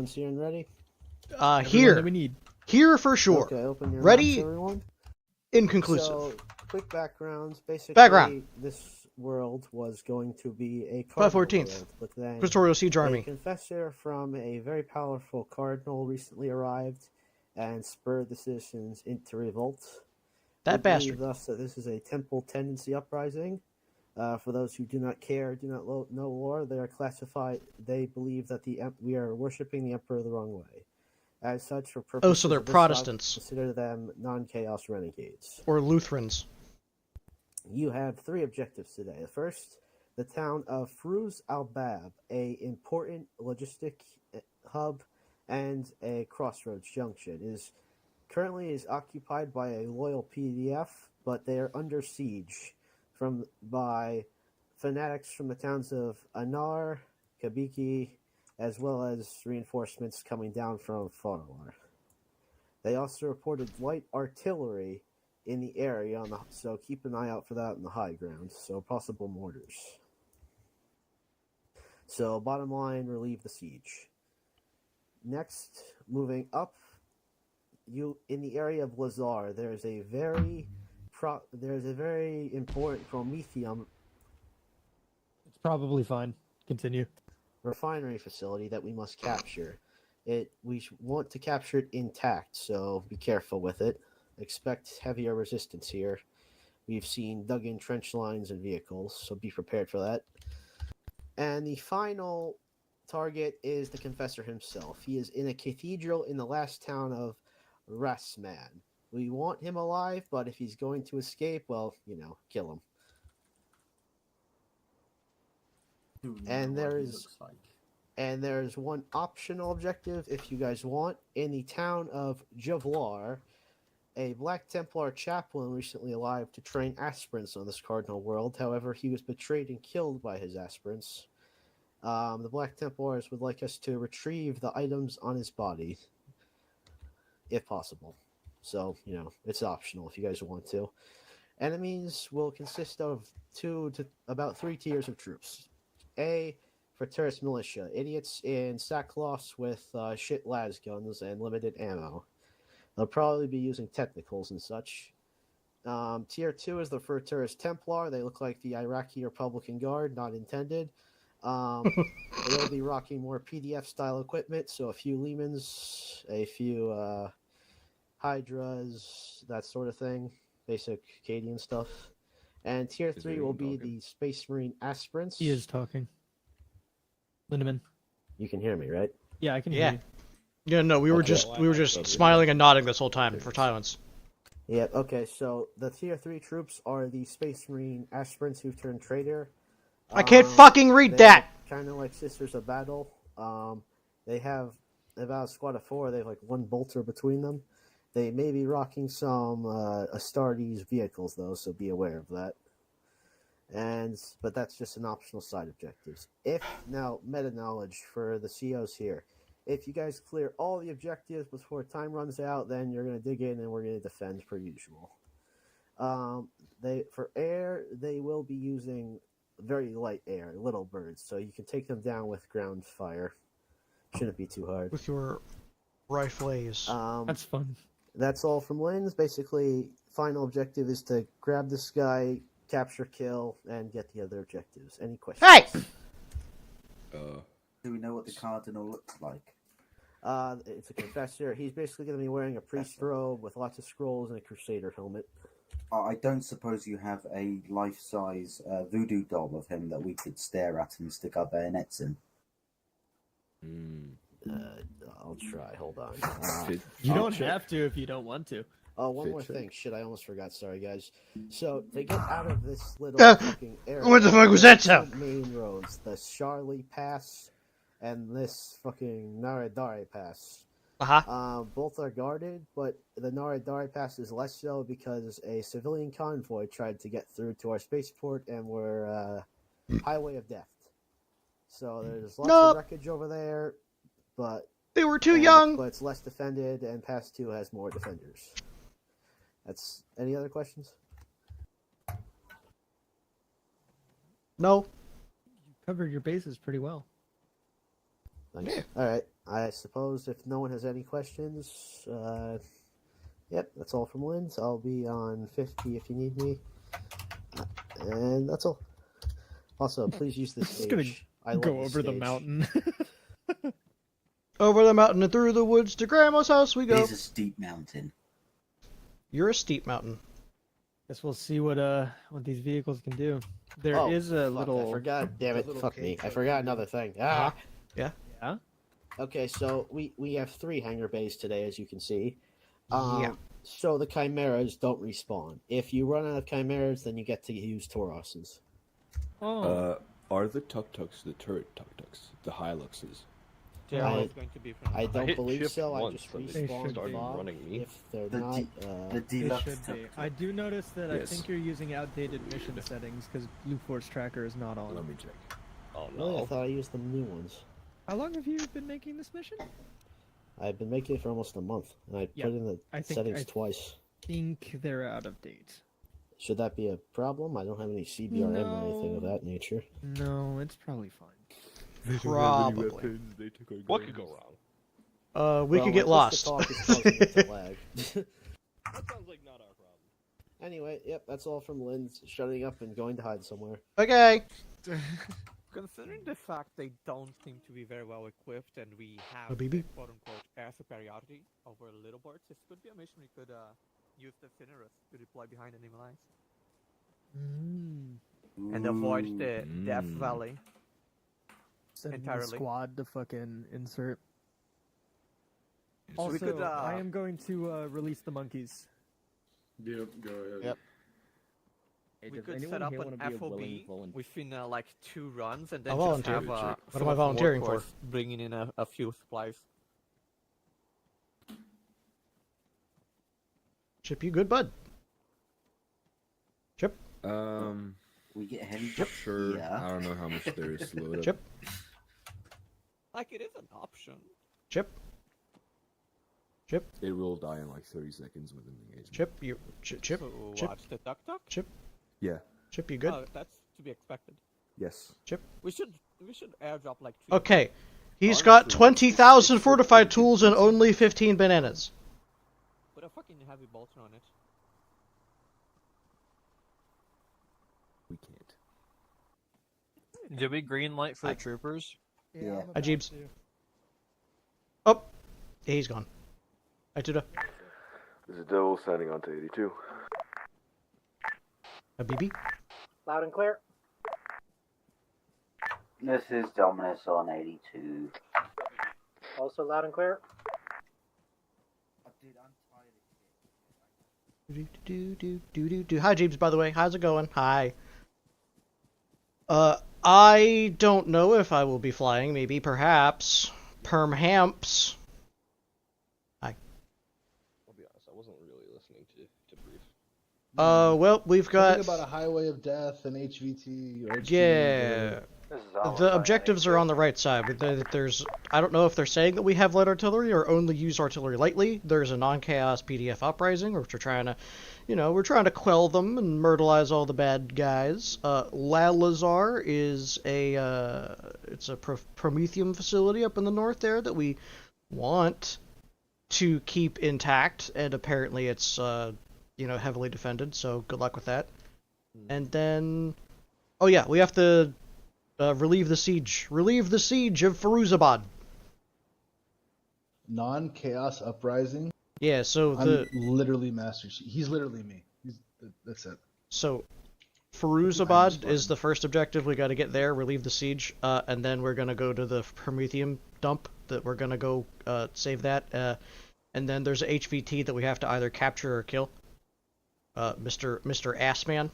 Everyone's here and ready? Here. That we need. Here for sure. Okay, open your Ready? maps, everyone. Inconclusive. So, quick background. Basically, Background. this world was going to be a cardinal 514th. world, but then Pastoral Siege a Army. confessor from a very powerful cardinal recently arrived and spurred the citizens into revolt. That They bastard. believe thus that this is a temple tendency uprising. For those who do not care, do not know war, they are classified. They believe that we are worshiping the emperor the wrong way. As such, for purposes Oh, so they're of this Protestants. consider them non-chaos renegades. Or Lutherans. You have 3 objectives today. The first, the town of Fruz al-Bab, a important logistic hub and a crossroads junction, currently is occupied by a loyal PDF, but they are under siege by fanatics from the towns of Anar, Kabiki, as well as reinforcements coming down from Farwar. They also reported light artillery in the area, so keep an eye out for that on the high ground, so possible mortars. So bottom line, relieve the siege. Next, moving up, in the area of Lazar, there's a very important promethium. It's probably fine. Continue. Refinery facility that we must capture. We want to capture it intact, so be careful with it. Expect heavier resistance here. We've seen dug-in trench lines and vehicles, so be prepared for that. And the final target is the confessor himself. He is in a cathedral in the last town of Rasman. We want him alive, but if he's going to escape, well, kill him. And there's one optional objective, if you guys want. In the town of Javlar, a Black Templar chaplain recently arrived to train aspirants on this cardinal world. However, he was betrayed and killed by his aspirants. The Black Templars would like us to retrieve the items on his body, if possible. So, it's optional if you guys want to. Enemies will consist of 2 to about 3 tiers of troops. A, for terrorist militia, idiots in sackcloths with shit las guns and limited ammo. They'll probably be using technicals and such. Tier 2 is the for terrorist Templar. They look like the Iraqi Republican Guard, not intended. They'll be rocking more PDF-style equipment, so a few Lehmans, a few Hydras, that sort of thing. Basic Acadian stuff. And Tier 3 will be the Space Marine aspirants. He is talking. Lindemann. You can hear me, right? Yeah, I can hear you. Yeah, no, we were just smiling and nodding this whole time for silence. Yeah, okay, so the Tier 3 troops are the Space Marine aspirants who've turned traitor. I can't fucking read that! Kind of like Sisters of Battle. They have about a squad of 4. They have like 1 bolter between them. They may be rocking some Astartes vehicles, though, so be aware of that. But that's just an optional side objectives. Now, meta knowledge for the COs here. If you guys clear all the objectives before time runs out, then you're going to dig in and we're going to defend per usual. For air, they will be using very light air, little birds, so you can take them down with ground fire. Shouldn't be too hard. With your rifles. That's fun. That's all from Lynn's. Basically, final objective is to grab this guy, capture, kill, and get the other objectives. Any questions? Hey! Do we know what the cardinal looks like? It's a confessor. He's basically going to be wearing a priest robe with lots of scrolls and a crusader helmet. I don't suppose you have a life-size voodoo doll of him that we could stare at and stick our bayonets in? I'll try. Hold on. You don't have to if you don't want to. Oh, one more thing. Shit, I almost forgot. Sorry, guys. So, they get out of this little fucking area. What the fuck was that sound? Main roads. The Charlie Pass and this fucking Naradari Pass. Both are guarded, but the Naradari Pass is less so because a civilian convoy tried to get through to our spaceport and were highway of death. So there's lots of wreckage over there, but they were too young. But it's less defended, and Pass 2 has more defenders. Any other questions? No. You covered your bases pretty well. Thanks. Yeah. All right. I suppose if no one has any questions, yep, that's all from Linz. I'll be on 50 if you need me. And that's all. Also, please use this Just gonna stage. I love Go this over the stage. mountain. Over the mountain and through the woods to Grandma's house we go. Here's a steep mountain. You're a steep mountain. Guess we'll see what these vehicles can do. There is a fuck, little. I forgot. Damn it. little Fuck me. cake I truck forgot can do. another thing. Ah. Yeah. Yeah. Okay, so we have 3 hangar bays today, as you can see. Yeah. So the chimeras don't respawn. If you run out of chimeras, then you get to use Tauroses. Oh. Are the tuk-tuks the turret tuk-tuks, the Hiluxes? Yeah, I- it's going to be from I don't hit believe shift so. I once just and they respawned started Bob. running me. If they're The not, the It deluxe should be. tuk-tuk. I do notice that I Yes. think you're using outdated mission settings because Blue Force Tracker is not on. Let me check. Oh really, I no. thought I used the new ones. How long have you been making this mission? I've been making it for almost a month, and I Yeah, put in the I think settings I- twice. Think they're out of date. Should that be a problem? I don't have any CBRM or anything of No. that nature. No, it's probably fine. Probably. What could go wrong? We could get lost. The talk is causing it to lag. That sounds like not our problem. Anyway, yep, that's all from Lynn's shutting up and going to hide somewhere. Okay. Considering the fact they don't seem to be very well equipped and we have Oh, BB. quote unquote air superiority over little boards, this could be a mission we could use the Finnerus to deploy behind enemy lines and avoid the Death Valley. Send the Entirely. squad to fucking insert. So Also, we could, I am going to release the monkeys. Yep, go ahead. Yep. We could set up an FOB within like 2 runs and then I'll just volunteer. have What am sort I of volunteering for? workhorse bringing in a few supplies. Chip, you good, bud? Chip? We get a helicopter. Sure. Yeah. I don't know how much there is to load up. Chip? Like it is an option. Chip? Chip? It will die in like 30 seconds within engagement. Chip? You... Chip? Chip? So Chip? watch the tuk tuk. Chip? Yeah. Chip, you good? Oh, that's to be expected. Yes. We should airdrop like 3. Okay. He's Honestly, got it's 20,000 pretty fortified good tools and defense. only 15 bananas. Put a fucking heavy bolter on it. We can't. Did we green light for the troopers? Yeah. I'm Hi, Jeebs. about to. Oh! Yeah, he's gone. Hi, Tuda. This is Devil standing on to 82. Hi, BB. Loud and clear. This is Dominus on 82. Also loud and clear. Hi, Jeebs, by the way. How's it going? Hi. I don't know if I will be flying. Maybe, perhaps. Permhamps. I'll be honest, I wasn't really listening to brief. Well, we've got... Something about a highway of death and HVT or HVT, Yeah. The objectives are on the right side, but there's... I don't know if they're saying that we have light artillery or only use artillery lightly. There's a non-chaos PDF uprising, which we're trying to... we're trying to quell them and myrtleize all the bad guys. Lalazar is it's a Prometheum facility up in the north there that we want to keep intact, and apparently it's, heavily defended, so good luck with that. And then... Oh yeah, we have to... relieve the siege. Relieve the siege of Firuzabad. Non-chaos uprising. Yeah, so I'm literally Master Chief. He's literally me. That's it. So, Firuzabad is the first objective. We got to get there, relieve the siege, and then we're gonna go to the Prometheum dump. That we're gonna go save that. And then there's a HVT that we have to either capture or kill. Mr. Assman.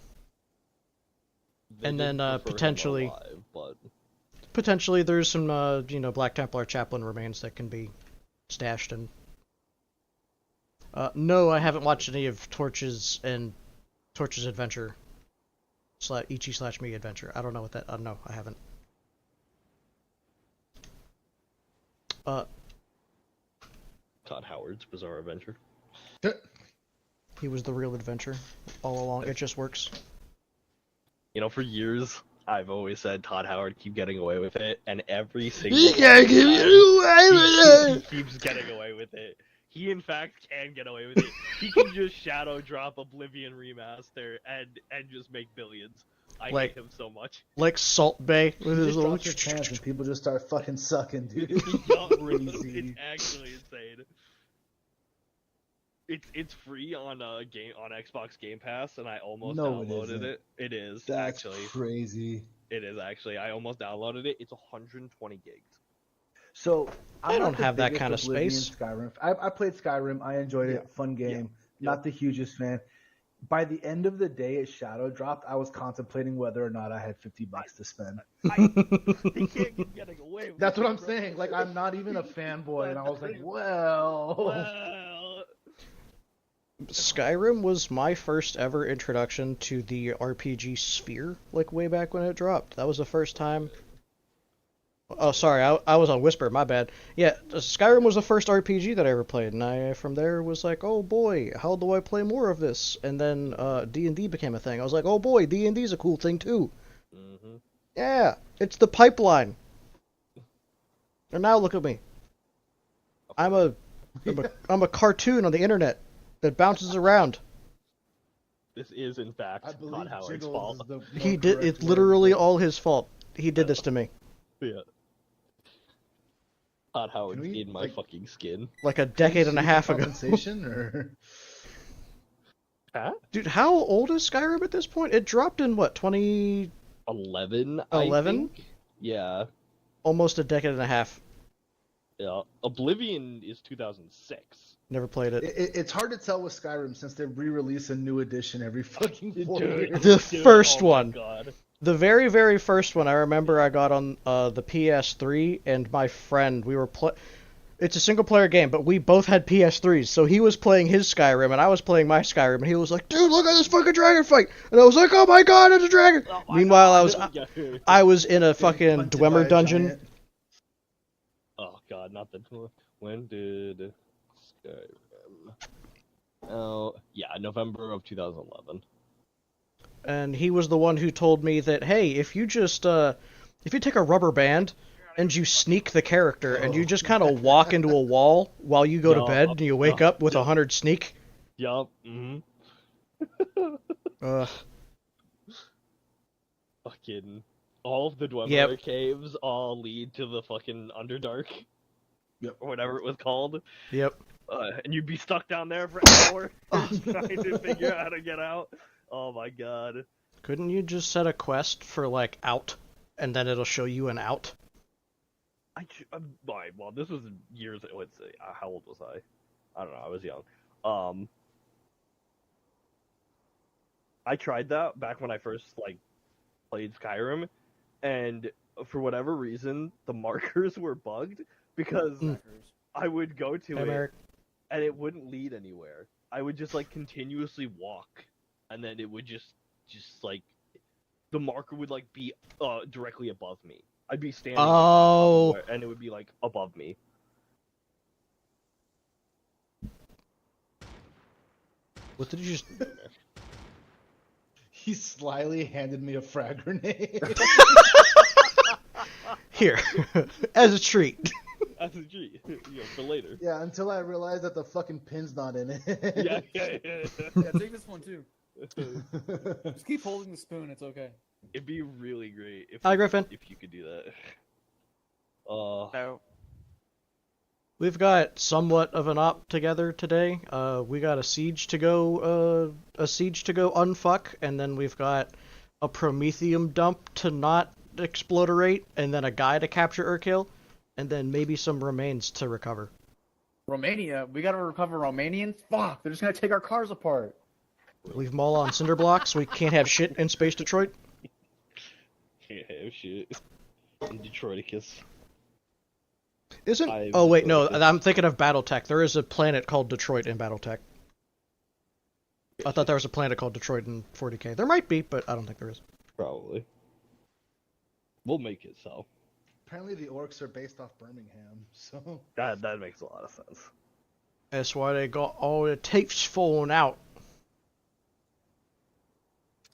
And then potentially, potentially there's some Black Templar chaplain remains that can be stashed in. No, I haven't watched any of Torch's adventure. Ichi/me adventure. I don't know what that. No, I haven't. Todd Howard's Bizarre Adventure. He was the real adventure all along. It just works. For years, I've always said Todd Howard keep getting away with it, and every single He can't fucking get time, away with he it. keeps getting away with it. He in fact can get away with it. He can just shadow drop Oblivion remaster and just make billions. I hate him so much. Like Salt Bay with his Just little. drop your pants and people just start fucking sucking, dude. Crazy. It's actually insane. It's free on Xbox Game Pass, and I almost downloaded it. It is That's actually crazy. It is actually. I almost downloaded it. It's 120 gigs. So I don't have that biggest kind of Oblivion space. Skyrim. I played Skyrim. I enjoyed it. Fun game. Not the hugest fan. By the end of the day, it shadow dropped. I was contemplating whether or not I had $50 to spend. They can't keep getting away with That's it, what I'm bro. saying. Like, I'm not even a fanboy, and I was like, well. Skyrim was my first ever introduction to the RPG sphere, like way back when it dropped. That was the first time. Oh, sorry, I was on Whisper, my bad. Yeah, Skyrim was the first RPG that I ever played, and I from there was like, oh boy, how do I play more of this? And then D&D became a thing. I was like, oh boy, D&D's a cool thing too. Mm-hmm. Yeah, it's the pipeline. And now look at me. I'm a cartoon on the internet that bounces around. This is in fact Todd Howard's fault. He did. It's literally all his fault. He did this to me. Yeah. Todd Howard's in my fucking skin. Like a decade and a half ago. Compensation or? Huh? Dude, how old is Skyrim at this point? It dropped in what, 2011? 11? Yeah. Almost a decade and a half. Yeah. Oblivion is 2006. Never played it. It's hard to tell with Skyrim since they re-release a new edition every fucking 4 years. The first one. God. The very, very first one I remember I got on the PS3, and my friend, we were it's a single-player game, but we both had PS3s, so he was playing his Skyrim, and I was playing my Skyrim, and he was like, dude, look at this fucking dragon fight! And I was like, oh my god, it's a dragon! Meanwhile, I was in a fucking Dwemer dungeon. Oh god, not the... When did Skyrim... Oh, yeah, November of 2011. And he was the one who told me that, hey, if you just, if you take a rubber band and you sneak the character and you just kind of walk into a wall while you go to bed and you wake up with 100 sneak. Yup, mm-hmm. Fucking, all of the Dwemer caves all lead to the fucking Underdark. Yep. Or whatever it was called. Yep. And you'd be stuck down there for hours trying to figure out how to get out. Oh my god. Couldn't you just set a quest for, like, out, and then it'll show you an out? Well, this was years, let's see, how old was I? I don't know, I was young. I tried that back when I first, like, played Skyrim, and for whatever reason, the markers were bugged, because I would go to it, and it wouldn't lead anywhere. I would just, like, continuously walk. And then it would just like, the marker would like be directly above me. I'd be standing and it would be like above me. What did you just... He slyly handed me a frag grenade. Here, as a treat. As a treat, for later. Yeah, until I realized that the fucking pin's not in it. Yeah. Yeah, take this one too. Just keep holding the spoon, it's okay. It'd be really great if Hi, Griffin. If you could do that. No. We've got somewhat of an op together today. We got a siege to go unfuck, and then we've got a promethium dump to not explodorate, and then a guy to capture or kill, and then maybe some remains to recover. Romania? We gotta recover Romanians? Fuck, they're just gonna take our cars apart. Leave them all on cinder blocks so we can't have shit in Space Detroit? Can't have shit in Detroiticus. Oh wait, no, I'm thinking of Battletech. There is a planet called Detroit in Battletech. I thought there was a planet called Detroit in 40K. There might be, but I don't think there is. Probably. We'll make it so. Apparently the orcs are based off Birmingham, so... That makes a lot of sense. That's why they got all the tapes falling out.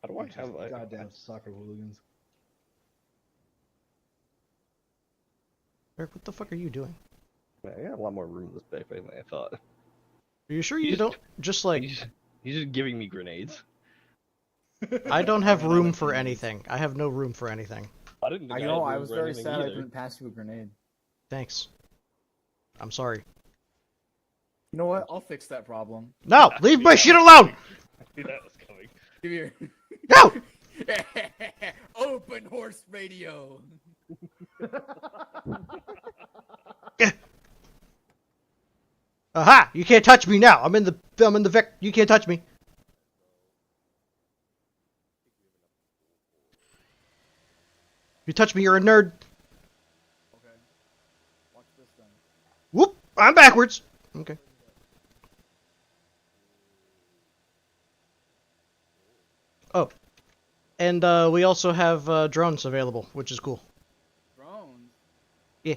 How do I have goddamn soccer hooligans? Eric, what the fuck are you doing? Man, I got a lot more room in this backpack than I thought. Are you sure you don't just like... He's just giving me grenades. I don't have room for anything. I have no room for anything. I didn't think I know. had I room was for very anything sad I either. couldn't pass you a grenade. Thanks. I'm sorry. You know what? I'll fix that problem. No! Leave my shit alone! I knew that was coming. Give here. No! Open horse radio. Aha! You can't touch me now. I'm in the Vic. You can't touch me. You touch me, you're a nerd. Okay. Watch this then. Whoop! I'm backwards. Okay. Oh. And we also have drones available, which is cool. Drones. Yeah.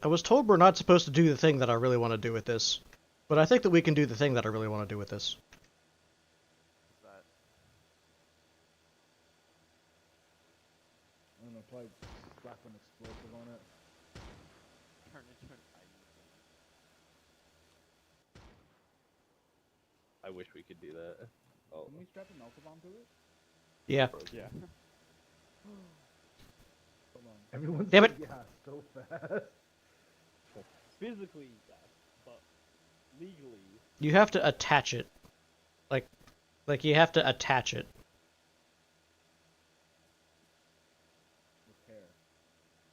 I was told we're not supposed to do the thing that I really want to do with this, but I think that we can do the thing that I really want to do with this. I don't know, probably slap an explosive on it. Turn it to an I wish we could do that. Oh. Can we strap a melta bomb to it? Yeah. Yeah. Hold on. Everyone's Damn it. Yeah, so fast. Physically, yes, but legally. You have to attach it. Like you have to attach it. Repair.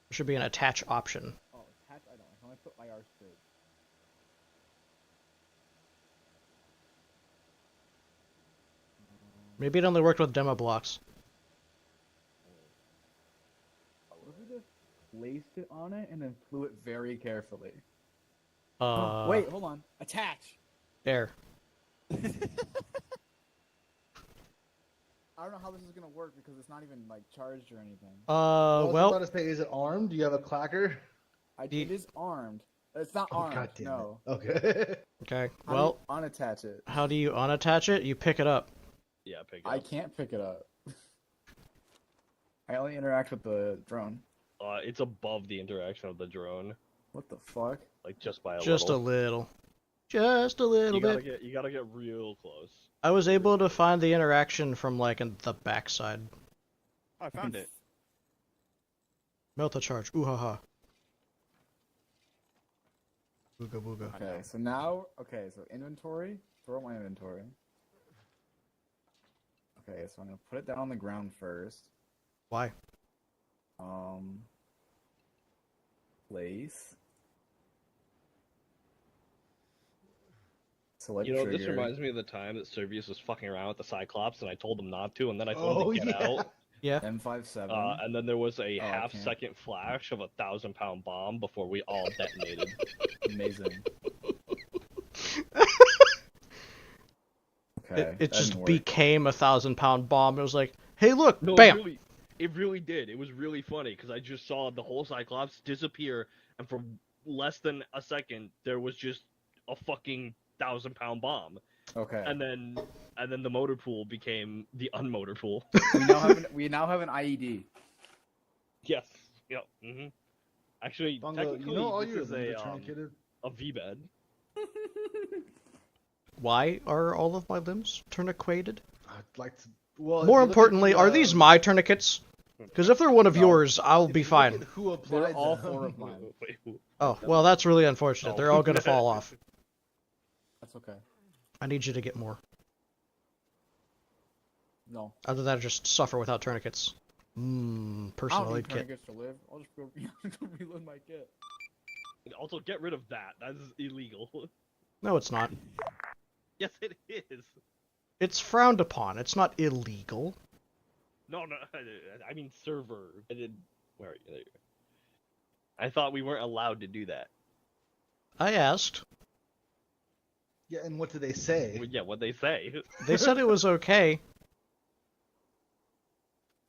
There should be an attach option. Oh, attach. I don't. I can only put IR straight. Maybe it only worked with demo blocks. What if we just placed it on it and then flew it very carefully? Wait, hold on. Attach. There. I don't know how this is gonna work because it's not even like charged or anything. I was Well, about to say, is it armed? Do you have a clacker? It is armed. It's not Oh, armed. God damn No. it. Okay. okay. How Well, do you unattach it? how do you unattach it? You pick it up. Yeah, pick it I up. can't pick it up. I only interact with the drone. It's above the interaction of the drone, What the fuck? like just by a Just a little. little. Just a little bit. You gotta get real close. I was able to find the interaction from like in the backside. Oh, I found it. Melt a charge. Ooh ha ha. Booga booga. Okay, so now, so inventory. Throw my inventory. Okay, so I'm gonna put it down on the ground first. Why? Place. Select You know, trigger. this reminds me of the time that Servius was fucking around with the Cyclops, and I told him not to, and then I told him to get out. Yeah. M57. And then there was a Oh, I half-second flash of a 1,000-pound bomb before we all detonated. Amazing. It Okay. that just didn't work. became a 1,000-pound bomb. It was like, hey, look, No, bam. it really did. It was really funny because I just saw the whole Cyclops disappear, and for less than a second, there was just a fucking 1,000-pound bomb. Okay. And then the motor pool became the unmotor pool. we now have an IED. Yes. Yep. Mm-hmm. Actually, Bungo, technically, you know all this your is limbs are tourniqueted? a V-bed. Why are all of my limbs tourniqueted? I'd like to. Well, if More you look at importantly, the, are these my tourniquets? Because if they're one of yours, I'll if be you look fine. at Who They're applied all them? 4 of mine. Wait, who- Oh, well, that's really unfortunate. Oh. They're all gonna fall off. That's okay. I need you to get more. No. Other than just suffer without tourniquets. I don't Personal need aid kit. tourniquets to live. I'll just go reload my kit. Also, get rid of that. That's illegal. No, it's not. Yes, it is. It's frowned upon. It's not illegal. No, I mean server. Where are you? There you go. I thought we weren't allowed to do that. I asked. Yeah, and what do they say? Well, yeah, what they say. They said it was okay.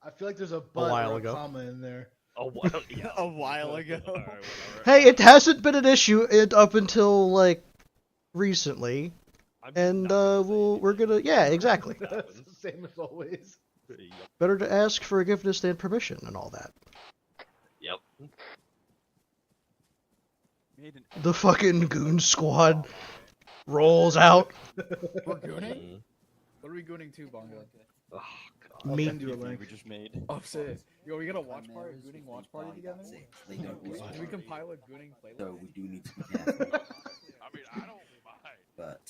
I feel like there's a but while or a ago. comma in there. A while, yeah. A while ago. All right, whatever. Hey, it hasn't been an issue up until like recently, and we're gonna exactly. That's the same as always. Better to ask forgiveness than permission and all that. Yep. The fucking goon squad rolls out. We're gooning? What are we gooning to, Bongo? Oh, Me. We just made. Oh, shit. Yo, we got a watch party, gooning watch party together? They don't Can we compile a gooning playlist? So we do need to be careful. I don't mind. But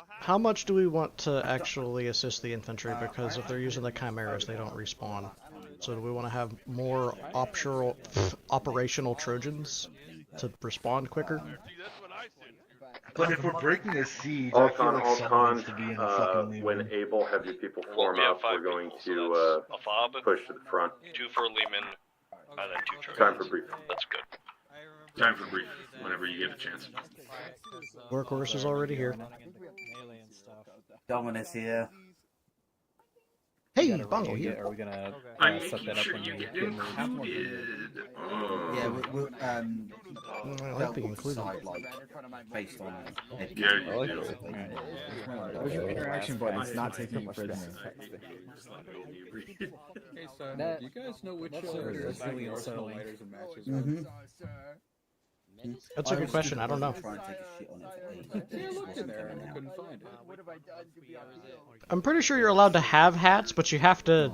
How much do we want to actually assist the infantry? Because if they're using the chimeras, they don't respawn. So do we want to have more operational Trojans to respond quicker? But if we're breaking a siege, I feel like someone needs to be in the fucking lead. When able, have your people form up. We're going to push to the front. 2 for Lehman, and then 2 Trojans. Time for brief. That's good. Time for brief, whenever you get a chance. Workhorse is already here. Dominus here. Hey, Bongo here. Are we gonna set that up when we get Yeah, we'll I like being included. like, based on There's your interaction button. It's not taking you prisoner. Hey, so do you guys know which lighters and matches are? That's a good question. I don't know. Yeah, I looked in there and I couldn't find it. I'm pretty sure you're allowed to have hats, but you have to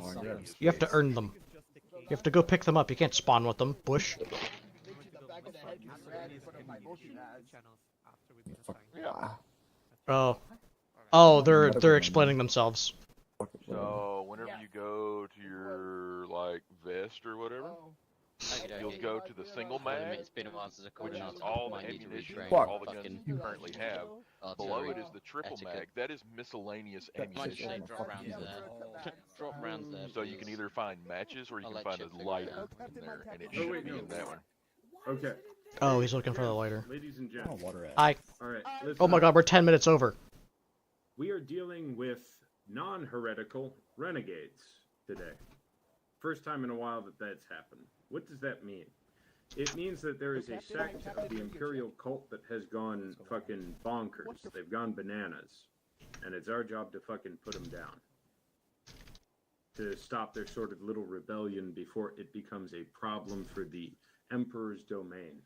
earn them. You have to go pick them up. You can't spawn with them. Bush. Oh, they're explaining themselves. So whenever you go to your vest or whatever, you'll go to the single mag, which is all the ammunition, all the guns you currently have. Below it is the triple mag. That is miscellaneous ammunition. Drop rounds there. So you can either find matches or you can find a lighter in there, and it should be in that one. Okay. Oh, he's looking for the lighter. Ladies and gentlemen. Hi. All right. Oh my God, we're 10 minutes over. We are dealing with non-heretical renegades today. First time in a while that's happened. What does that mean? It means that there is a sect of the Imperial cult that has gone fucking bonkers. They've gone bananas. And it's our job to fucking put them down. To stop their sort of little rebellion before it becomes a problem for the Emperor's domain.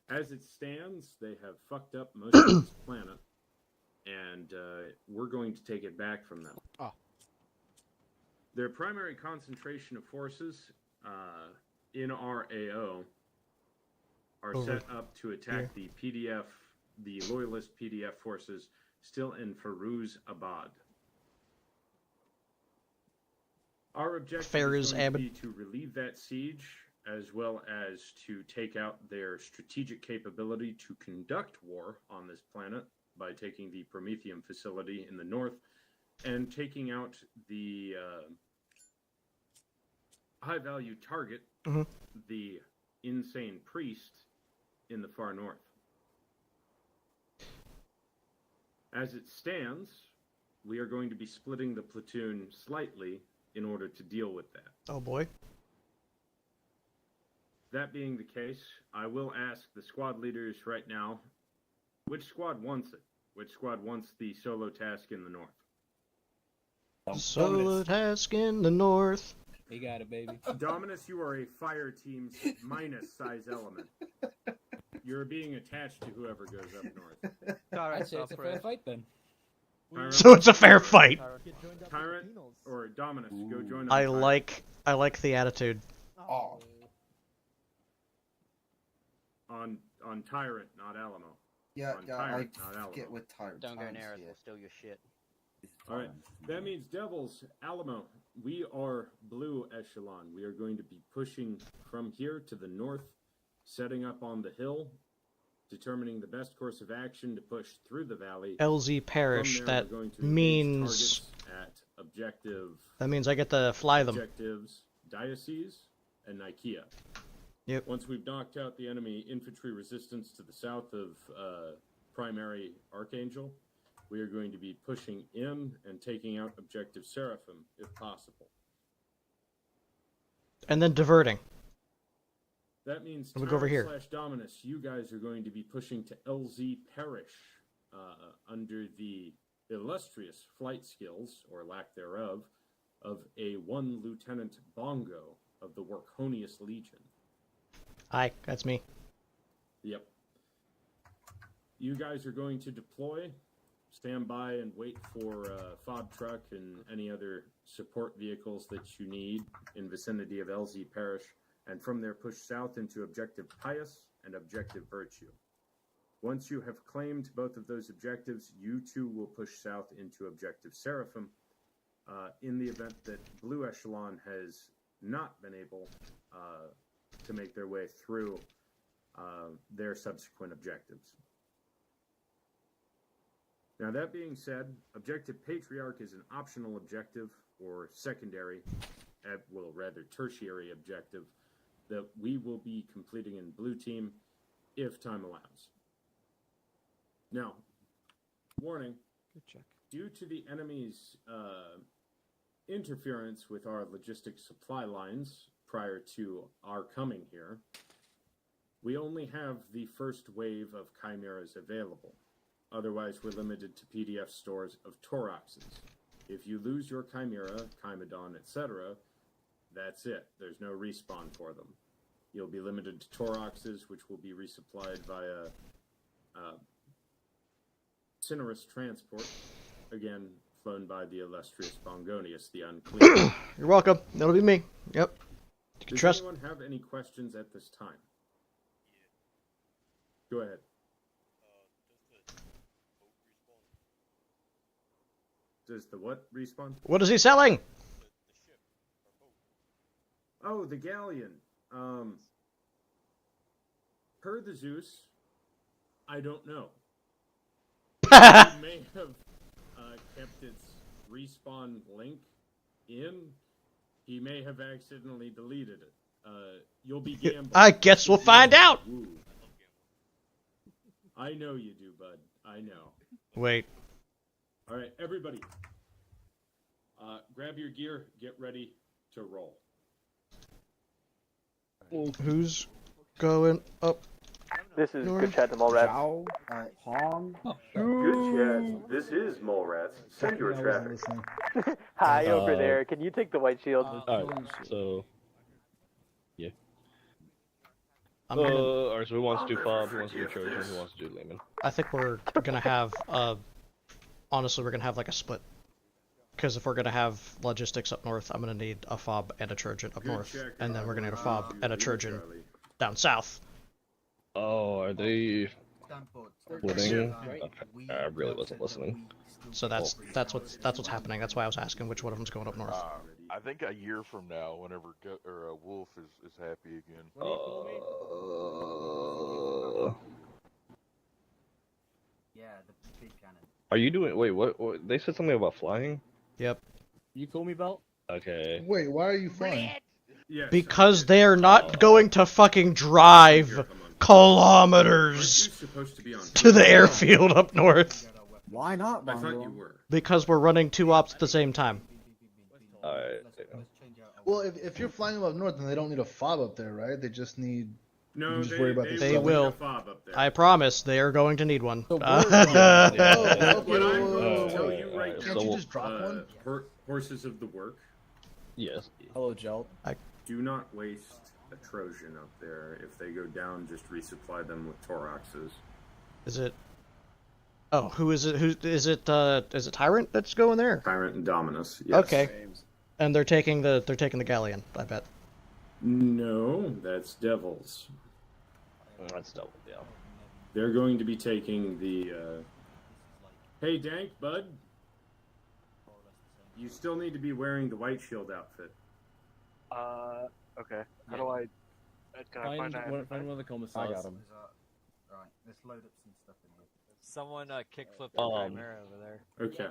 As it stands, they have fucked up most of this planet. And we're going to take it back from them. Their primary concentration of forces in our AO are set up to attack the loyalist PDF forces still in Firuz Abad. Our objective is going to be to relieve that siege, as well as to take out their strategic capability to conduct war on this planet by taking the Prometheum facility in the north and taking out the high-value target, the insane priest in the far north. As it stands, we are going to be splitting the platoon slightly in order to deal with that. Oh boy. That being the case, I will ask the squad leaders right now, which squad wants it? Which squad wants the solo task in the north? Solo task in the north. You got it, baby. Dominus, you are a fire team's minus size element. You're being attached to whoever goes up north. I'd say it's a fair fight then. Tyrant, So it's a fair fight. Tyrant or Dominus, go join us. I like the attitude. Oh. On Tyrant, not Alamo. Yeah, on yeah, Tyrant, I not Alamo. get with Tyrant. Don't go near us, we'll steal your shit. Alright, that means Devils, Alamo, we are blue echelon. We are going to be pushing from here to the north, setting up on the hill, determining the best course of action to push through the valley. LZ Parish, From there, that we're going to means... at objective... That means I get to fly them. Objectives, Diocese, and Nicaea. Yep. Once we've knocked out the enemy infantry resistance to the south of primary Archangel, we are going to be pushing in and taking out objective Seraphim, if possible. And then diverting. That means We go over here. Dominus, you guys are going to be pushing to LZ Parish under the illustrious flight skills, or lack thereof, of a one Lieutenant Bongo of the Workonius Legion. Hi, that's me. Yep. You guys are going to deploy, stand by and wait for fob truck and any other support vehicles that you need in vicinity of LZ Parish, and from there push south into Objective Pious and Objective Virtue. Once you have claimed both of those objectives, you too will push south into Objective Seraphim in the event that Blue Echelon has not been able to make their way through their subsequent objectives. Now, that being said, Objective Patriarch is an optional objective, or secondary, well, rather tertiary objective, that we will be completing in Blue Team if time allows. Now, warning, good check. Due to the enemy's interference with our logistics supply lines prior to our coming here, we only have the first wave of chimeras available. Otherwise, we're limited to PDF stores of Toroxes. If you lose your chimera, Chimedon, etc., that's it. There's no respawn for them. You'll be limited to Toroxes, which will be resupplied via Cinerus transport, again, flown by the illustrious Bongonius, the Unclean. You're welcome. That'll be me. Yep. You can Does trust. anyone have any questions at this time? Go ahead. Does the what respawn? What is he selling? Oh, the galleon. Per the Zeus, I don't know. It may have kept its respawn link in. He may have accidentally deleted it. You'll be gambling. I guess we'll find out. Ooh. I know you do, bud. I know. Wait. All right, everybody. Grab your gear. Get ready to roll. Who's going up? This is north? Good Chat to Mallrats. Hong. Good chat. This is Mallrats. Send your traffic. Hi, over there. Can you take the white shield? Alright, so... Yeah. I'm gonna, Alright, so who wants to do Fob, who wants to do Trojan, who wants to do Layman? I think we're gonna have, honestly, we're gonna have like a split. Because if we're gonna have logistics up north, I'm gonna need a fob and a Trojan up north, and then we're gonna need a fob and a Trojan down south. Oh, are they splitting? Okay. I really wasn't listening. So that's what's happening. That's why I was asking which one of them's going up north. I think a year from now, whenever Wolf is happy again. Yeah, the big cannon. Are you doing? Wait, what? They said something about flying. Yep. You call me Belt? Okay. Wait, why are you flying? Yes, Because they're not going to fucking drive kilometers to the airfield up north. Why not, I thought you were. Because we're running two ops at the same time. Alright. Well, if you're flying them up north, then they don't need a fob up there, right? They just need. No, just worry about the They fob. will. a fob up there. I promise they are going to need one. What I'm going to tell you right now, Can't you just drop one? Horses of the work. Yes. Hello, Gel. Do not waste a Trojan up there. If they go down, just resupply them with Toroxes. Is it? Oh, who is it? Who is it? Is it Tyrant that's going there? Tyrant and Dominus. Yes. Okay. And they're taking the galleon, I bet. No, that's Devils. That's Devil, yeah. They're going to be taking the. Hey, Dank, bud. You still need to be wearing the white shield outfit. Okay. How do I? Can I find one of the commissars. I got him. Right, let's load up some stuff in here. Someone kickflip the Chimera over there. Okay.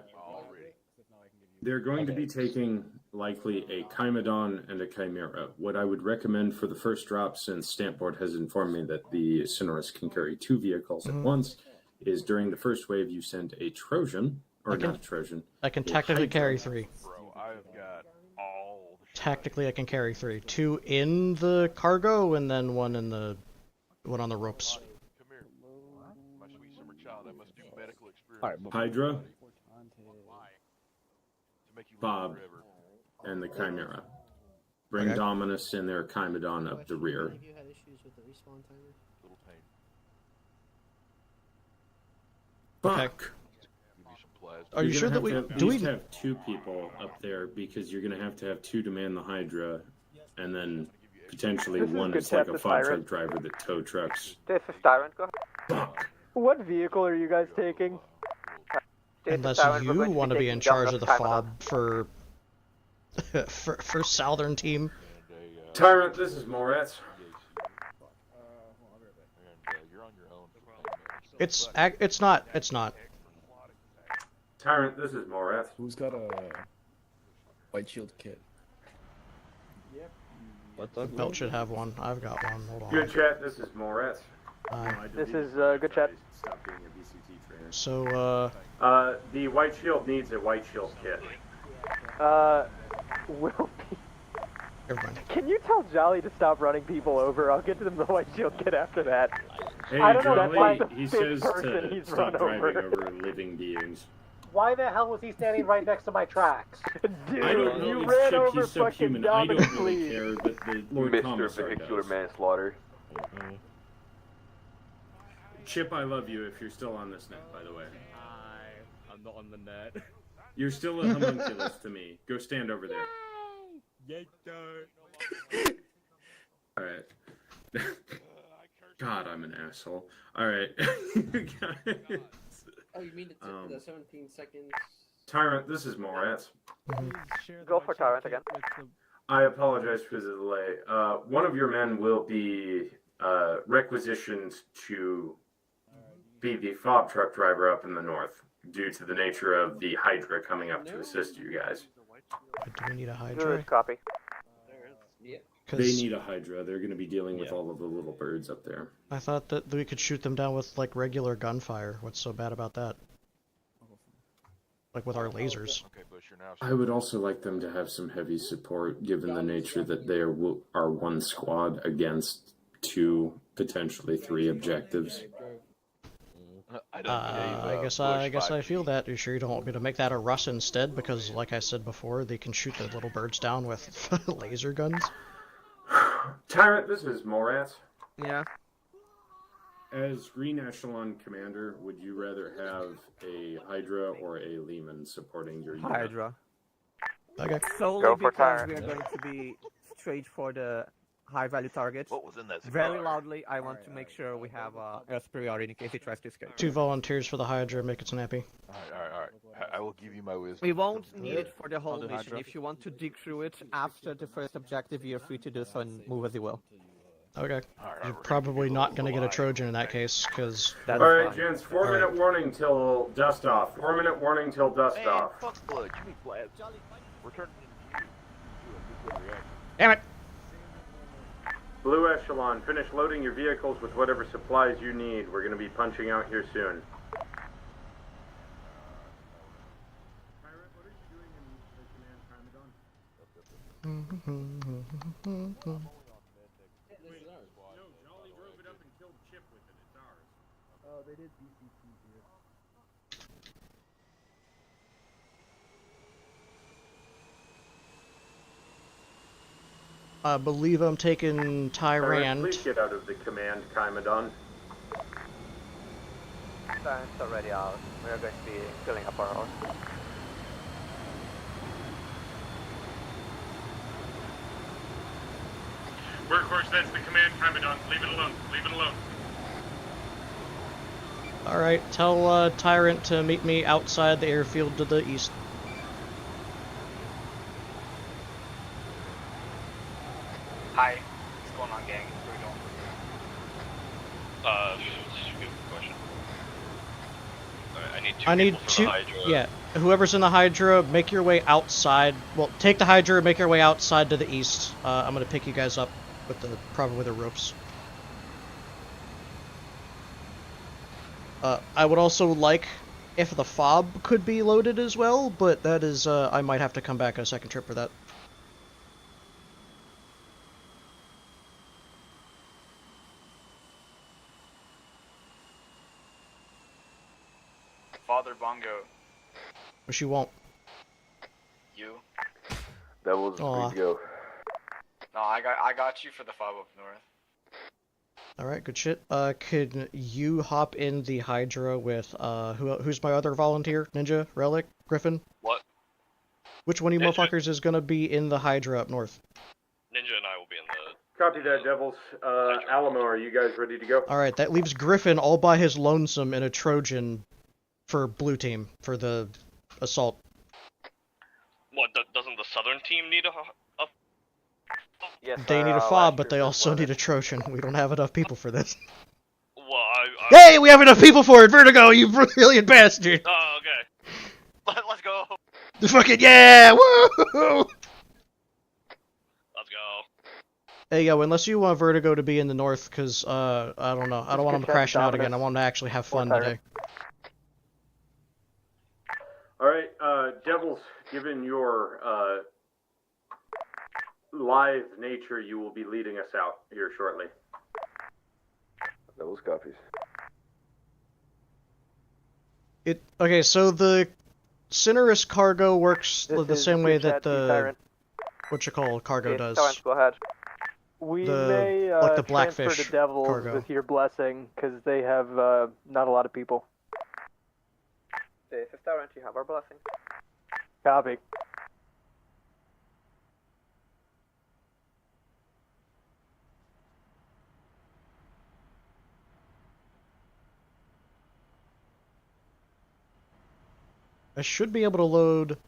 They're going to be taking likely a Chimedon and a Chimera. What I would recommend for the first drop, since Stampboard has informed me that the Cinerus can carry two vehicles at once, is during the first wave you send a Trojan, or not a Trojan. I can technically carry 3. Bro, I've got all the technically I can carry 3. 2 in the cargo, and then one on the ropes. Come here. My sweet summer child, I must do medical experiments. Alright, Hydra, To make you live Bob, forever. and the Chimera. Bring Dominus and their Chimedon up the rear. Have you had issues with the respawn timer? Little pain. Fuck! Are you sure that we do we have 2 people up there because you're gonna have to have 2 to man the Hydra, and then potentially one is like a fob truck driver that tow trucks. This is Tyrant, go ahead. What vehicle are you guys taking? Unless you want to be in charge of the fob for for Southern team. Tyrant, this is Moritz. It's not. Tyrant, this is Moritz. Who's got a white shield kit? Belt should have one. I've got one. Hold on. Good chat, this is Moritz. This is good chat. So, the white shield needs a white shield kit. Will be... Never mind. Can you tell Jolly to stop running people over? I'll get to them the white shield kit after that. Hey, I don't know, Jolly, that's like the he fifth says person to he's stop run driving over. over living beings. Why the hell was he standing right next to my tracks? Dude, I don't know, you it's ran Chip, over he's fucking subhuman. I Dominic, don't really please. care, but the Lord Mr. Commissar Vehicular does. Manslaughter. Chip, I love you if you're still on this net, by the way. I'm not on the net. You're still a homunculus to me. Go stand over there. Alright. God, I'm an asshole. Alright. Oh, you mean the 17 seconds? Tyrant, this is Moritz. Go for Tyrant again. I apologize for the delay. One of your men will be requisitioned to be the fob truck driver up in the north, due to the nature of the Hydra coming up to assist you guys. Do we need a Hydra? Good copy. They need a Hydra. They're going to be dealing with all of the little birds up there. I thought that we could shoot them down with like regular gunfire. What's so bad about that? Like with our lasers. I would also like them to have some heavy support, given the nature that they are one squad against 2, potentially 3 objectives. I guess I feel that. Are you sure you don't want me to make that a Russ instead? Because, like I said before, they can shoot the little birds down with laser guns. Tyrant, this is Moritz. Yeah. As Green Echelon Commander, would you rather have a Hydra or a Lehman supporting your unit? Hydra. Okay. Solely Go for because Tyrant. we are going to be straight for the high-value targets. What was in that cigar? Very loudly, I want to make sure we have a superiority in case he tries to escape. 2 volunteers for the Hydra, make it snappy. Alright. I will give you my wisdom. We won't need it for the whole mission. If you want to dig through it after the first objective, you're free to do so and move as you will. Okay. You're probably not going to get a Trojan in that case, because... Alright, gents, 4-minute warning till dust off. 4-minute warning till dust off. Fuck blood, give me flat. We're turning into Damn it! Blue Echelon, finish loading your vehicles with whatever supplies you need. We're going to be punching out here soon. Oh, they did BCT here. I believe I'm taking Tyrant. Please get out of the command, Chimedon. Tyrant's already out. We are going to be filling up our horse. Workhorse, that's the command, Chimedon. Leave it alone. Leave it alone. Alright, tell Tyrant to meet me outside the airfield to the east. Hi, what's going on, gang? Where we going? Good question. I need two. Yeah, whoever's in the Hydra, make your way outside. Well, take the Hydra, make your way outside to the east. I'm gonna pick you guys up with probably with the ropes. I would also like if the fob could be loaded as well, but that is I might have to come back on a second trip for that. Father Bongo. Which you won't. You. That was Aw. free to go. No, I got you for the 5 up north. Alright, good shit. Could you hop in the Hydra with, who's my other volunteer? Ninja? Relic? Griffin? What? Which one of you Ninja. motherfuckers is gonna be in the Hydra up north? Ninja and I will be in the... Copy that, Devils. Alamo, are you guys ready to go? Alright, that leaves Griffin all by his lonesome in a Trojan for blue team, for the assault. What, doesn't the southern team need a... Yes, They need a fob, but they also need a Trojan. We don't have enough people for this. Well, Hey, we have enough people for it! Vertigo, you brilliant bastard! Oh, okay. Let's go. The fucking yeah! Woo! Let's go. Hey, yo, unless you want Vertigo to be in the north, because, I don't know. I don't want him crashing out again. I want him to actually have fun today. Alright, Devils, given your live nature, you will be leading us out here shortly. Devils copies. Okay, so the Cinerus cargo works the same way that the cargo does. Tyrant, go ahead. We may like the transfer Blackfish to Devils cargo. with your blessing, because they have not a lot of people. This is Tyrant, you have our blessing. Copy. I should be able to load...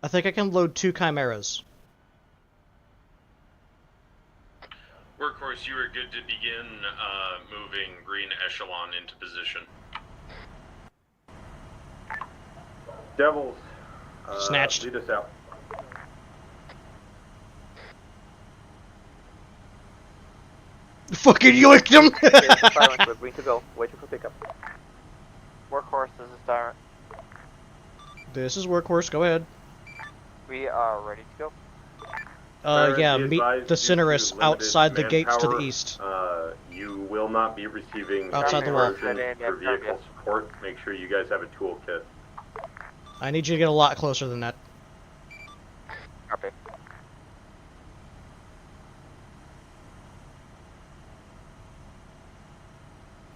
I think I can load 2 Chimeras. Workhorse, you are good to begin moving Green Echelon into position. Devils, Snatched. lead us out. Fucking yoinked him! Tyrant, we're green to go. Waiting for pickup. Workhorse, this is Tyrant. This is Workhorse, go ahead. We are ready to go. Yeah, meet the Cinerus outside the gates to the east. You will not be receiving Outside the wall. for vehicle support. Make sure you guys have a toolkit. I need you to get a lot closer than that. Copy.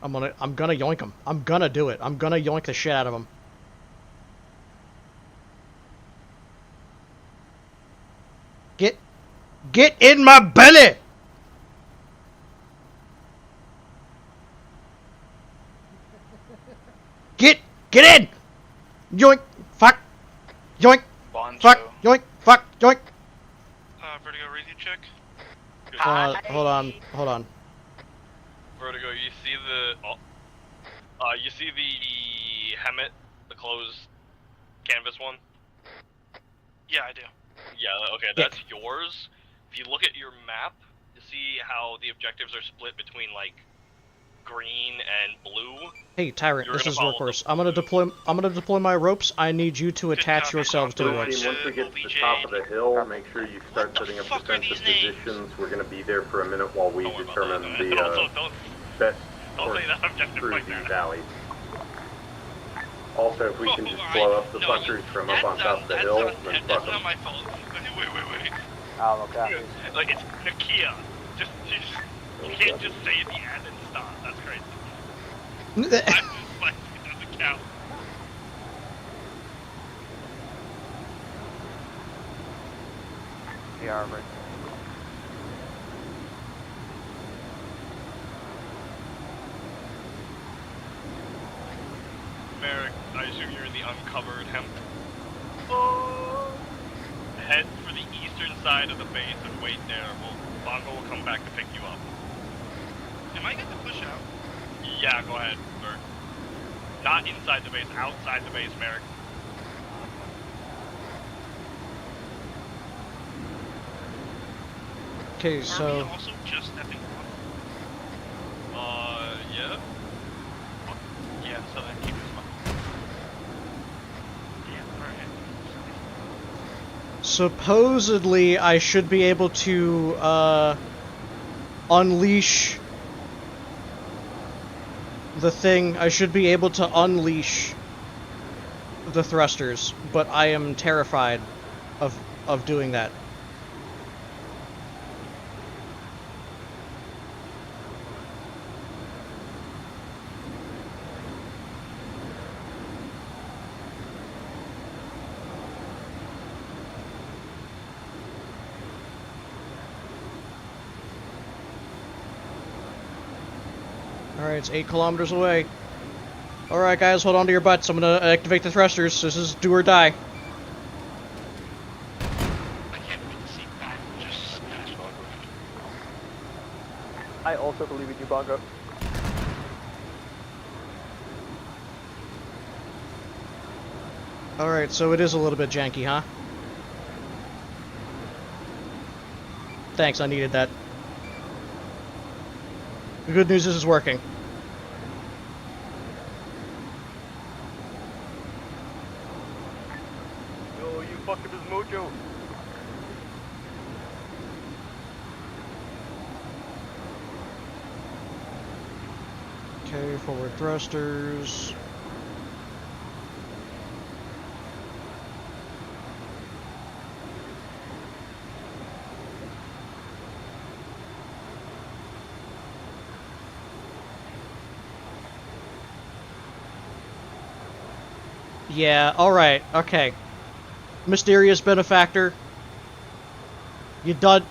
I'm gonna yoink him. I'm gonna do it. I'm gonna yoink the shit out of him. Get in my belly! Get in! Yoink! Fuck! Yoink! Fuck! Yoink! Fuck! Yoink! Vertigo, radio check. Good. Hold on. Vertigo, you see the helmet, the closed canvas one? Yeah, I do. Yeah, okay, that's yours. If you look at your map, you see how the objectives are split between, like, green and blue. Hey, Tyrant, this is Workhorse. I'm gonna deploy my ropes. I need you to attach yourselves to the ropes. Once we get to the top of the hill, make sure you start setting up defensive positions. We're going to be there for a minute while we determine the best course through the valley. Also, if we can just blow up the fuckers from up on top of the hill, then fuck them. My fault. Wait. Okay. Like, it's Nakia. Just, you can't just say at the end and stop. That's crazy. I'm just like, it doesn't count. We are ready. Merrick, I assume you're in the uncovered hemp. Head for the eastern side of the base and wait there. Bongo will come back to pick you up. Am I getting to push out? Yeah, go ahead, Bert. Not inside the base, outside the base, Merrick. Okay, so... Are we also just stepping on? Yeah? Yeah, so then keep this one. Yeah, alright. Supposedly, I should be able to, unleash the thing, I should be able to unleash the thrusters, but I am terrified of doing that. Alright, it's 8 kilometers away. Alright guys, hold on to your butts. I'm gonna activate the thrusters. This is do or die. I also believe in you, Bongo. Alright, so it is a little bit janky, huh? Thanks, I needed that. The good news is it's working. Yo, you fucked up his mojo. Okay, forward thrusters. Yeah, alright, okay. Mysterious benefactor. You done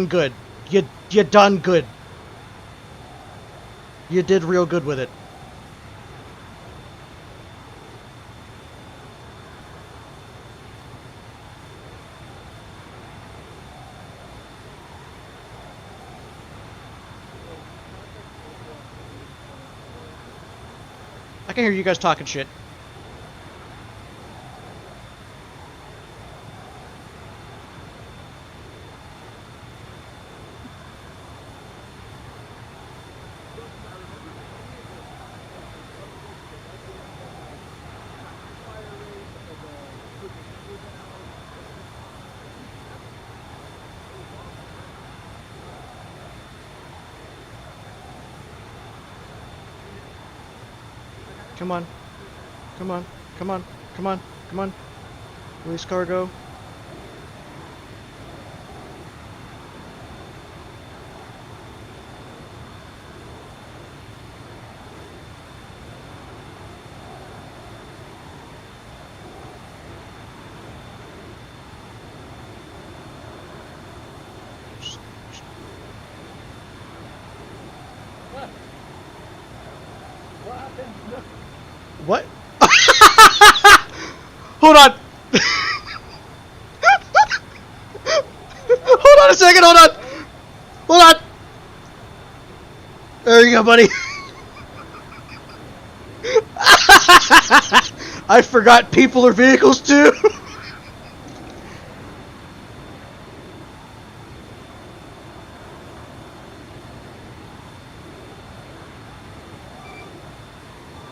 good. You done good. You did real good with it. I can hear you guys talking shit. Come on. Come on. Come on. Come on. Come on. Release cargo. What? Hold on! Hold on a second, hold on! Hold on! There you go, buddy. I forgot people are vehicles too!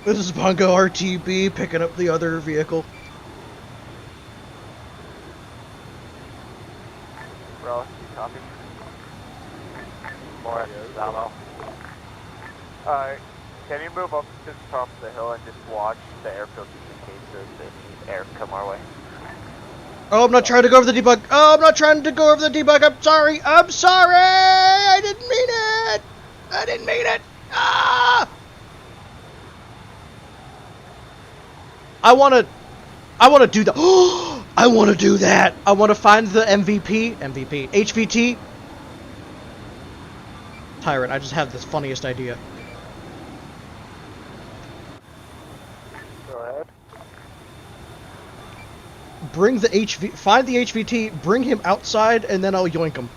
This is Bongo RTB picking up the other vehicle. Bro, you copy? More ammo. Alright, can you move up to the top of the hill and just watch the airfield just in case there's any air come our way? Oh, I'm not trying to go over the debug. Oh, I'm not trying to go over the debug. I'm sorry. I'm sorry. I didn't mean it. I didn't mean it. Ah! I want to do that. Oh, I want to do that. I want to find the HVT. Tyrant, I just have this funniest idea. Go ahead. Bring the find the HVT, bring him outside, and then I'll yoink him.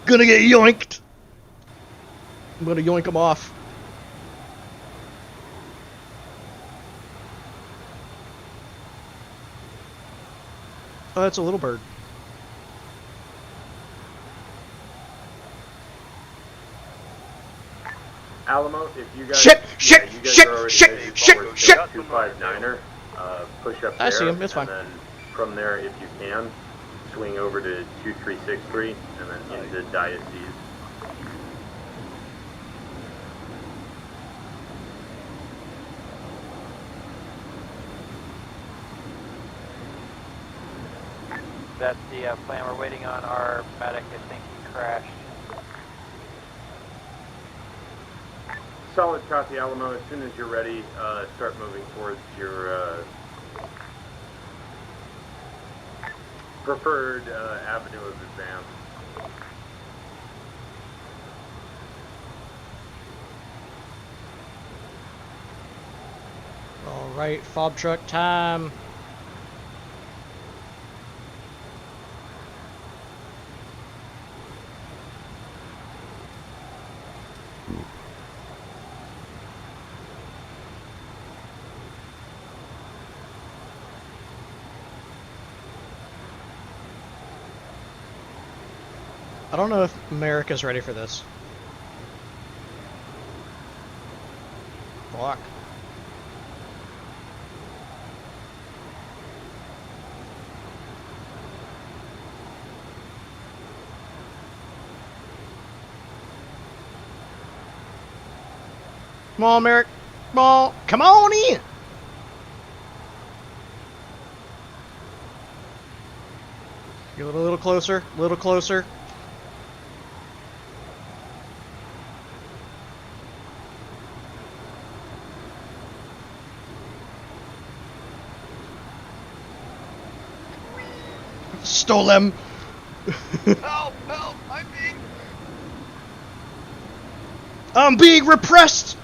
Gonna get yoinked. I'm gonna yoink him off. Oh, that's a little bird. Alamo, if you guys... Shit! Yeah, you guys are already headed forward to 259er. push up I there, see him, it's fine. and then from there, if you can, swing over to 236th Street, and then into Diocese. That's the plan. We're waiting on our medic. I think he crashed. Solid copy, Alamo. As soon as you're ready, start moving towards your preferred avenue of advance. Alright, fob truck time. I don't know if America's ready for this. Fuck. Come on, Merrick. Come on. Come on in. Get a little closer. A little closer. Stole him. Help! Help! I'm being repressed.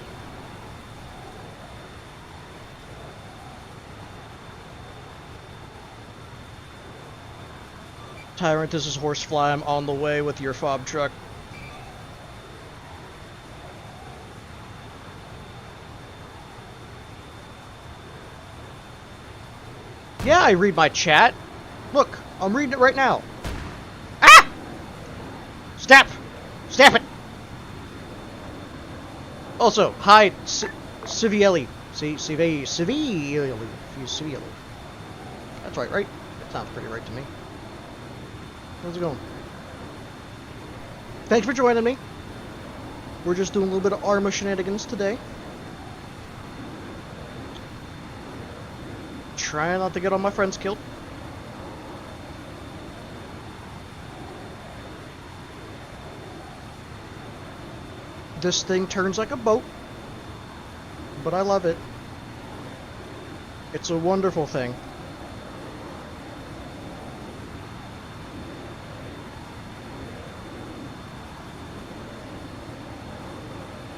Tyrant, this is Horsefly. I'm on the way with your fob truck. Yeah, I read my chat. Look, I'm reading it right now. Ah! Snap! Snap it! Also, hi, Civielli. Civielli. That's right? That sounds pretty right to me. How's it going? Thanks for joining me. We're just doing a little bit of Arma shenanigans today. Trying not to get all my friends killed. This thing turns like a boat, but I love it. It's a wonderful thing.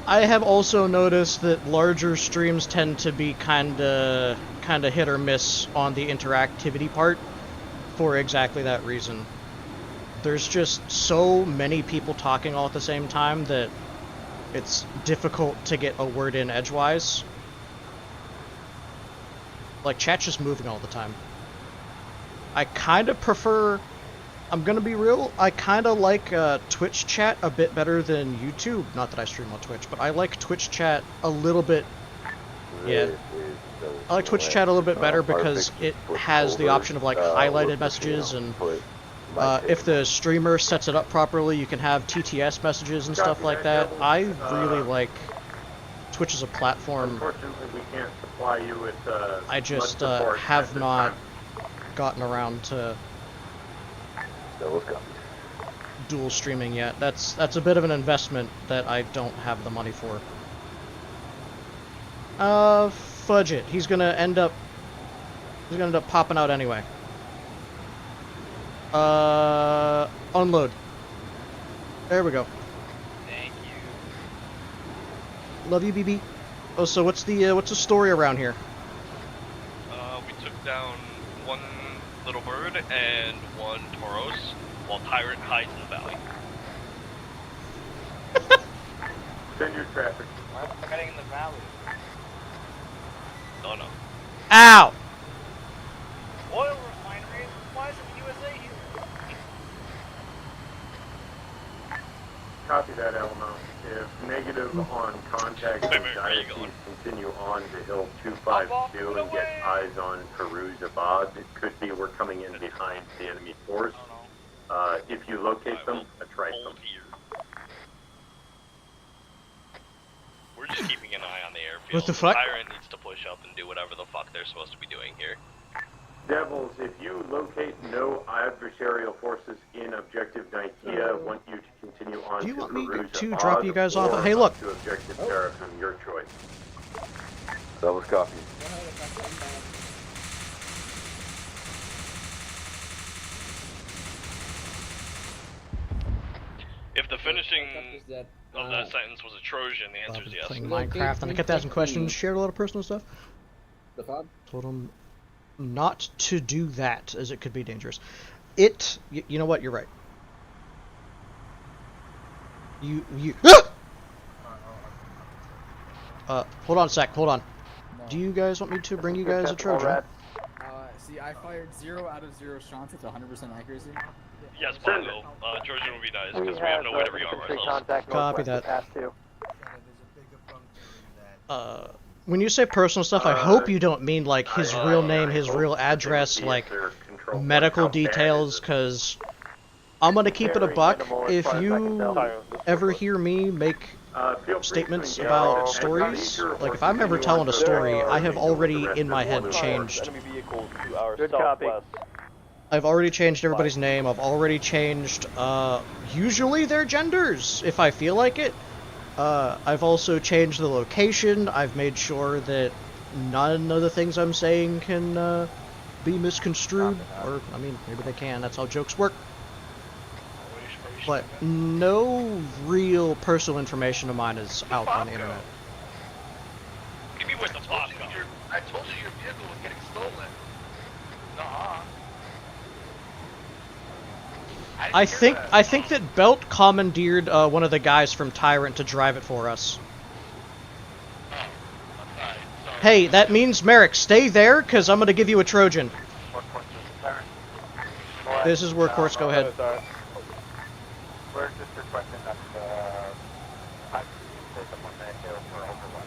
I have also noticed that larger streams tend to be kinda hit or miss on the interactivity part for exactly that reason. There's just so many people talking all at the same time that it's difficult to get a word in edgewise. Like, chat's just moving all the time. I kind of prefer... I'm gonna be real, I kind of like Twitch chat a bit better than YouTube. Not that I stream on Twitch, but I like Twitch chat a little bit... Yeah. I like Twitch chat a little bit better because it has the option of, like, highlighted messages, and if the streamer sets it up properly, you can have TTS messages and stuff like that. I really like Twitch as a platform. Unfortunately, we can't supply you with I just have not gotten around to dual streaming yet. That's a bit of an investment that I don't have the money for. Fudge it. He's gonna end up popping out anyway. Unload. There we go. Thank you. Love you, BB. Oh, so what's the story around here? We took down one little bird and one Tauros, while Tyrant hides in the valley. Send your traffic. Why am I getting in the valley? Oh no. Ow! Oil refineries? Why is it USA here? Copy that, Alamo. If negative on contact with Diocese, continue on to Hill 25. 152 and get eyes on Peru Zabad. It could be we're coming in behind the enemy force. If you locate them, attract them. We're just keeping an eye on the airfield. What the fuck? Tyrant needs to push up and do whatever the fuck they're supposed to be doing here. Devils, if you locate no adversarial forces in Objective Nicaea, I want you to continue on Do you to want me Peru to Zabad drop you guys off? or Hey, look. to Objective Seraphim, your choice. Devils copy. If the finishing of that sentence was a Trojan, the answer is yes. Playing Minecraft, and I kept asking questions, shared a lot of personal stuff. The fob? Told him not to do that, as it could be dangerous. You know what? You're right. You. Hold on a sec. Hold on. No. Do you guys want me to bring you guys a Trojan? See, I fired 0 out of 0 shots with 100% accuracy. Yes, Bongo. Trojan would be nice, because we have no way to rearm ourselves. Copy that. When you say personal stuff, I hope you don't mean, like, his real name, his real address, like, medical details, because I'm gonna keep it a buck. If you ever hear me make statements about stories, like, if I'm ever telling a story, I have already, in my head, changed. Good copy. I've already changed everybody's name, I've already changed, usually their genders, if I feel like it. I've also changed the location. I've made sure that none of the things I'm saying can be misconstrued. Or, I mean, maybe they can. That's how jokes work. But no real personal information of mine is out on the internet. Give me with the boss. I told you your vehicle was getting stolen. Nuh-uh. I think that Belt commandeered one of the guys from Tyrant to drive it for us. Hey, that means Merrick, stay there, cause I'm gonna give you a Trojan. This is workhorse. Go ahead. We're just requesting that I say someone that hill for overrun.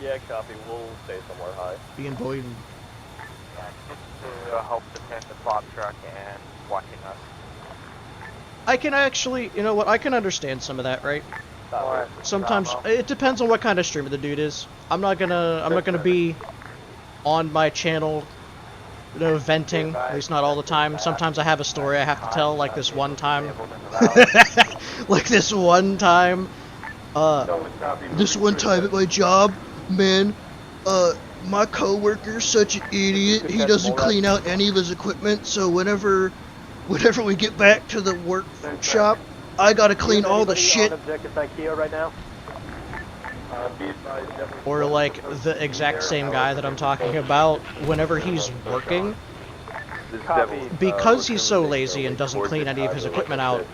Yeah, copy. We'll stay somewhere high. Being bullied. Just to help defend the fob truck and watching us. I can actually, you know what? I can understand some of that, right? Sometimes it depends on what kind of streamer the dude is. I'm not gonna be on my channel, you know, venting. At least not all the time. Sometimes I have a story I have to tell, like this one time. Like this one time. This one time at my job, man. My coworker's such an idiot. He doesn't clean out any of his equipment, so whenever we get back to the workshop, I gotta clean all the shit. Or like the exact same guy that I'm talking about, whenever he's working, because he's so lazy and doesn't clean any of his equipment out,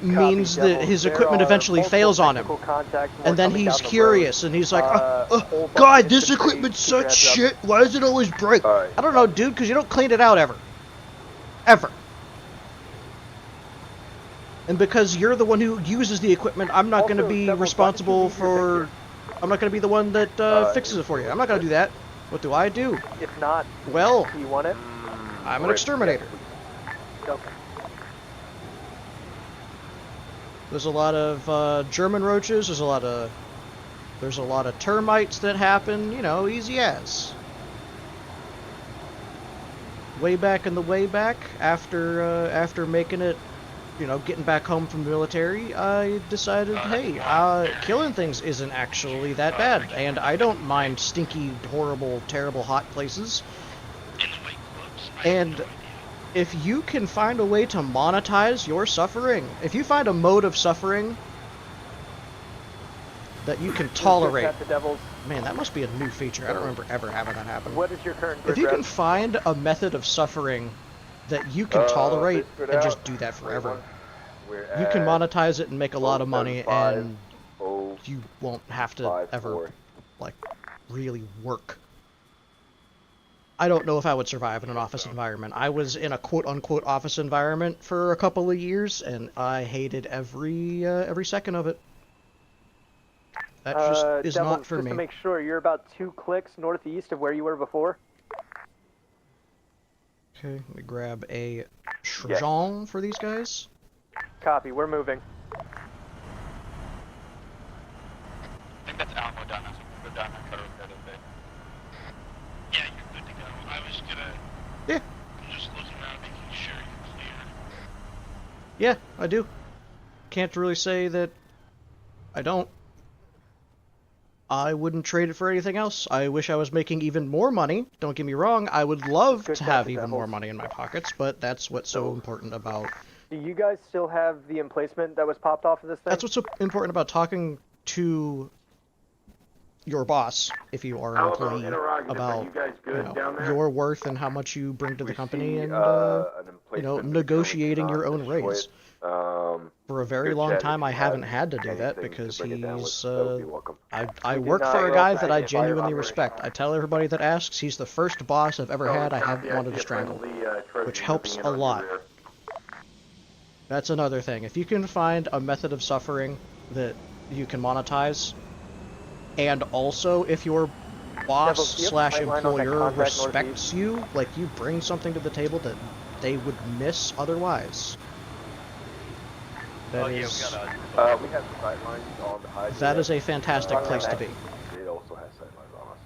means that his equipment eventually fails on him. And then he's curious, and he's like, God, this equipment's such shit, why does it always break? I don't know, dude, because you don't clean it out ever. Ever. And because you're the one who uses the equipment, I'm not going to be responsible for... I'm not going to be the one that fixes it for you. I'm not going to do that. What do I do? If not, well, you want it? I'm an exterminator. Okay. There's a lot of German roaches. There's a lot of termites that happen. You know, easy as. Way back in the way back, after making it, you know, getting back home from the military, I decided, hey, killing things isn't actually that bad, and I don't mind stinky, horrible, terrible, hot places. And if you can find a way to monetize your suffering, if you find a mode of suffering that you can tolerate, man, that must be a new feature. I don't remember ever having that happen. What is your current If you can find a method of suffering that you can tolerate and just do that forever, you can monetize it and make a lot of money, and you won't have to ever, like, really work. I don't know if I would survive in an office environment. I was in a quote-unquote office environment for a couple of years, and I hated every second of it. That just is Devil, not for just me. to make sure, you're about 2 clicks northeast of where you were before. Okay, let me grab a Shrzong for these guys. Copy, we're moving. I think that's Alamo down there, so we go down that curve a little bit. Yeah, you're good to go. I was gonna... just looking around, making sure you're clear. Yeah, I do. Can't really say that I don't. I wouldn't trade it for anything else. I wish I was making even more money. Don't get me wrong, I would love to have even more money in my pockets, but that's what's so important about... Do you guys still have the emplacement that was popped off of this thing? That's what's so important about talking to your boss, if you are an employee, about your worth and how much you bring to the company, and negotiating your own raise. For a very long time, I haven't had to do that because he's. I work for a guy that I genuinely respect. I tell everybody that asks, he's the first boss I've ever had I haven't wanted to strangle, which helps a lot. That's another thing. If you can find a method of suffering that you can monetize, and also if your boss/employer respects you, like you bring something to the table that they would miss otherwise. That is, we have sightlines on the high. that is a fantastic place to be. It also has sightlines on us.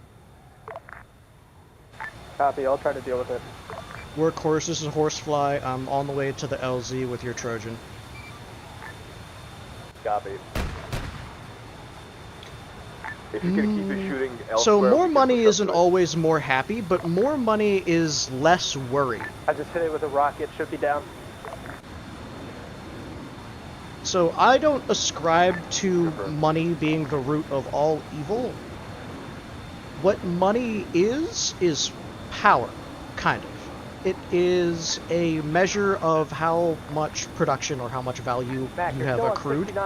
Copy, I'll try to deal with it. Workhorse, this is Horsefly. I'm on the way to the LZ with your Trojan. Copy. If you're gonna keep it shooting elsewhere, so more money isn't always more happy, but more money is less worry. I just hit it with a rocket, should be down. So I don't ascribe to money being the root of all evil. What money is power, kind of. It is a measure of how much production or how much value Mac, you have accrued.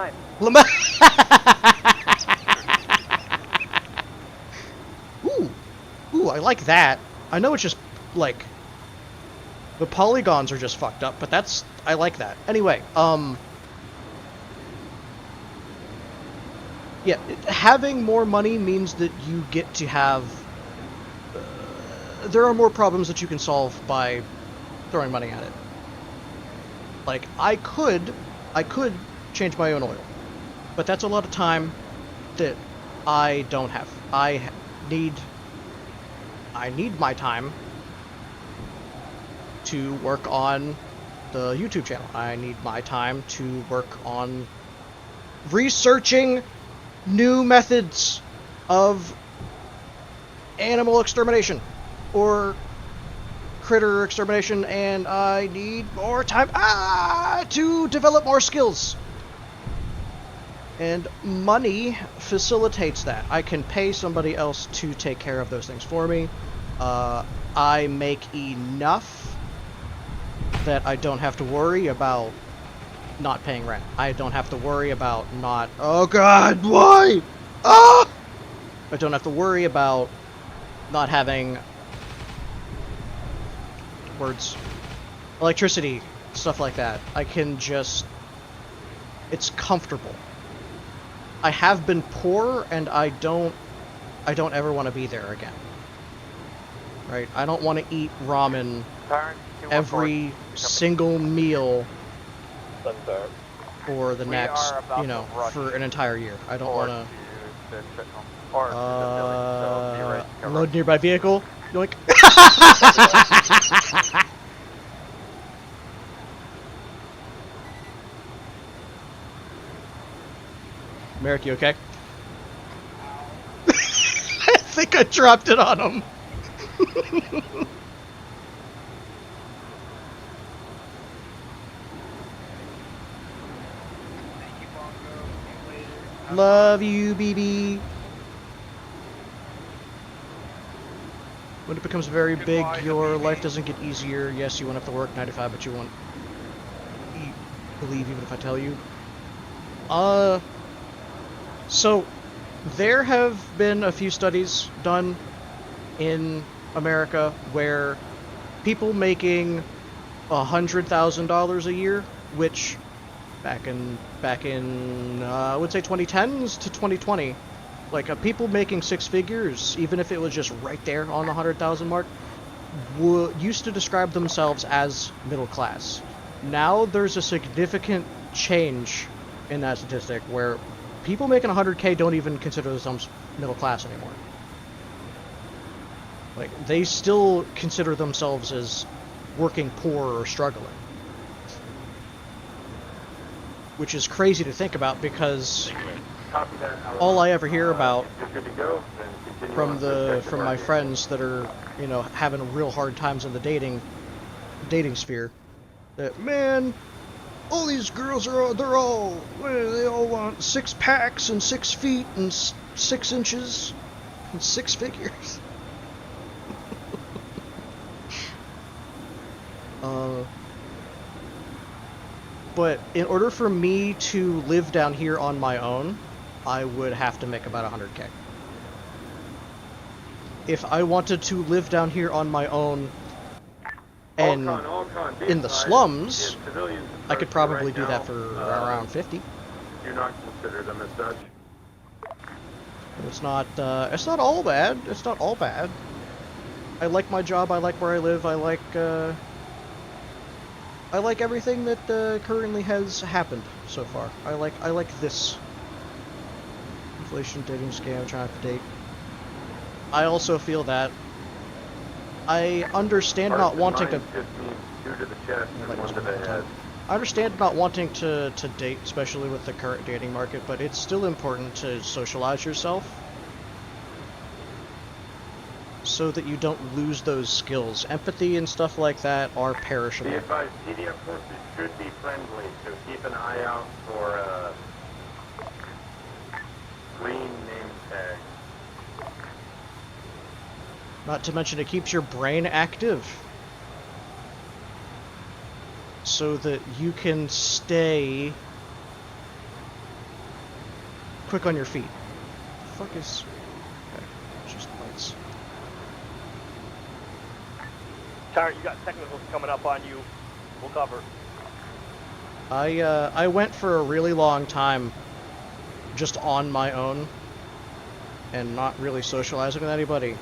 Ooh, I like that. I know it's just, like, the polygons are just fucked up, but I like that. Anyway, yeah, having more money means that you get to have... there are more problems that you can solve by throwing money at it. Like, I could change my own oil, but that's a lot of time that I don't have. I need my time to work on the YouTube channel. I need my time to work on researching new methods of animal extermination or critter extermination, and I need more time to develop more skills. And money facilitates that. I can pay somebody else to take care of those things for me. I make enough that I don't have to worry about not paying rent. I don't have to worry about not... Oh god, why? Ah! I don't have to worry about not having... words. Electricity, stuff like that. I can just... It's comfortable. I have been poor, and I don't ever want to be there again. Right? I don't want to eat ramen every single meal for the next, for an entire year. I don't want to... load nearby vehicle. Yoink. Merrick, you okay? I think I dropped it on him. Love you, BB. When it becomes very big, your life doesn't get easier. Yes, you won't have to work 9 to 5, but you won't believe even if I tell you. So, there have been a few studies done in America where people making $100,000 a year, which back in I would say 2010s to 2020 Like, people making six figures, even if it was just right there on the 100,000 mark, used to describe themselves as middle class. Now there's a significant change in that statistic where people making 100K don't even consider themselves middle class anymore. Like, they still consider themselves as working poor or struggling. Which is crazy to think about because all I ever hear about from my friends that are, you know, having real hard times in the dating sphere, that, man, all these girls they all want 6 packs and 6 feet and 6 inches and 6 figures. But in order for me to live down here on my own, I would have to make about 100K. If I wanted to live down here on my own and in the slums, I could probably do that for around 50. Do not consider them as such. It's not all bad. It's not all bad. I like my job, I like where I live, I like everything that currently has happened so far. I like this. Inflation, dating scam, trying to date. I also feel that I understand not wanting to. I understand not wanting to date, especially with the current dating market, but it's still important to socialize yourself so that you don't lose those skills. Empathy and stuff like that are perishable. Be advised, PDF forces should be friendly, so keep an eye out for green name tags. Not to mention it keeps your brain active, so that you can stay quick on your feet. The fuck is... Okay, just lights. Tyrant, you got technicals coming up on you. We'll cover. I went for a really long time just on my own and not really socializing with anybody.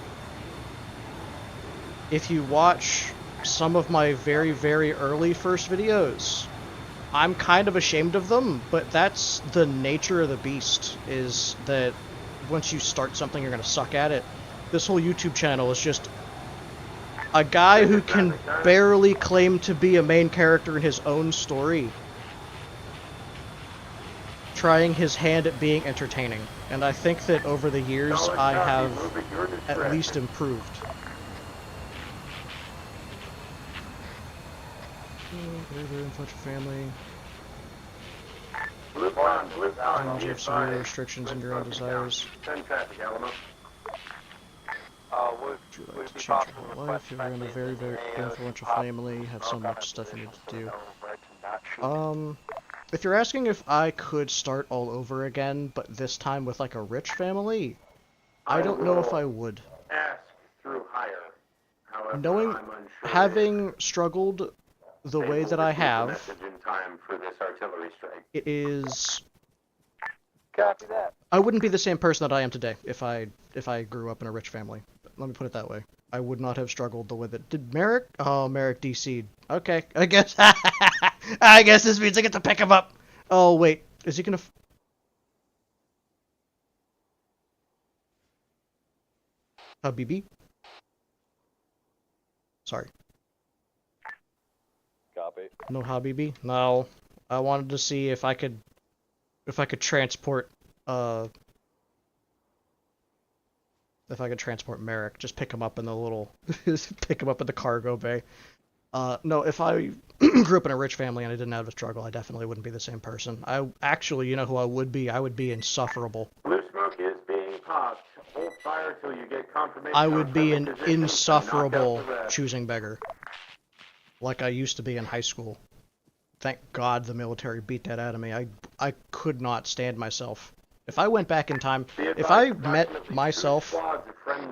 If you watch some of my very, very early first videos, I'm kind of ashamed of them, but that's the nature of the beast, is that once you start something, you're going to suck at it. This whole YouTube channel is just a guy who can barely claim to be a main character in his own story, trying his hand at being entertaining. And I think that over the years, I have at least improved. Very influential family. You have severe restrictions in your own desires. Would you like to change your whole life? You're in a very, very influential family. Have so much stuff you need to do. If you're asking if I could start all over again, but this time with like a rich family, I don't know if I would. Ask through hire. However, Knowing, having struggled the way that I have, in time for this artillery strike. it is... Copy that. I wouldn't be the same person that I am today if I grew up in a rich family. Let me put it that way. I would not have struggled the way that... Did Merrick? Oh, Merrick DC'd. Okay, I guess... I guess this means I get to pick him up. Oh, wait. Is he gonna... Habibi? Sorry. Copy. No Habibi? No. I wanted to see if I could transport Merrick, just pick him up in the little pick him up in the cargo bay. No, if I grew up in a rich family and I didn't have a struggle, I definitely wouldn't be the same person. I actually, you know who I would be? I would be insufferable. Blue smoke is being popped. Hold fire till you get confirmation. I would be an insufferable choosing beggar, like I used to be in high school. Thank God the military beat that out of me. I could not stand myself. If I went back in time, if I met myself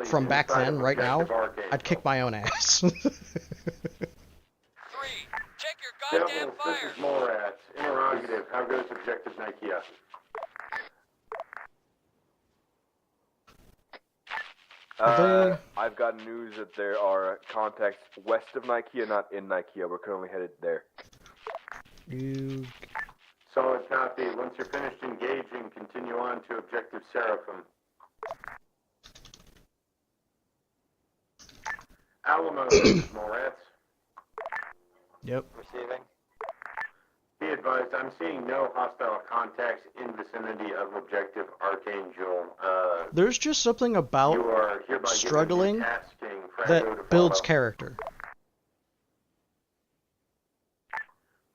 from back then, right now, I'd kick my own ass. 3, check your goddamn fire! This is Morat. Interrogative. How goes objective Nikia? I've got news that there are contacts west of Nikea, not in Nikea. We're currently headed there. Solid copy. Once you're finished engaging, continue on to Objective Seraphim. Alamo, Moretz. Yep. Receiving. Be advised, I'm seeing no hostile contacts in vicinity of Objective Archangel. There's just something about You are hereby struggling given tasking Frago to that builds follow. character.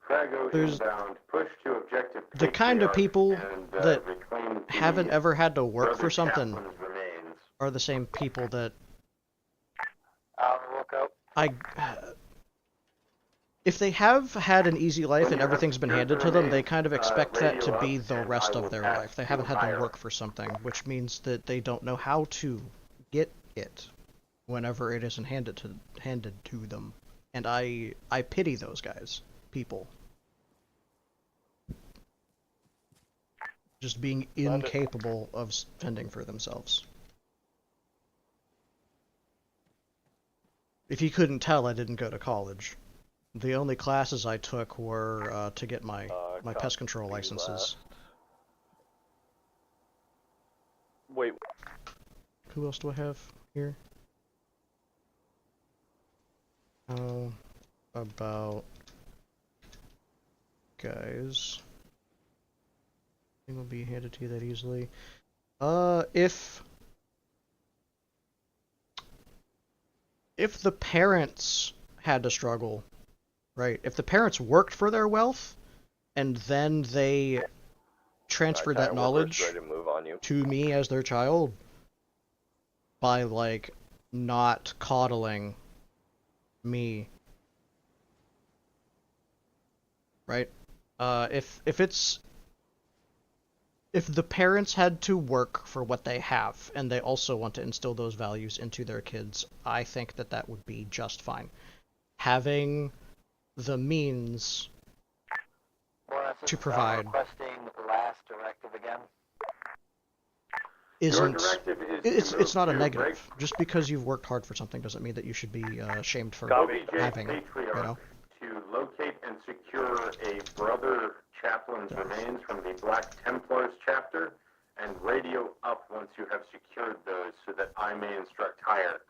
Frago There's inbound. Push to Objective the kind of people and, that reclaim haven't ever had to work Brother for something Chaplin's remains. are the same people that Look up. if they have had an easy life and everything's been handed to them, they kind of expect that to be the rest of their life. They haven't had to work for something, which means that they don't know how to get it whenever it isn't handed to them. And I pity those guys, people. Just being incapable of fending for themselves. If you couldn't tell, I didn't go to college. The only classes I took were to get my pest control licenses. Wait. Who else do I have here? How about guys? I think will be handed to you that easily. If the parents had to struggle, right? If the parents worked for their wealth, and then they transferred that knowledge to me as their child by, like, not coddling me, right? If the parents had to work for what they have, and they also want to instill those values into their kids, I think that that would be just fine. Having the means to provide Requesting last directive again. isn't... It's not a negative. Just because you've worked hard for something doesn't mean that you should be shamed for having it, you know? To locate and secure a Brother Chaplin's remains from the Black Templars chapter, and radio up once you have secured those so that I may instruct higher.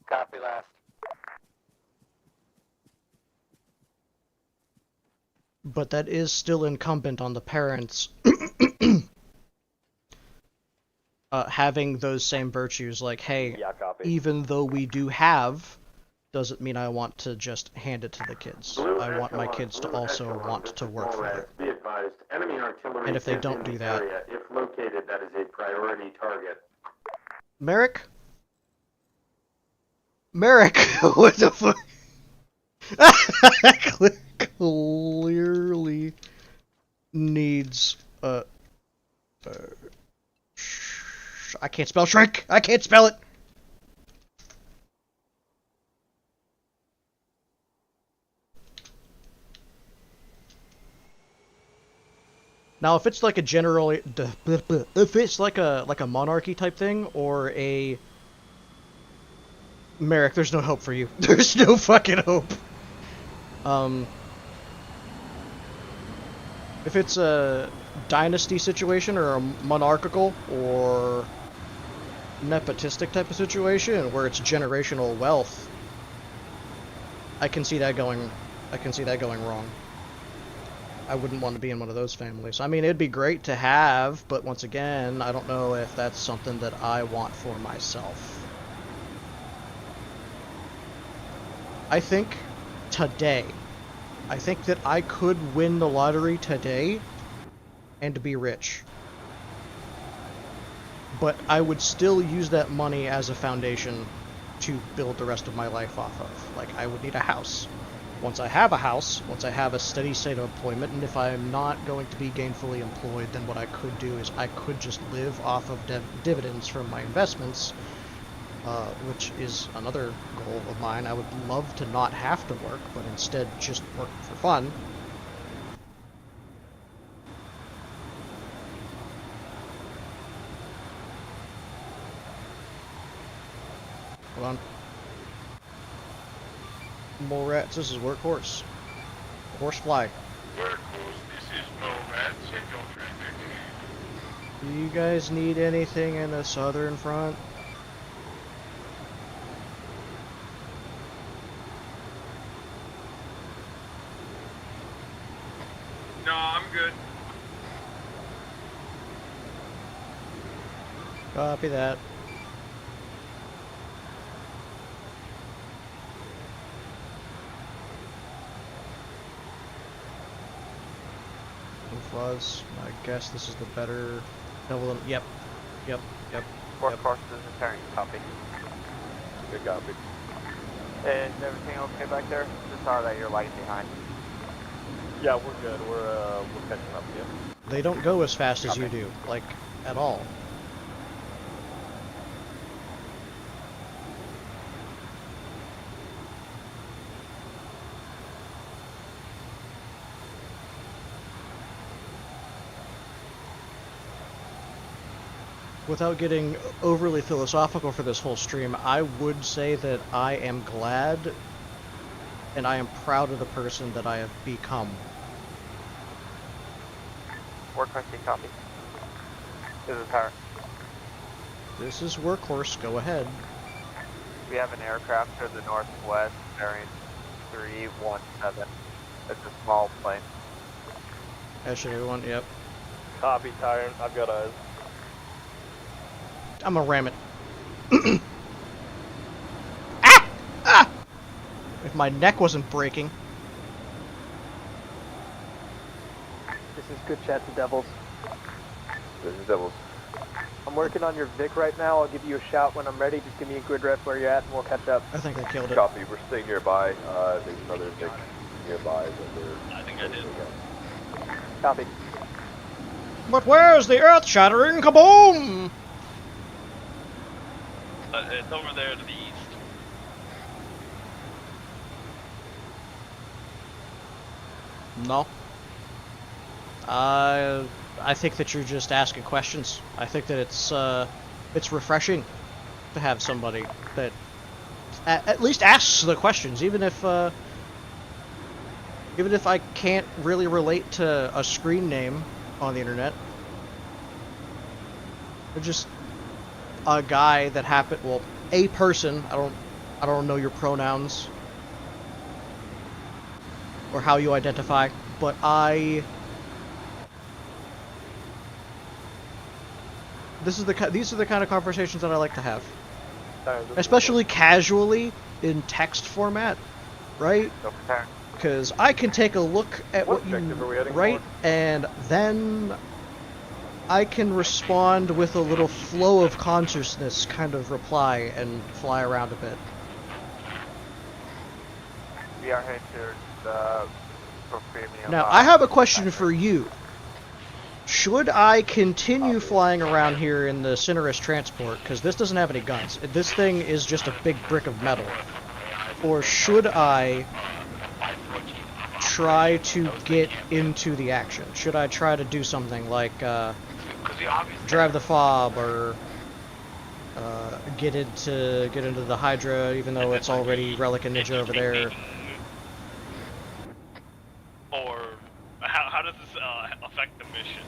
Copy last. But that is still incumbent on the parents having those same virtues, like, hey, even though we do have, doesn't mean I want to just hand it to the kids. I want my kids to also want to work for it. Be advised, enemy artillery And if they is don't in do the that... area. If located, that is a priority target. Merrick? Merrick! What the fuck? Clearly needs I can't spell shrink! I can't spell it! Now, if it's like a if it's like a monarchy type thing, or a... Merrick, there's no hope for you. There's no fucking hope. If it's a dynasty situation, or a monarchical, or nepotistic type of situation, where it's generational wealth, I can see that going wrong. I wouldn't want to be in one of those families. I mean, it'd be great to have, but once again, I don't know if that's something that I want for myself. I think today, I think that I could win the lottery today and be rich. But I would still use that money as a foundation to build the rest of my life off of. Like, I would need a house. Once I have a house, once I have a steady state of employment, and if I'm not going to be gainfully employed, then what I could do is I could just live off of dividends from my investments, which is another goal of mine. I would love to not have to work, but instead just work for fun. Hold on. More rats, this is Workhorse. Horsefly. Workhorse, this is Nomad, check your traffic. Do you guys need anything in the southern front? No, I'm good. Copy that. Fuzz. I guess this is the better double. Yep. Workhorse is returning. Copy. Good copy. Is everything okay back there? Just sorry that you're lagging behind. Yeah, we're good. We're catching up. Yeah. They don't go as fast as you do, like, at all. Without getting overly philosophical for this whole stream, I would say that I am glad and I am proud of the person that I have become. Workhorse, copy. This is Power. This is Workhorse, go ahead. We have an aircraft to the northwest, bearing 317. It's a small plane. Action everyone, yep. Copy, Tyrant. I've got eyes. I'm gonna ram it. Ah! Ah! If my neck wasn't breaking. This is good chat to Devils. This is Devils. I'm working on your Vic right now. I'll give you a shout when I'm ready. Just give me a grid ref where you're at and we'll catch up. I think I killed it. Copy. We're staying nearby. There's another Vic nearby, but they're... I think I did. Copy. But where's the earth-shattering kaboom? It's over there to the east. No. I think that you're just asking questions. I think that it's refreshing to have somebody that at least asks the questions, even if I can't really relate to a screen name on the internet. Or just a guy that happened, well, a person, I don't know your pronouns or how you identify, but these are the kind of conversations that I like to have. Especially casually in text format, right? Because I can take a look at what you write and then I can respond with a little flow of consciousness kind of reply and fly around a bit. We are headed to premium. Now, I have a question for you. Should I continue flying around here in the Cinerus transport, because this doesn't have any guns, this thing is just a big brick of metal, or should I try to get into the action? Should I try to do something like drive the fob or get into the Hydra, even though it's already Relic and Ninja over there? Or how does this affect the mission?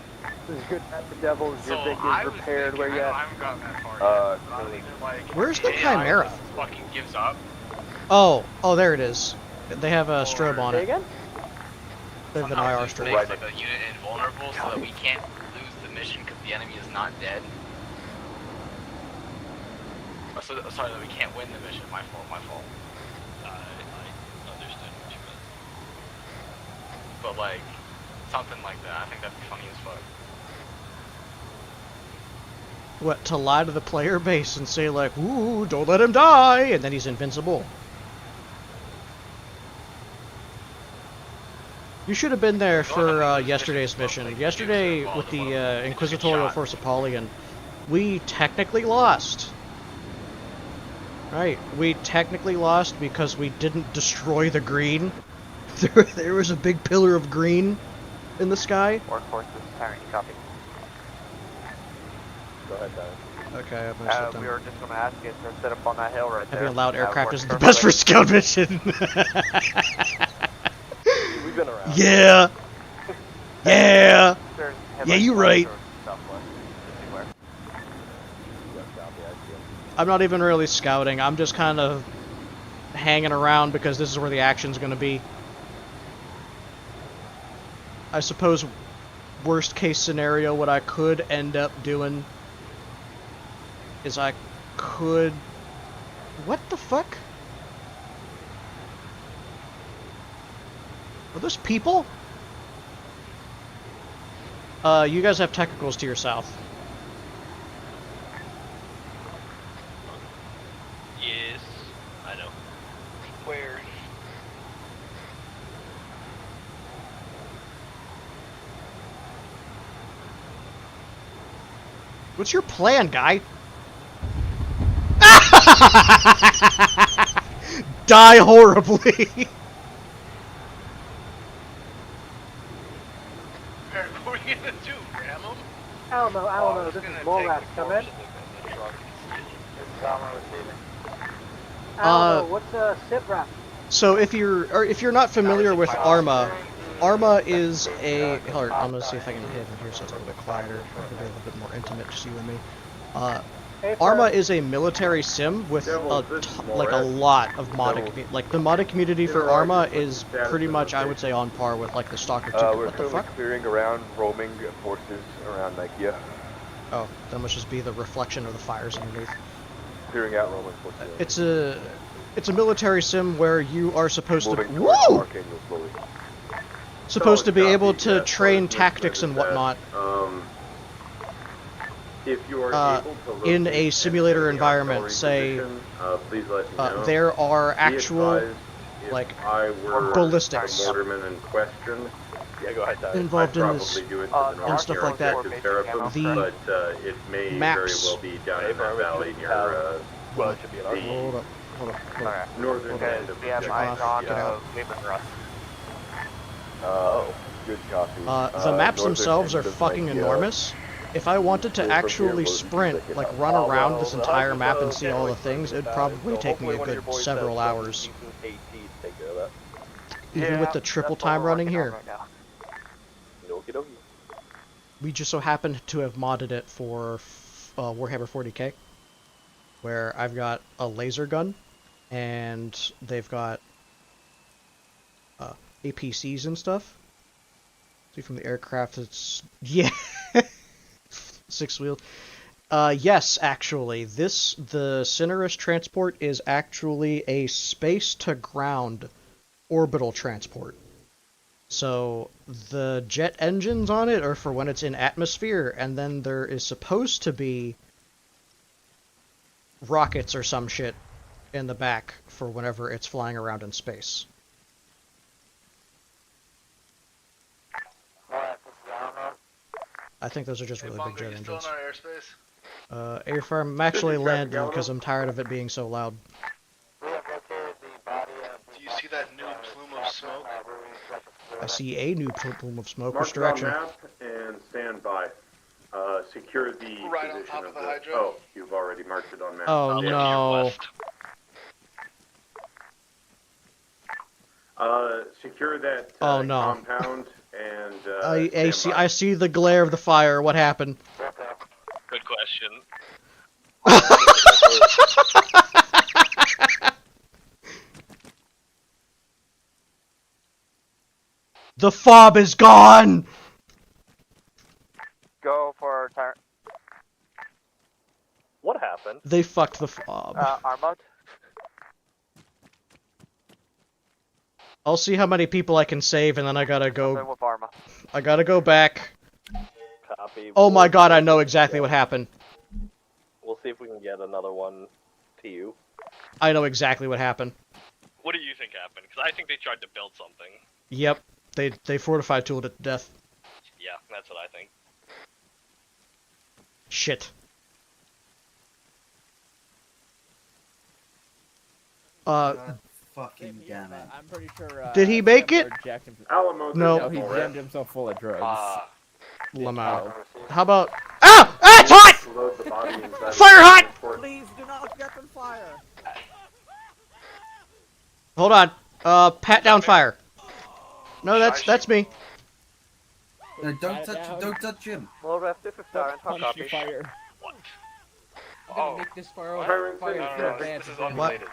This is good at the Devils. Your Vic is repaired. Where you at? I haven't gotten that far yet. Where's the Chimera? Fucking gives up. Oh, there it is. They have a strobe on it. Again? They have an IR strobe. Makes like a unit invulnerable so that we can't lose the mission because the enemy is not dead. Oh, sorry, that we can't win the mission. My fault. I understood what you meant. But like, something like that. I think that'd be funny as fuck. What, to lie to the player base and say like, ooh, don't let him die, and then he's invincible. You should have been there for yesterday's mission. Yesterday, with the Inquisitorial Force Apollyon, we technically lost. Right, we technically lost because we didn't destroy the green. There was a big pillar of green in the sky. Workhorse is firing. Copy. Go ahead, Tyler. Okay, I'm gonna sit we were just gonna ask you to sit up on that hill right there. Having a loud aircraft works isn't the best for perfectly. scout mission. We've been around. Yeah. Yeah. There's Yeah, you're right. Southwest, anywhere. I'm not even really scouting. I'm just kind of hanging around because this is where the action's gonna be. I suppose worst case scenario, what I could end up doing is I could... What the fuck? Are those people? You guys have technicals to your south. Yes, I know. Where? What's your plan, guy? Die horribly. What are you gonna do, ram him? Alamo, this is Morath, come in. Alamo, what's a sit rep? So if you're not familiar with Arma, Arma is a... Hold on, I'm gonna see if I can hit in here so it's a little bit quieter, a little bit more intimate, just you and me. Arma is a military sim with a lot of modded community. Like the modded community for Arma is pretty much, I would say, on par with like the Stalker 2. We're What the currently fuck? clearing around roaming forces around Nikia. Oh, that must just be the reflection of the fires underneath. Clearing out roaming forces. It's a military sim where you are supposed Moving to... towards Woo! Archangel slowly. Supposed to be able to train tactics and whatnot. If you are able to locate in a simulator any environment, artillery say, position, please let me know. there are Be actual, advised, if like, I were ballistics the mortarman in question. Yeah, go ahead, Tyler. involved I'd in this, probably do it to the and stuff like that. objective Seraphim, The but it may maps... very well be down in that valley near well, it should be an the Hold up. northern end of We have Get eyes off, on get out. Weaver. Oh, good copy. The maps northern themselves are end of fucking Nikia. enormous. If I wanted to actually sprint, like run around this entire map and see all the things, it'd probably take me a good several hours. Even with the triple time running here. We just so happened to have modded it for Warhammer 40k, where I've got a laser gun, and they've got APCs and stuff. See from the aircraft, it's... Yeah! 6-wheel. Yes, actually. The Cinerus transport is actually a space-to-ground orbital transport. So, the jet engines on it are for when it's in atmosphere, and then there is supposed to be rockets or some shit in the back for whenever it's flying around in space. I think those are just really big jet engines. Airfire, I'm actually landing because I'm tired of it being so loud. Do you see that new plume of smoke? I see a new plume of smoke. Which Mark it on direction? map and stand by. Secure the Right on position top of the the... hydro. Oh, you've already marked it on map. Oh no. Secure that Oh no. compound and I see the glare of the fire. What happened? Good question. The fob is gone! Go for tire. What happened? They fucked the fob. Arma. I'll see how many people I can save, and then I gotta go. With Arma. I gotta go back. Copy. Oh my god, I know exactly what happened. We'll see if we can get another one to you. I know exactly what happened. What do you think happened? Because I think they tried to build something. Yep, they fortified tooled it to death. Yeah, that's what I think. Shit. Fucking damn it. I'm pretty sure. Did he make it? Alamo, No. He jammed himself full of drugs. Lamau. How about... Ah! Ah, it's hot! load the body inside. Fire hot! Please do not get on fire. Hold on. Pat down fire. No, that's me. Don't touch him. Well, ref, this is Darren. How Punch copy? the fire. What? I'm gonna make this fire No, this is unrelated.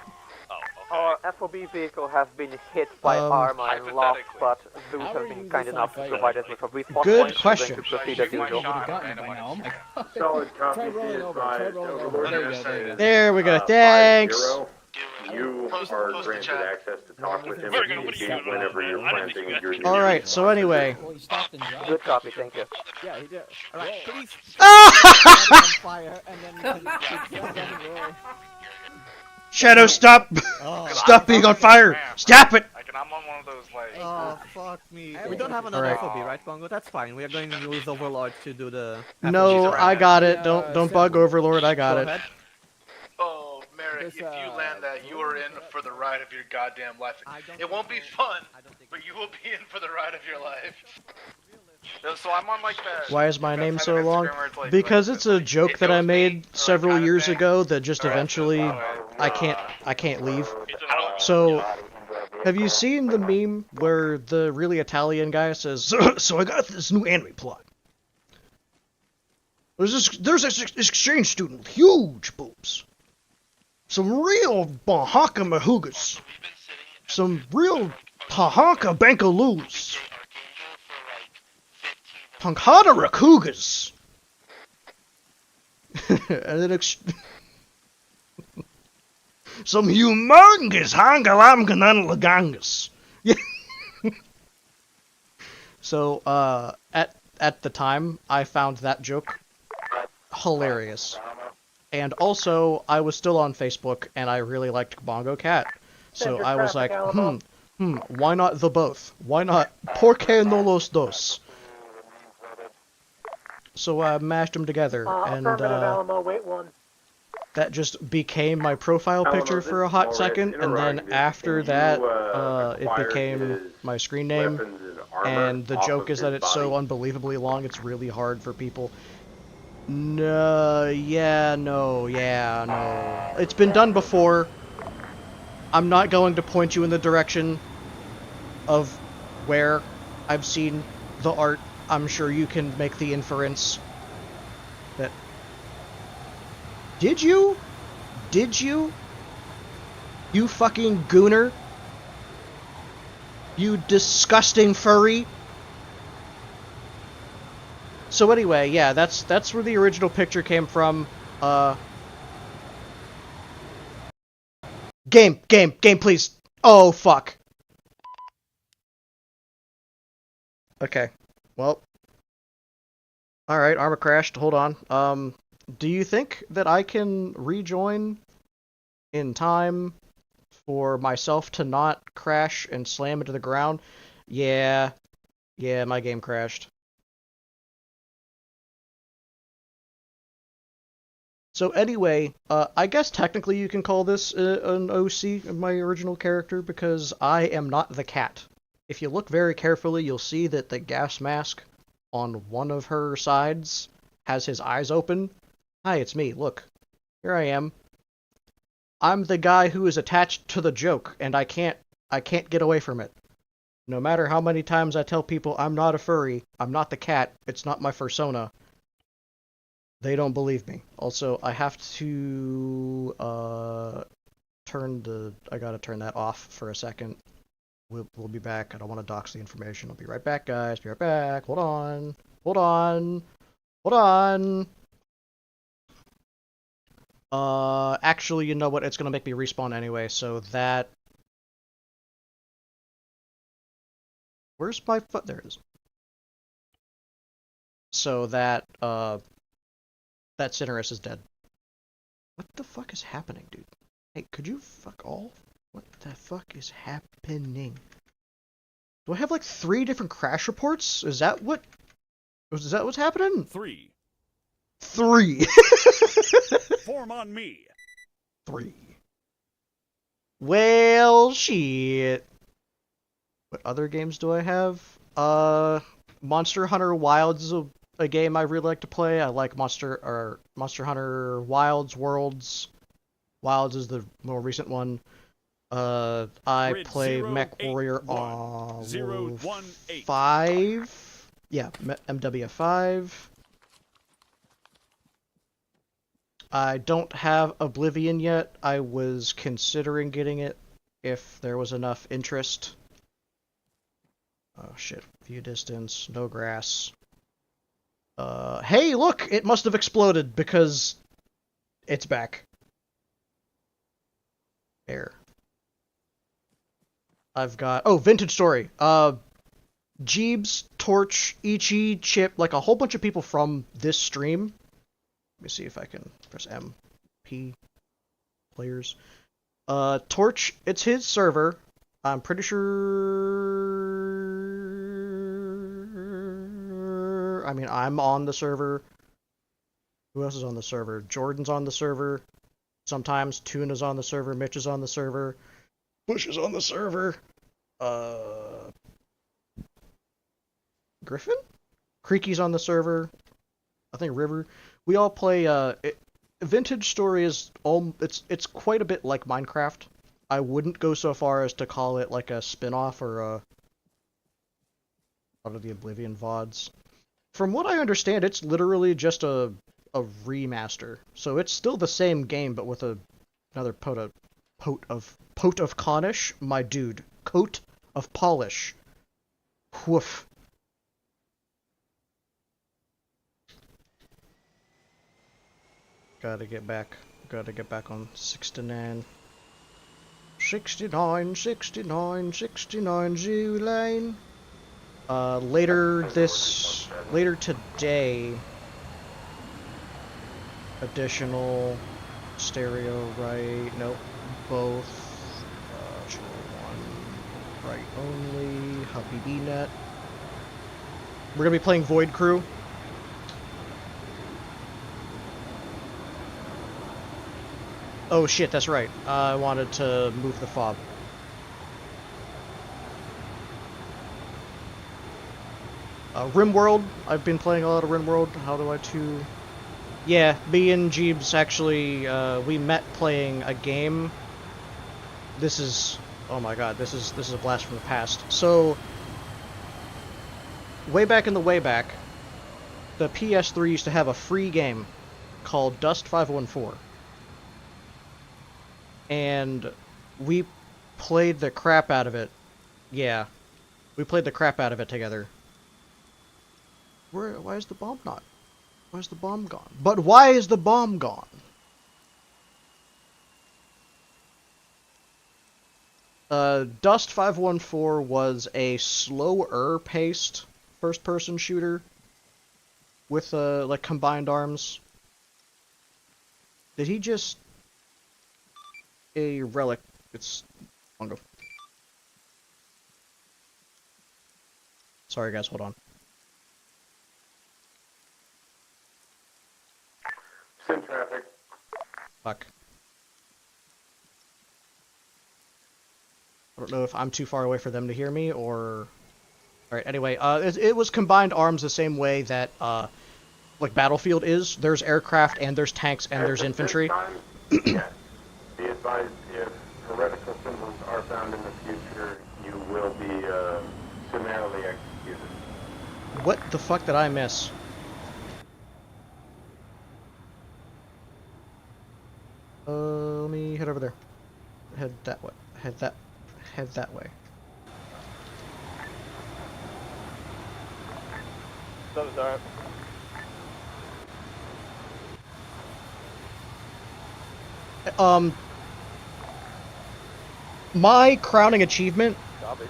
FOB vehicle has been hit by Arma and lost, but Zeus How has are been you kind just enough on to fire? provide us with a respawn Good point. question. We're going to proceed as usual. Solid copy. Try rolling over. Try rolling over. There you go. There you go. There we go. Thanks. 5-0. You are granted access to talk with him and communicate whenever you're planting your new All right. So anyway. Good copy, thank you. Yeah, he did. Alright, please. on fire, and then you can Shadow, stop! Stop being on fire! Stop it! Like, and I'm on one of those, like... Oh, fuck me. We don't have another FOB, right, Bongo? That's fine. We are going to use Overlord to do the... No, I got it. Don't bug Overlord. I got it. Ahead. Oh, Merrick, if you land that, you are in for the ride of your goddamn life. It won't be fun, but you will be in for the ride of your life. So I'm on, like, the... Why is my name so long? Like, Because it's a joke that I made several years ago that just eventually I can't leave. So, have you seen the meme where the really Italian guy says, "So I got this new anime plot. There's this exchange student with huge boobs. Some real bahaka mahugas. Some real tahaka bankaloos. Punkhada rakugas." And then some humongous hangalam gananalagangas. So, at the time, I found that joke hilarious. And also, I was still on Facebook, and I really liked Bongo Cat. So I was like, why not the both? Why not Por qué no los dos? So I mashed them together, and Alamo, wait one. that just became my profile picture for a hot second, and then after that, it became my screen name, and the joke is that it's so unbelievably long, it's really hard for people. No. It's been done before. I'm not going to point you in the direction of where I've seen the art. I'm sure you can make the inference that... Did you? You fucking gooner? You disgusting furry? So anyway, yeah, that's where the original picture came from. Game, please. Oh, fuck. Okay. Well. Alright, Arma crashed. Hold on. Do you think that I can rejoin in time for myself to not crash and slam into the ground? Yeah, my game crashed. So anyway, I guess technically you can call this an OC of my original character, because I am not the cat. If you look very carefully, you'll see that the gas mask on one of her sides has his eyes open. Hi, it's me, look. Here I am. I'm the guy who is attached to the joke, and I can't get away from it. No matter how many times I tell people I'm not a furry, I'm not the cat, it's not my fursona, they don't believe me. Also, I have to I gotta turn that off for a second. We'll be back. I don't want to dox the information. I'll be right back, guys. Be right back. Hold on. Actually, you know what? It's gonna make me respawn anyway, so that... Where's my foot? There it is. So that, that Cinerus is dead. What the fuck is happening, dude? Hey, could you fuck off? What the fuck is happening? Do I have like 3 different crash reports? Is that what's happening? 3. Form on me. 3. Well, shit. What other games do I have? Monster Hunter Wilds is a a game I really like to play. I like Monster Hunter Wilds Worlds. Wilds is the more recent one. I Grid play 0, Mech 8, Warrior 1, on 0, 1, 8. 5. Yeah, MW5. I don't have Oblivion yet. I was considering getting it if there was enough interest. Oh shit, view distance, no grass. Hey, look! It must have exploded because it's back. There. I've got... Oh, Vintage Story. Jeebs, Torch, Ichi, Chip, like a whole bunch of people from this stream. Let me see if I can press M. P. Players. Torch, it's his server. I'm pretty sure... I mean, I'm on the server. Who else is on the server? Jordan's on the server. Sometimes Tuna's on the server. Mitch is on the server. Bush is on the server. Griffin? Creaky's on the server. I think River. We all play, Vintage Story is, it's quite a bit like Minecraft. I wouldn't go so far as to call it like a spin-off or a... out of the Oblivion VODs. From what I understand, it's literally just a remaster. So it's still the same game, but with another pot of Cornish, my dude. Coat of polish. Woof. Gotta get back on 69. 69 Zoo Lane. Later today, additional stereo right, nope, both, one right only, Huppy BNet. We're gonna be playing Void Crew. Oh shit, that's right, I wanted to move the fob. RimWorld, I've been playing a lot of RimWorld. How do I to... Yeah, me and Jeebs actually, we met playing a game. This is... Oh my god, this is a blast from the past. So, way back in the way back, the PS3 used to have a free game called Dust 514. And we played the crap out of it. Yeah, we played the crap out of it together. Why is the bomb not? Why is the bomb gone? But why is the bomb gone? Dust 514 was a slower paced first-person shooter with like combined arms. Did he just... A relic. It's... Mongo. Sorry guys, hold on. In traffic. Fuck. I don't know if I'm too far away for them to hear me, or... Alright, anyway, it was combined arms the same way that, like Battlefield is. There's aircraft, and there's tanks, and there's infantry. Yes. Be advised, if heretical symbols are found in the future, you will be, summarily executed. What the fuck did I miss? Let me head over there. Head that way. Head that way. That was alright. My crowning achievement...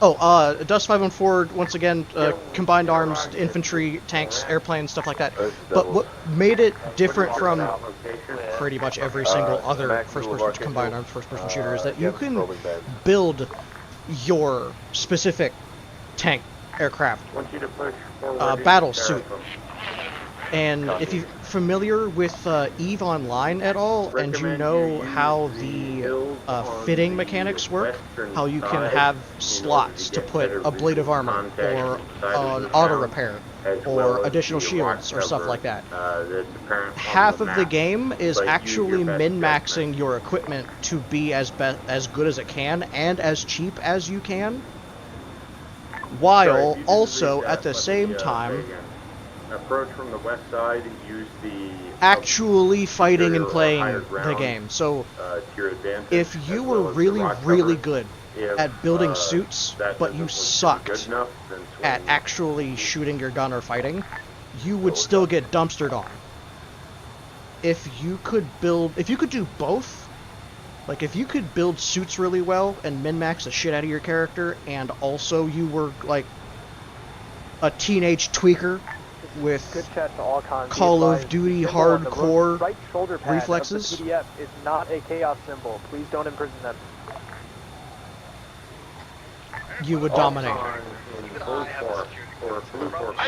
Dust 514, once again, combined arms, infantry, tanks, airplanes, stuff like that. But what made it different from pretty much every single other first-person combined arms first-person shooter is that you can build your specific tank, aircraft, battle suit. And if you're familiar with EVE Online at all, and you know how the fitting mechanics work, how you can have slots to put a blade of armor or an auto repair, or additional shields or stuff like that. Half of the game is actually min-maxing your equipment to be as good as it can and as cheap as you can, while also at the same time approach from the west side, use the actually fighting and playing the game. So if you were really good at building suits, but you sucked at actually shooting your gun or fighting, you would still get dumpstered on. If you could do both, like if you could build suits really well and min-max the shit out of your character, and also you were like a teenage tweaker with Call of Duty hardcore right shoulder pad reflexes, of the PDF is not a chaos symbol. Please don't imprison them. you would dominate. I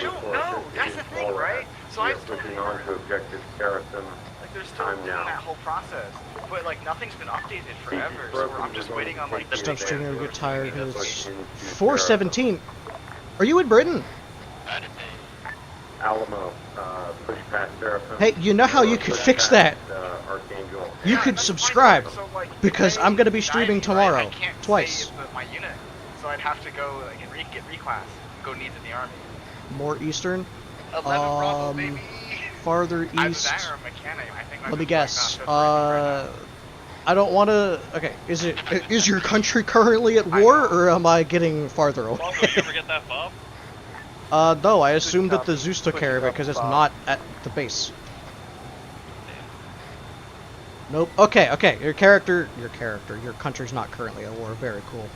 don't know. That's the thing, right? So I'm still looking on to objective Seraphim. like they're still doing that whole process, but like nothing's been updated forever. So I'm just waiting on like the Stuff's starting to get tired because it's 4:17. Are you in Britain? Alamo, push past Seraphim. Hey, you know how you could fix that? Archangel. You could subscribe, because I'm going to be streaming tomorrow, twice. my unit, so I'd have to go like and get reclass, and go needs in the army. More eastern? 11 Bravo, baby. Farther east. I was a mechanic. I think Let me guess. I don't want to. Okay, is your country currently at war, or am I getting farther away? Did you ever get that fob? No, I assumed that the Zeus took care of it because it's not at the base. Nope. Okay. Your country's not currently at war. Very cool.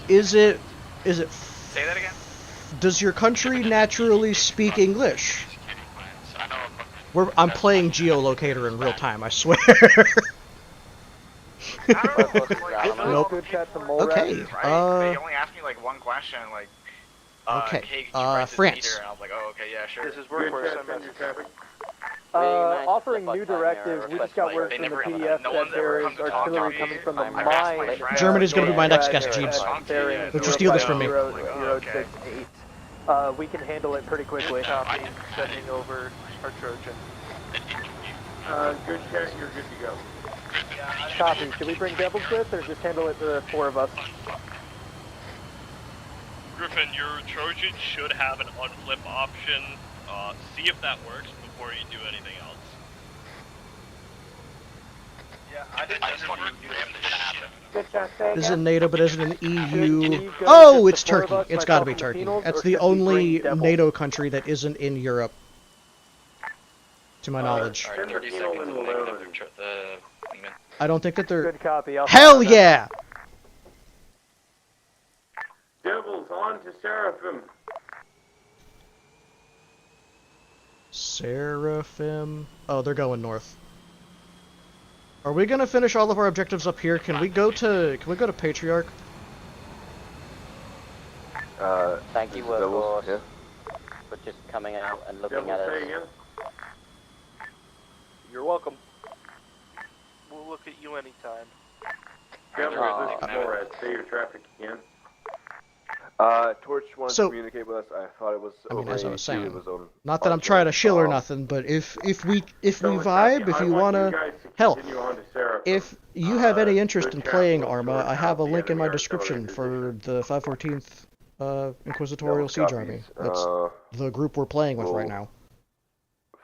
Is it? Say that again? Does your country naturally speak English? I'm playing geolocator in real time, I swear. Nope. Okay. They only asked me like one question, like, okay. hey, could you write this France. meter? And I was like, oh, okay, yeah, sure. This is workforce. Offering new directives, we just got word from the PDF that there is artillery coming from the mine. Germany's going to be my next guest, Jeeves. Don't you steal this from me. 068. We can handle it pretty quickly. Copy. Sending over our Trojan. Good check, you're good to go. Copy. Should we bring Devil's Breath or just handle it the four of us? Griffin, your Trojan should have an unflip option. See if that works before you do anything else. Yeah, I just want to do this. This is in NATO, but isn't an EU. Oh, it's Turkey. It's got to be Turkey. That's the only NATO country that isn't in Europe, to my knowledge. Alright, 30 seconds will make the I don't think that they're. Good copy. Hell yeah! Devils on to Seraphim. Seraphim. Oh, they're going north. Are we gonna finish all of our objectives up here? Can we go to Patriarch? Thank you, workforce, for just coming out and looking at us. You're welcome. We'll look at you anytime. Devils, this is Morad. Say your traffic again. Torch wanted to communicate with us. I thought it was over as I was saying, it was on not that I'm trying to shill or nothing, but if we vibe, if you wanna, hell, if you have any interest in playing Arma, I have a link in my description for the 514th Inquisitorial Siege Army. That's the group we're playing with right now.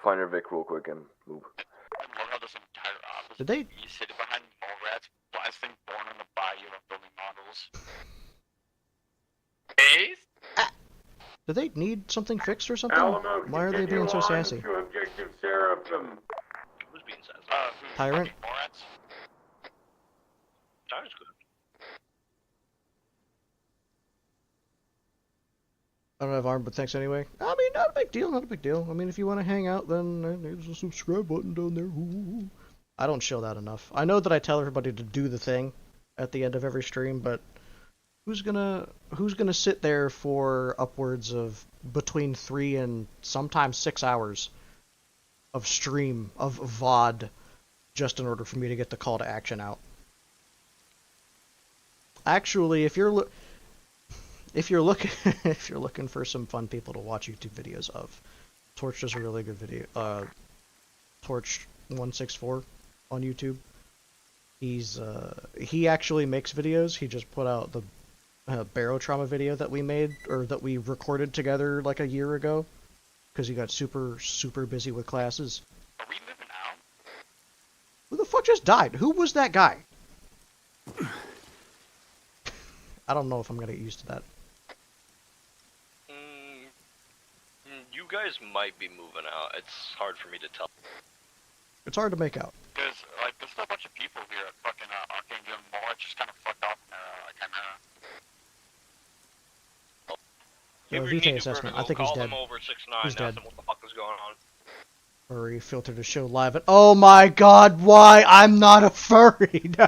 Find your Vic real quick and move. Did they? You sitting behind mole rats, blasting born on the bayou of building models. Do they need something fixed or something? Why are they being so sassy? Objective Seraphim. Who's being sassy? Tyrant? Tyrant's good. I don't have arm, but thanks anyway. I mean, not a big deal, not a big deal. I mean, if you want to hang out, then there's a subscribe button down there. Ooh. I don't show that enough. I know that I tell everybody to do the thing at the end of every stream, but who's gonna sit there for upwards of between 3 and sometimes 6 hours of stream of VOD just in order for me to get the call to action out? Actually, if you're if you're looking if you're looking for some fun people to watch YouTube videos of, Torch does a really good video. Torch164 on YouTube. He actually makes videos. He just put out the barotrauma video that we made, or that we recorded together like a year ago, because he got super busy with classes. Are we moving out? Who the fuck just died? Who was that guy? I don't know if I'm gonna get used to that. You guys might be moving out. It's hard for me to tell. It's hard to make out. Because, like, there's still a bunch of people here at fucking Archangel Mall. It's just kind of fucked off Chimera. Vitae assessment. I think he's dead. Call them over 6'9", He's dead. ask them what the fuck is going on. Furry filter to show live. And oh my god, why? I'm not a furry. No.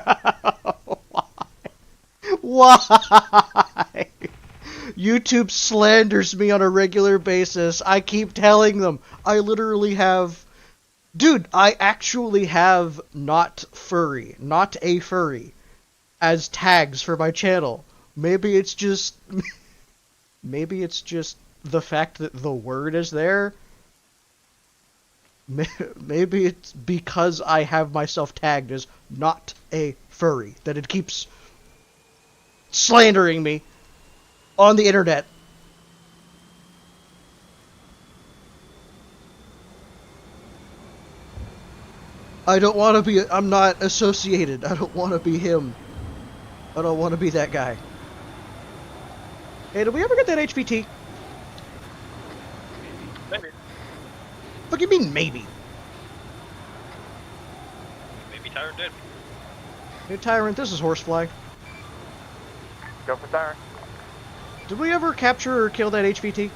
Why? YouTube slanders me on a regular basis. I keep telling them. I literally have... Dude, I actually have not furry, not a furry, as tags for my channel. Maybe it's just... Maybe it's just the fact that the word is there. Maybe it's because I have myself tagged as not a furry that it keeps slandering me on the internet. I don't want to be... I'm not associated. I don't want to be him. I don't want to be that guy. Hey, did we ever get that HVT? Maybe. What do you mean, maybe? Maybe Tyrant did. Hey, Tyrant, this is Horsefly. Go for Tyrant. Did we ever capture or kill that HVT?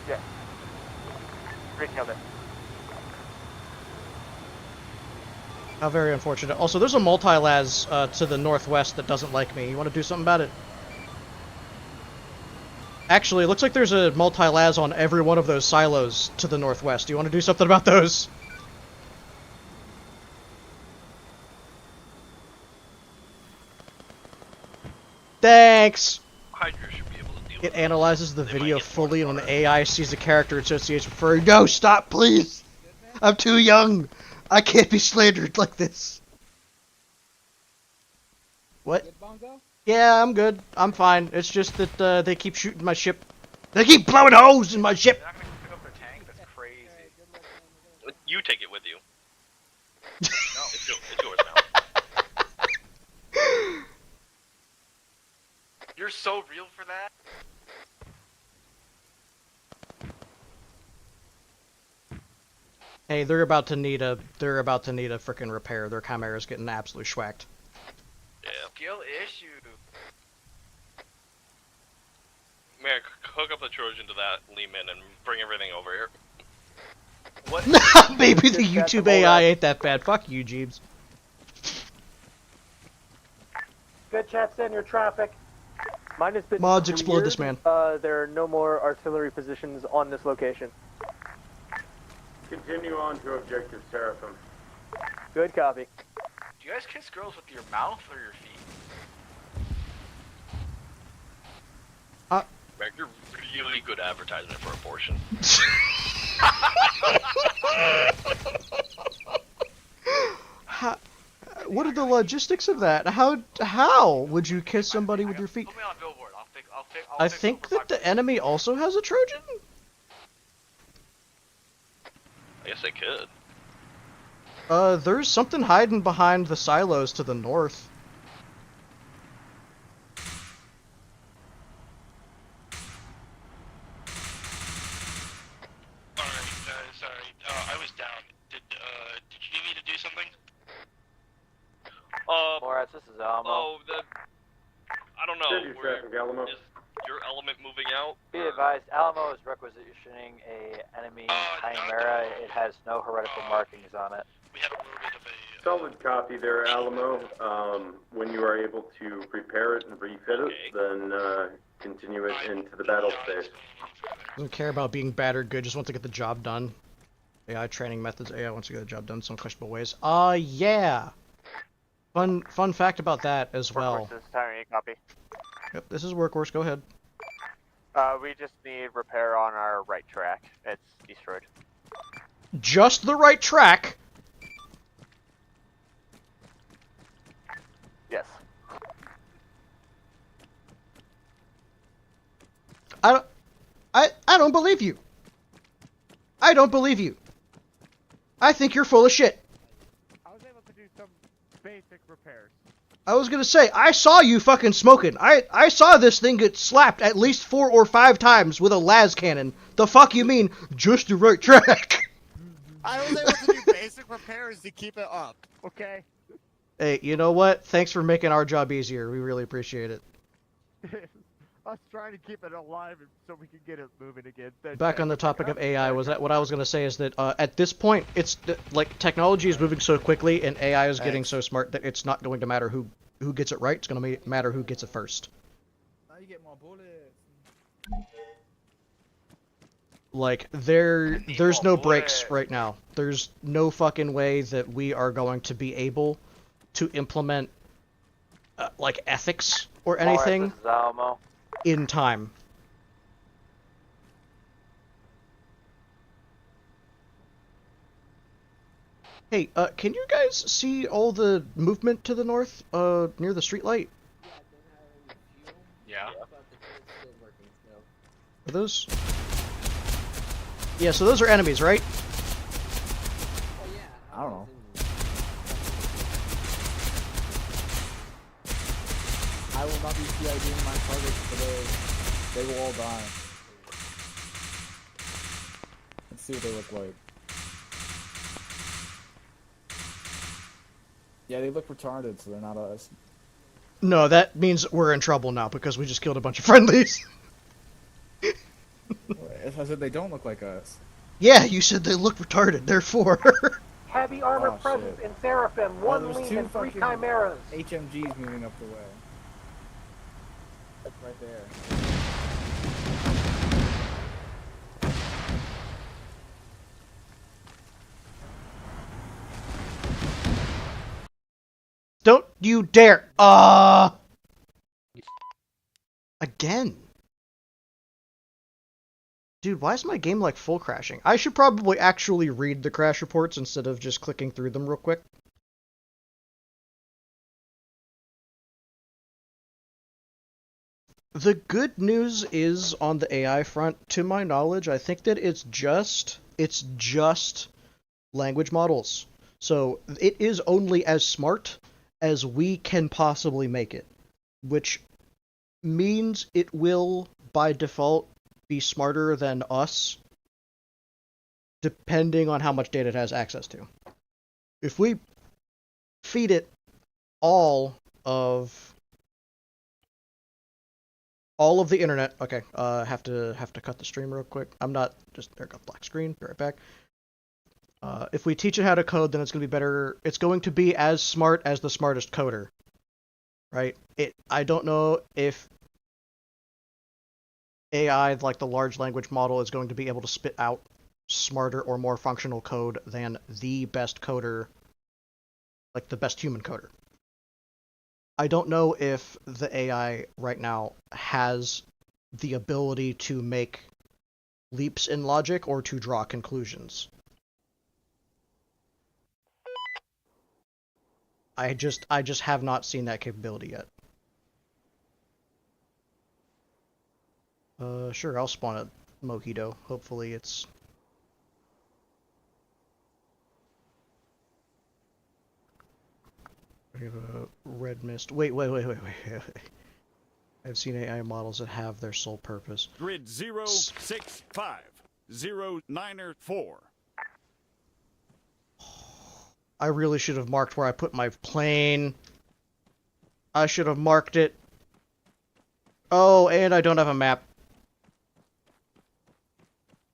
Yeah. We killed it. How very unfortunate. Also, there's a multi-las to the northwest that doesn't like me. You want to do something about it? Actually, it looks like there's a multi-las on every one of those silos to the northwest. Do you want to do something about those? Thanks! Hydra should be able to deal with It analyzes the video fully, and when the AI sees the character associates with furry. No, stop, please! I'm too young! I can't be slandered like this. What? Yeah, I'm good. I'm fine. It's just that they keep shooting my ship. They keep blowing holes in my ship! They're not gonna pick up their tank? That's crazy. You take it with you. No, it's yours now. You're so real for that? Hey, they're about to need a frickin' repair. Their Chimera's getting absolutely schwacked. Yeah. Skill issue. Merrick, hook up the Trojan to that Lehman and bring everything over here. What? Maybe the YouTube AI ain't that bad. Fuck you, Jeebs. Good chat, send your traffic. Mine has been Mods, explode this man. There are no more artillery positions on this location. Continue on to objective Seraphim. Good copy. Do you guys kiss girls with your mouth or your feet? Merrick, you're really good advertisement for abortion. What are the logistics of that? How would you kiss somebody with your feet? Put me on a billboard. I think that the enemy also has a Trojan? I guess they could. There's something hiding behind the silos to the north. Alright, sorry. I was down. Did you need me to do something? Moritz, this is Alma. Oh, I don't know. Send your traffic, Alamo. Is your element moving out? Be advised, Alamo is requisitioning a enemy Chimera. It has no heretical markings on it. We had a little bit of a... Solid copy there, Alamo. When you are able to repair it and refit it, then continue it into the battle space. Doesn't care about being bad or good, just wants to get the job done. AI training methods, AI wants to get the job done in some questionable ways. Yeah! Fun fact about that as well. Tyrant, copy. Yep, this is Workhorse. Go ahead. We just need repair on our right track. It's destroyed. Just the right track? Yes. I don't believe you. I don't believe you. I think you're full of shit. I was able to do some basic repairs. I was gonna say, I saw you fucking smoking. I saw this thing get slapped at least 4 or 5 times with a las cannon. The fuck you mean, just the right track? I was able to do basic repairs to keep it up. Okay. Hey, you know what? Thanks for making our job easier. We really appreciate it. Us trying to keep it alive so we can get it moving again. Back on the topic of AI, what I was going to say is that at this point, it's like technology is moving so quickly and AI is getting so smart that it's not going to matter who gets it right. It's going to matter who gets it first. Now you get more bullets. Like there's no breaks right now. There's no fucking way that we are going to be able to implement like ethics or anything in time. Hey, can you guys see all the movement to the north, near the streetlight? Yeah. Are those? Yeah, so those are enemies, right? I don't know. I will not be CIDing my targets today. They will all die. Let's see what they look like. Yeah, they look retarded, so they're not us. No, that means we're in trouble now because we just killed a bunch of friendlies. I said they don't look like us. Yeah, you said they look retarded, therefore. Heavy armor Oh, presence shit. in Seraphim, one there's lean two and 3 fucking chimeras. HMGs moving up the way. Right there. Don't you dare! Again. Dude, why is my game like full crashing? I should probably actually read the crash reports instead of just clicking through them real quick. The good news is on the AI front, to my knowledge, I think that it's just language models. So it is only as smart as we can possibly make it, which means it will, by default, be smarter than us, depending on how much data it has access to. If we feed it all of the internet, okay, have to cut the stream real quick. I'm not just there. Got black screen. Be right back. If we teach it how to code, then it's going to be better. It's going to be as smart as the smartest coder, right? I don't know if AI, like the large language model, is going to be able to spit out smarter or more functional code than the best coder, like the best human coder. I don't know if the AI right now has the ability to make leaps in logic or to draw conclusions. I just have not seen that capability yet. Sure, I'll spawn a Mojito. Hopefully it's... We have a red mist. Wait. I've seen AI models that have their sole purpose. Grid 065094. I really should have marked where I put my plane. I should have marked it. Oh, and I don't have a map.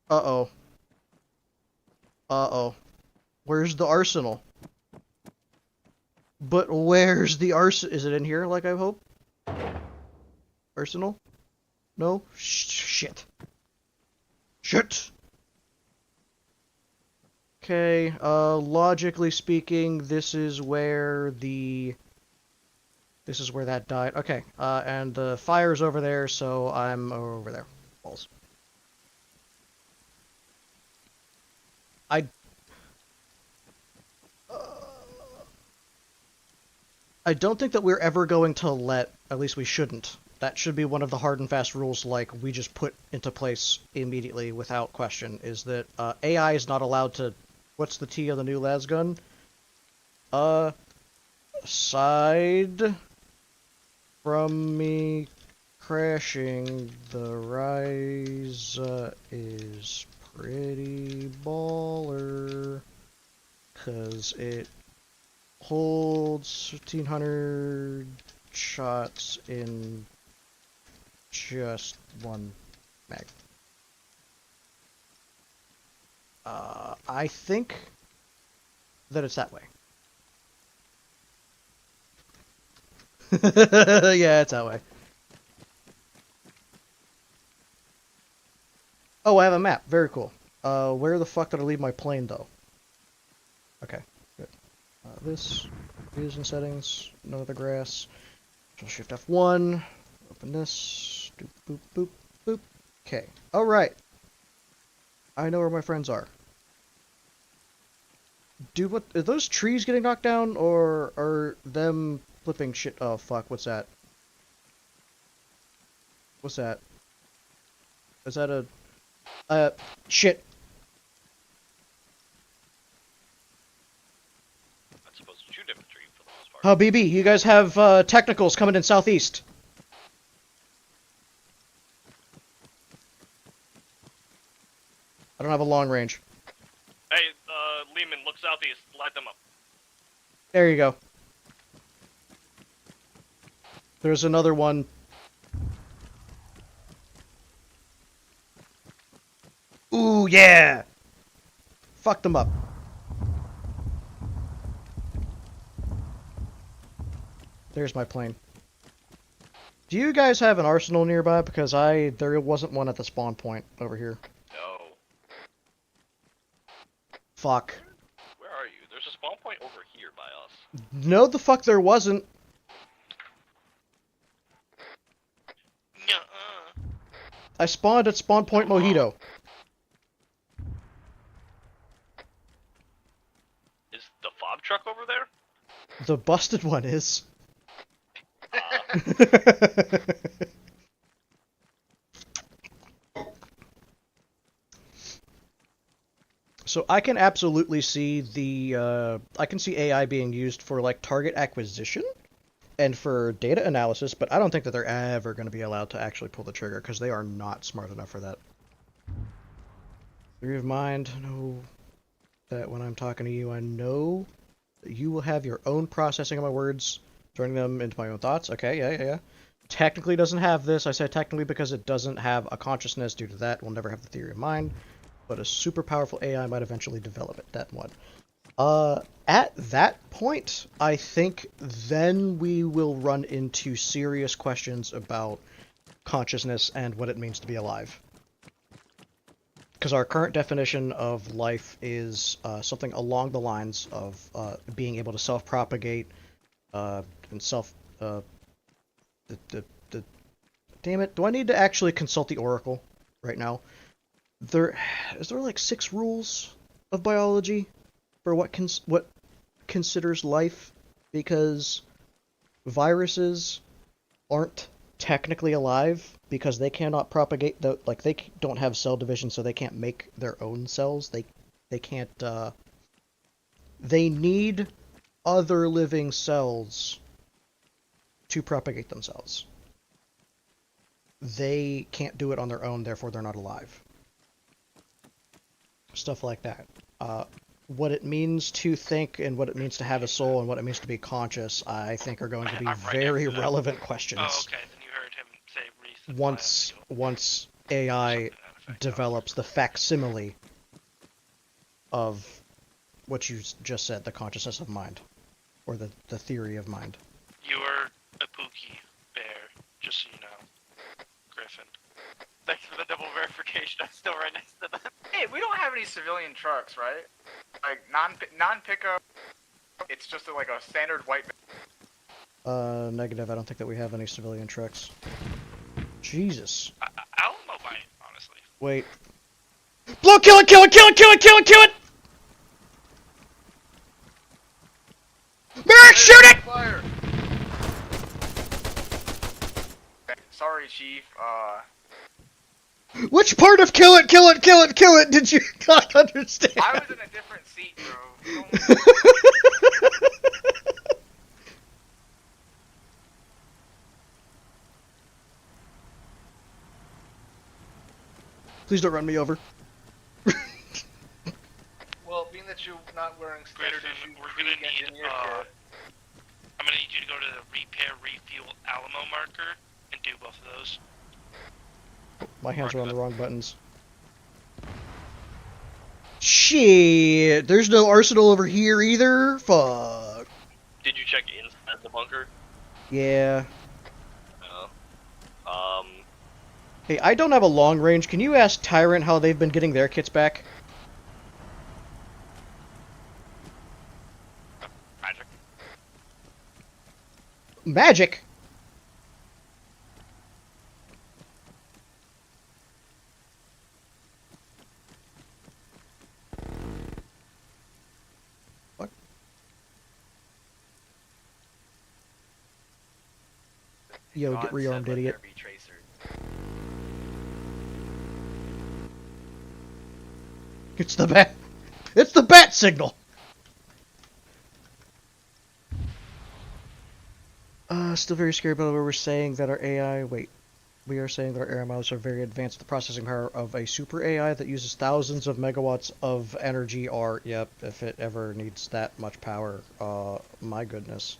Uh-oh. Uh-oh. Where's the arsenal? But where's the arsenal? Is it in here, like I hope? Arsenal? No? Shit. Shit! Okay, logically speaking, this is where the This is where that died. Okay, and the fire's over there, so I'm over there. Balls. I don't think that we're ever going to let, at least we shouldn't. That should be one of the hard and fast rules, like, we just put into place immediately without question, is that AI is not allowed to... What's the T on the new las gun? Aside from me crashing, the Ryza is pretty baller, 'cause it holds 1,500 shots in just one mag. I think that it's that way. Yeah, it's that way. Oh, I have a map. Very cool. Where the fuck did I leave my plane, though? Okay, good. This is in settings. No other grass. Shift F1. Open this. Doop, boop, boop, boop. Okay. Alright. I know where my friends are. Dude, what? Are those trees getting knocked down, or are them flipping shit? Oh, fuck. What's that? What's that? Is that a... shit. I'm supposed to shoot infantry for the most part. Oh, BB, you guys have technicals coming in southeast. I don't have a long range. Hey, Lehman, look southeast. Light them up. There you go. There's another one. Ooh, yeah! Fuck them up. There's my plane. Do you guys have an arsenal nearby? Because there wasn't one at the spawn point over here. No. Fuck. Where are you? There's a spawn point over here by us. No, the fuck there wasn't. Nuh-uh. I spawned at spawn point Mojito. Is the fob truck over there? The busted one is. So I can absolutely see I can see AI being used for like target acquisition and for data analysis, but I don't think that they're ever going to be allowed to actually pull the trigger because they are not smart enough for that. Theory of mind, know that when I'm talking to you, I know that you will have your own processing of my words, turning them into my own thoughts. Okay, yeah. Technically doesn't have this. I said technically because it doesn't have a consciousness. Due to that, we'll never have the theory of mind. But a super powerful AI might eventually develop it. That one. At that point, I think then we will run into serious questions about consciousness and what it means to be alive. Because our current definition of life is something along the lines of being able to self-propagate and self... Damn it, do I need to actually consult the Oracle right now? Is there like 6 rules of biology for what considers life? Because viruses aren't technically alive because they cannot propagate. They don't have cell division, so they can't make their own cells. They can't. They need other living cells to propagate themselves. They can't do it on their own, therefore they're not alive. Stuff like that. What it means to think and what it means to have a soul and what it means to be conscious, I think are going to be very relevant questions. Oh, okay. Then you heard him say once AI develops the facsimile of what you just said, the consciousness of mind. Or the theory of mind. You are a Pookie bear, just so you know. Griffin. Thanks for the double verification. I'm still right next to them. Hey, we don't have any civilian trucks, right? Like non-pickup. It's just like a standard white. Negative. I don't think that we have any civilian trucks. Jesus. Alamo might, honestly. Wait. Blow! Kill it! Kill it! Kill it! Kill it! Kill it! Kill it! Merrick, shoot it! Fire! Sorry, Chief. Which part of kill it, kill it, kill it, kill it did you not understand? I was in a different seat, bro. Please don't run me over. Well, being that you're not wearing standard issue we're gonna need, I'm gonna need you to go to the repair refuel Alamo marker and do both of those. My hands are on the wrong buttons. Shit, there's no arsenal over here either? Fuck. Did you check inside the bunker? Yeah. No. Hey, I don't have a long range. Can you ask Tyrant how they've been getting their kits back? Magic. Magic? What? Yo, get rearmed, idiot. It's the bat. It's the bat signal. Still very scared about where we're saying that our AI. Wait, we are saying that our air miles are very advanced. The processing power of a super AI that uses thousands of megawatts of energy. Or yep, if it ever needs that much power. My goodness.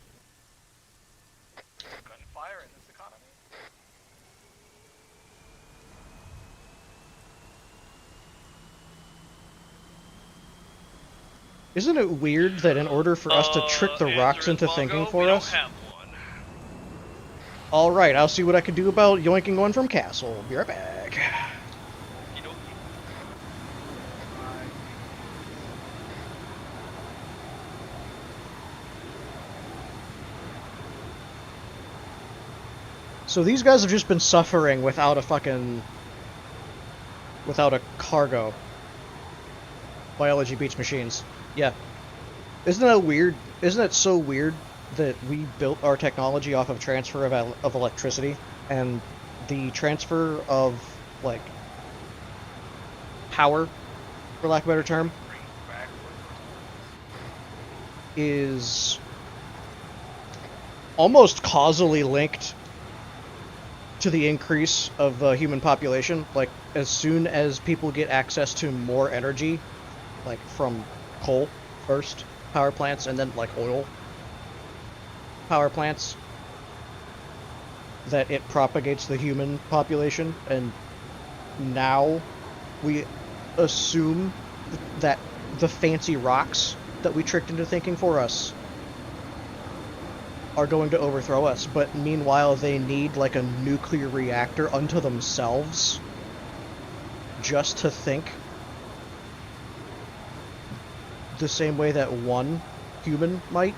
Gunfire in this economy? Isn't it weird that in order for us to trick the rocks into thinking for us? Alright, I'll see what I can do about yoinking one from Castle. Be right back. So these guys have just been suffering without a fucking... without a cargo. Biology beats machines. Yeah. Isn't that weird? Isn't it so weird that we built our technology off of transfer of electricity, and the transfer of, like, power, for lack of a better term, is almost causally linked to the increase of the human population. Like, as soon as people get access to more energy, like from coal first, power plants, and then like oil power plants, that it propagates the human population, and now we assume that the fancy rocks that we tricked into thinking for us are going to overthrow us, but meanwhile they need like a nuclear reactor unto themselves just to think the same way that one human might.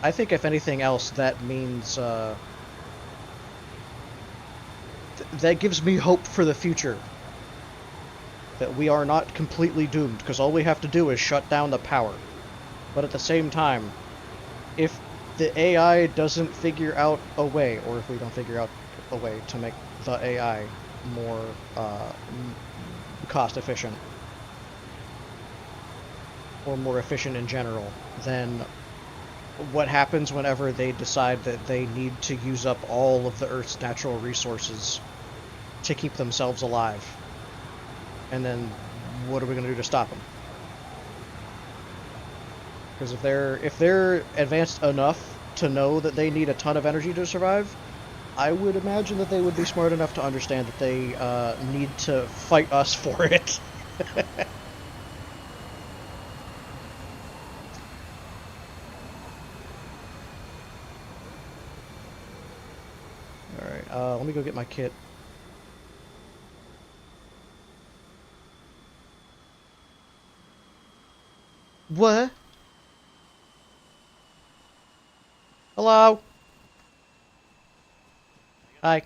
I think if anything else, that means that gives me hope for the future. That we are not completely doomed, because all we have to do is shut down the power. But at the same time, if the AI doesn't figure out a way, or if we don't figure out a way to make the AI more cost efficient, or more efficient in general, then what happens whenever they decide that they need to use up all of the Earth's natural resources to keep themselves alive? And then what are we going to do to stop them? Because if they're advanced enough to know that they need a ton of energy to survive, I would imagine that they would be smart enough to understand that they need to fight us for it. Alright, let me go get my kit. What? Hello? Hi.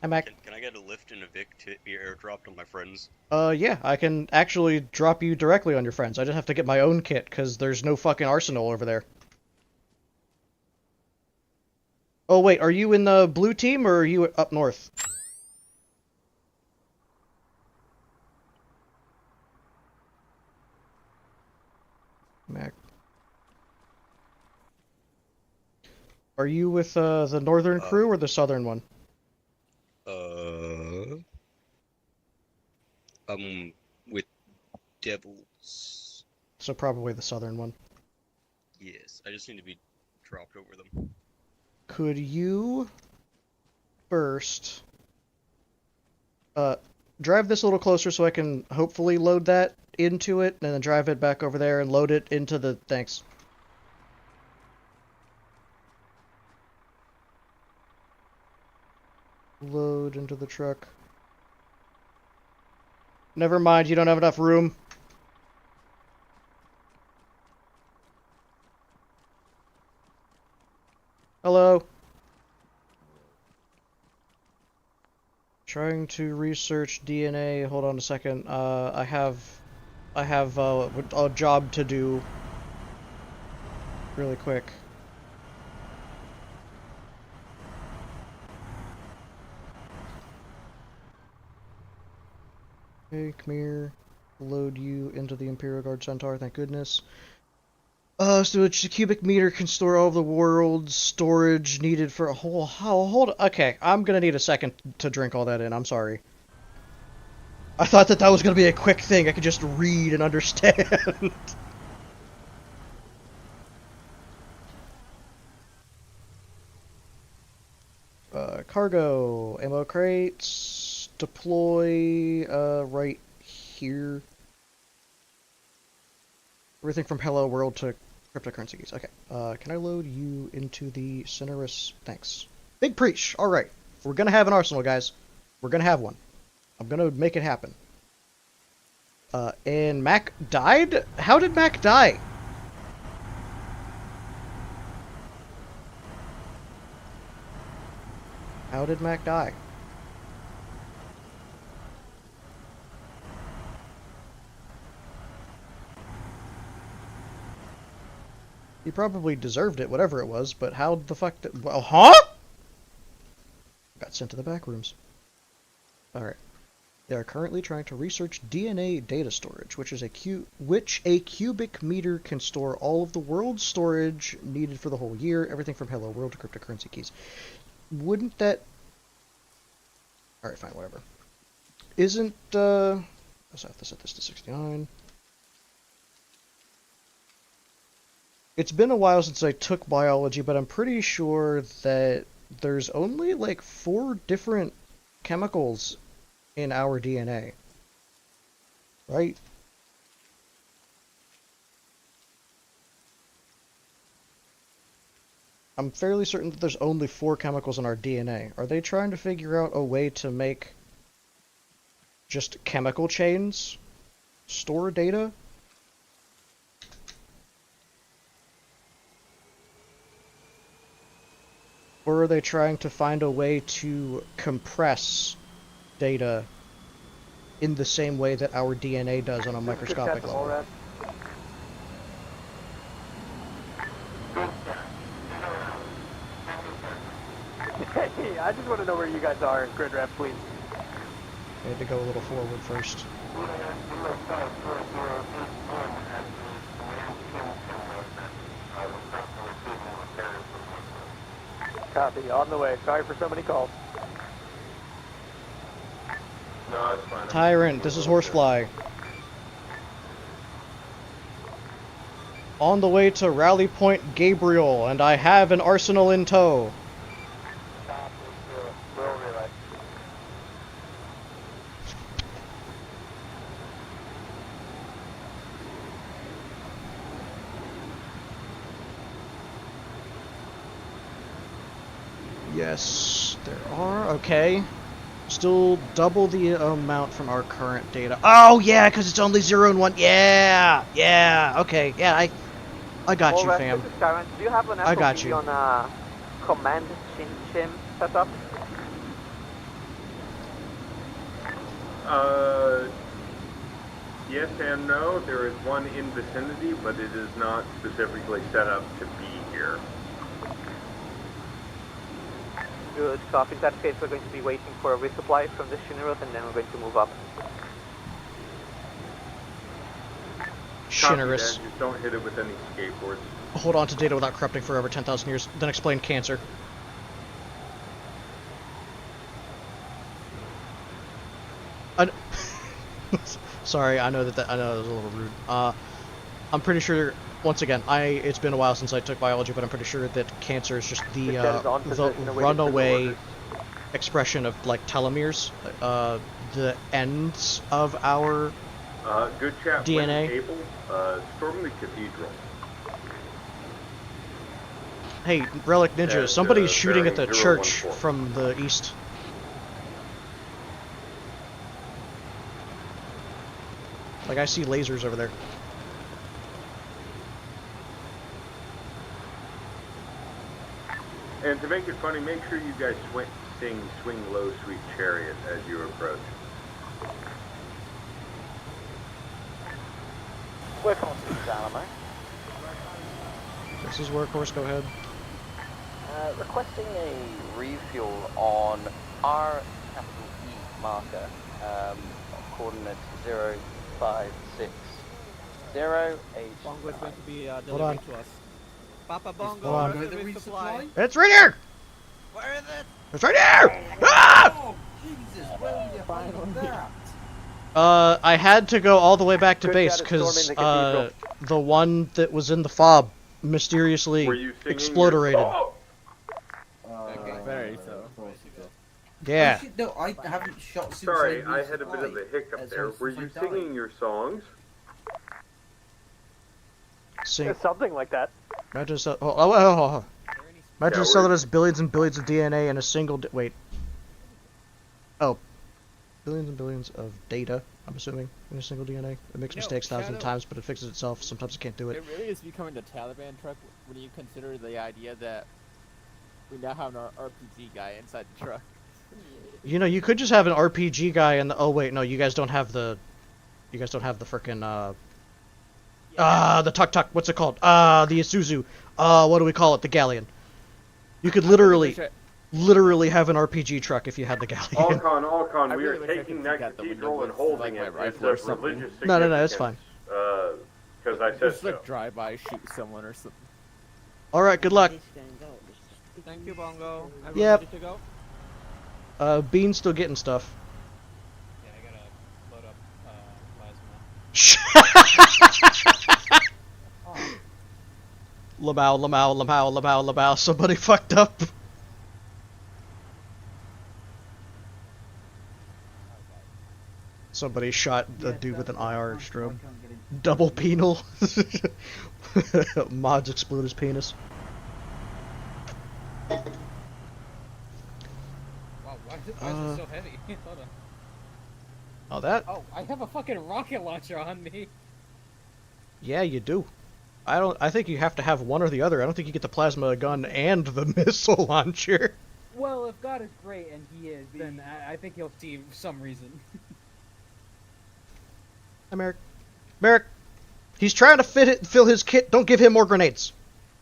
Hi, Mac. Can I get a lift and a Vic to be airdropped on my friends? Yeah, I can actually drop you directly on your friends. I just have to get my own kit, because there's no fucking arsenal over there. Oh, wait, are you in the blue team, or are you up north? Mac. Are you with, the northern crew, or the southern one? With Devils. So probably the southern one. Yes, I just need to be dropped over them. Could you first drive this a little closer so I can hopefully load that into it, and then drive it back over there and load it into the... Thanks. Load into the truck. Never mind, you don't have enough room. Hello. Trying to research DNA. Hold on a second. I have a job to do. Really quick. Okay, come here. Load you into the Imperial Guard Centaur, thank goodness. So a cubic meter can store all of the world's storage needed for a whole... Hold on. Okay, I'm gonna need a second to drink all that in, I'm sorry. I thought that was gonna be a quick thing, I could just read and understand. Cargo, ammo crates, deploy, right here. Everything from Hello World to cryptocurrency keys. Okay, can I load you into the Cinerus? Thanks. Big Preach! Alright, we're gonna have an arsenal, guys. We're gonna have one. I'm gonna make it happen. And Mac died? How did Mac die? How did Mac die? He probably deserved it, whatever it was, but how the fuck did... Well, huh?! Got sent to the back rooms. Alright. They are currently trying to research DNA data storage, which a cubic meter can store all of the world's storage needed for the whole year, everything from Hello World to cryptocurrency keys. Wouldn't that... Alright, fine, whatever. Isn't, let's have to set this to 69. It's been a while since I took biology, but I'm pretty sure that there's only like 4 different chemicals in our DNA. Right? I'm fairly certain that there's only 4 chemicals in our DNA. Are they trying to figure out a way to make just chemical chains store data? Or are they trying to find a way to compress data in the same way that our DNA does on a microscopic level? Hey, I just want to know where you guys are in grid rep, please. I had to go a little forward first. Copy, on the way. Sorry for so many calls. No, it's fine. Tyrant, this is Horsefly. On the way to Rally Point Gabriel, and I have an arsenal in tow. Yes, there are. Okay. Still double the amount from our current data. Oh, yeah, because it's only 0 and 1. Yeah! Yeah! Okay, yeah, I got you, fam. This is Skyrim. Do you have an I got FOV you. on command chim setup? Yes and no. There is one in vicinity, but it is not specifically set up to be here. Good copy. In that case, we're going to be waiting for a resupply from the Shinneroth, and then we're going to move up. Shinnerous. Just don't hit it with any skateboards. Hold on to data without corrupting for over 10,000 years, then explain cancer. Sorry, I know that was a little rude. I'm pretty sure, once again, it's been a while since I took biology, but I'm pretty sure that cancer is just the runaway expression of, like, telomeres, the ends of our good chat. DNA. Able, storm the cathedral. Hey, Relic Ninja, And, somebody's shooting at the bearing church 014. from the east. Like, I see lasers over there. And to make it funny, make sure you guys sing Swing Low, Sweet Chariot as you approach. Workhorse is Arma. This is Workhorse, go ahead. Requesting a refuel on R capital E marker, coordinates 0560 H. Bongo is going to be Hold delivering on. to us. Papa Bongo, Hold on. where's the resupply? It's right here! Where is it? It's right here! Ah! Oh, Jesus, where are you finding that? I had to go all the way back to Good base shot at because storming the cathedral. the one that was in the fob mysteriously explodorated. Very so. Yeah. No, I haven't shot since Sorry, I had a bit of a hiccup there. Were you singing your songs? Sing. Something like that. Imagine so that has billions and billions of DNA in a single. Wait. Oh. Billions and billions of data, I'm assuming, in a single DNA. It makes mistakes thousands of times, but it fixes itself. Sometimes it can't do it. It really is becoming the Taliban truck when you consider the idea that we now have an RPG guy inside the truck. You know, you could just have an RPG guy in the. Oh wait, no, you guys don't have the. You guys don't have the frickin' the tuk-tuk. What's it called? The Isuzu. What do we call it? The Galleon. You could literally have an RPG truck if you had the Galleon. Alcon, we are taking that cathedral and holding it. It's of religious significance. No, it's fine. Because I said Just so. like drive-by, shoot someone or something. Alright, good luck. Thank you, Bongo. Everyone Yep. ready to go? Bean's still getting stuff. Yeah, I gotta load up plasma. Lamau, somebody fucked up. Somebody shot a dude with an IR strobe. Double penal. Mods explode his penis. Wow, why is it so heavy? Hold on. Oh, that? Oh, I have a fucking rocket launcher on me. Yeah, you do. I think you have to have one or the other. I don't think you get the plasma gun and the missile launcher. Well, if God is great and he is, then I think he'll see some reason. Hi, Merrick. Merrick, he's trying to fill his kit. Don't give him more grenades.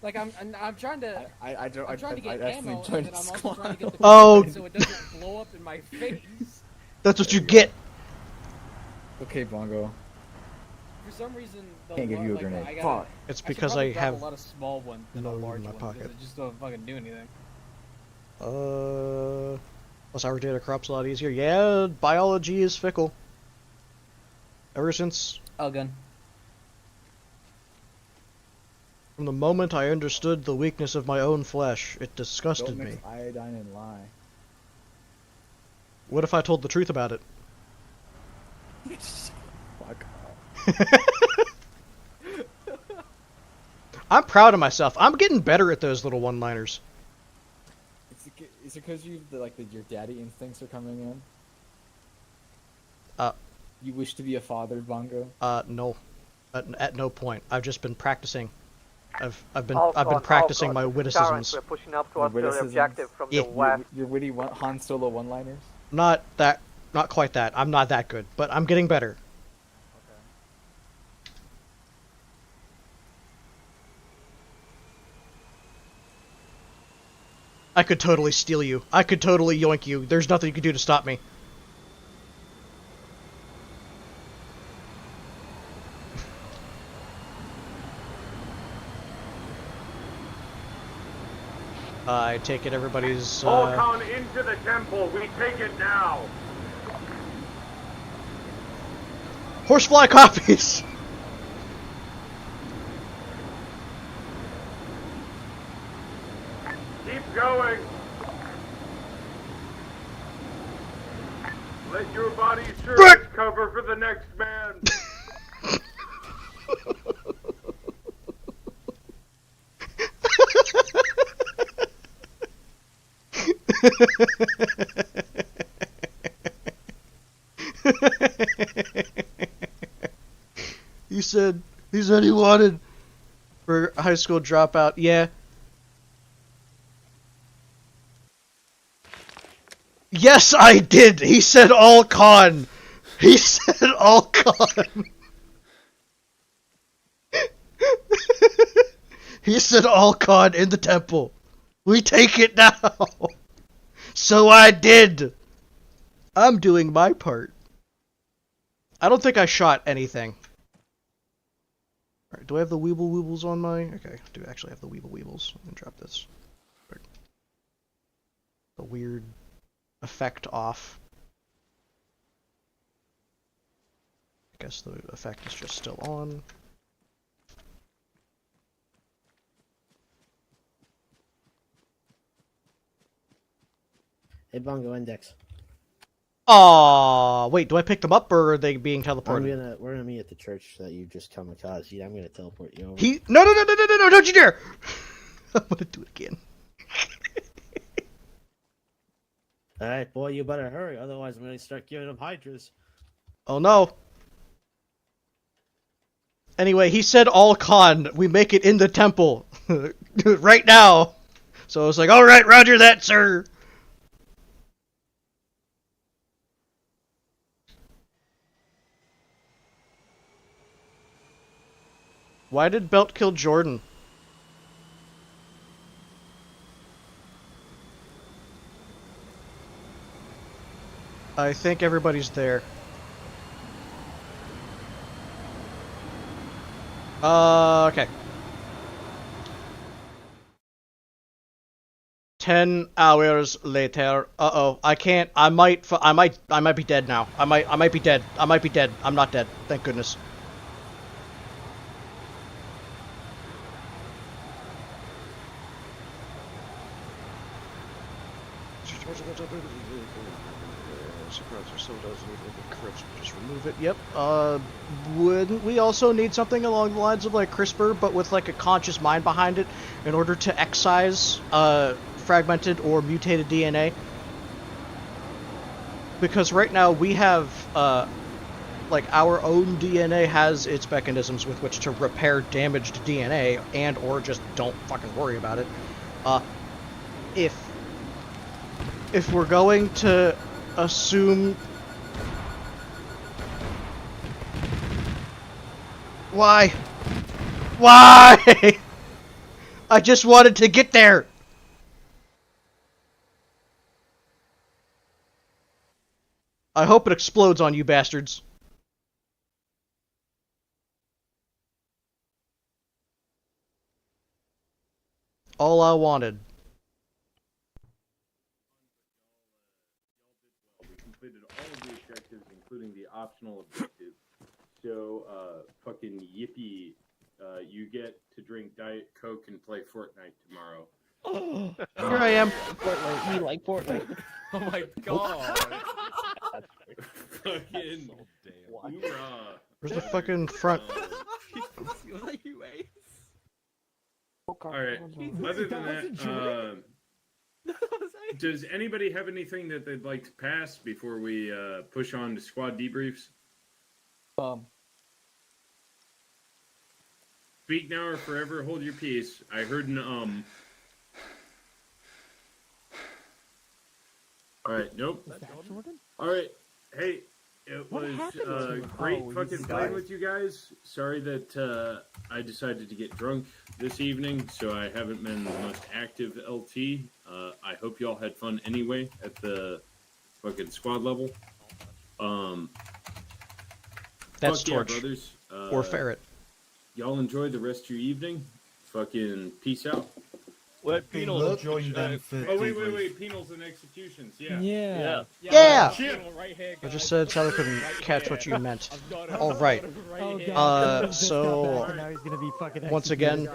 Like I'm trying to. I'm trying to get ammo, and then I'm also trying to get the Oh. so it doesn't blow up in my face. That's what you get. Okay, Bongo. For some reason, the Can't give you a grenade. Fuck. It's because I I should probably grab have a lot of small ones than a no large in my one, pocket. because it just don't fucking do anything. Plus our data crop's a lot easier. Yeah, biology is fickle. Ever since Gun. from the moment I understood the weakness of my own flesh, it disgusted Don't me. mix iodine and lye. What if I told the truth about it? Fuck. I'm proud of myself. I'm getting better at those little one-liners. Is it because your daddy instincts are coming in? You wish to be a father, Bongo? No. At no point. I've just been practicing. I've been practicing my witticisms. We're pushing up towards the objective from the west. Your witty Han Solo one-liners? Not quite that. I'm not that good, but I'm getting better. I could totally steal you. I could totally yoink you. There's nothing you can do to stop me. I take it everybody's, Volcon into the temple. We take it now. Horsefly copies! Keep going. Let your body serve as cover for the next man. He said he wanted for high school dropout. Yeah. Yes, I did. He said all con. He said all con. He said all con in the temple. We take it now. So I did. I'm doing my part. I don't think I shot anything. Alright, do I have the Weeble Weebles on my... Okay, I do actually have the Weeble Weebles. Let me drop this. The weird effect off. I guess the effect is just still on. Hey, Bongo Index. Aww, wait, do I pick them up or are they being teleported? We're gonna meet at the church that you just kamikaze. I'm gonna teleport you over. No, don't you dare! I'm gonna do it again. Alright, boy, you better hurry, otherwise I'm gonna start giving him hydras. Oh no. Anyway, he said all con. We make it in the temple. Right now. So I was like, alright, roger that, sir. Why did Belt kill Jordan? I think everybody's there. Okay. 10 hours later. Uh-oh. I can't. I might be dead now. I might be dead. I might be dead. I'm not dead. Thank goodness. Just remove it. Yep. Wouldn't we also need something along the lines of like CRISPR, but with like a conscious mind behind it, in order to excise fragmented or mutated DNA? Because right now we have like our own DNA has its mechanisms with which to repair damaged DNA, and or just don't fucking worry about it. If we're going to assume... Why? Why? I just wanted to get there! I hope it explodes on you bastards. All I wanted. We completed all of the objectives, including the optional objective. So, fucking yippee, you get to drink Diet Coke and play Fortnite tomorrow. Here I am. Fortnite, you like Fortnite? Oh my god. Fucking hoorah. Where's the fucking front? Was that you, Ace? Alright, other than that, does anybody have anything that they'd like to pass before we push on to squad debriefs? Speak now or forever hold your peace. I heard an Alright, nope. Alright, hey, it was great fucking playing with you guys. Sorry that I decided to get drunk this evening, so I haven't been the most active LT. I hope y'all had fun anyway at the fucking squad level. That's fuck Torch. Yeah, brothers. Or Ferret. Y'all enjoy the rest of your evening. Fucking peace out. Let Penal join them for Oh, wait. Penals and executions, yeah. Yeah! I just said Tyler couldn't catch what you meant. Alright. So, once again,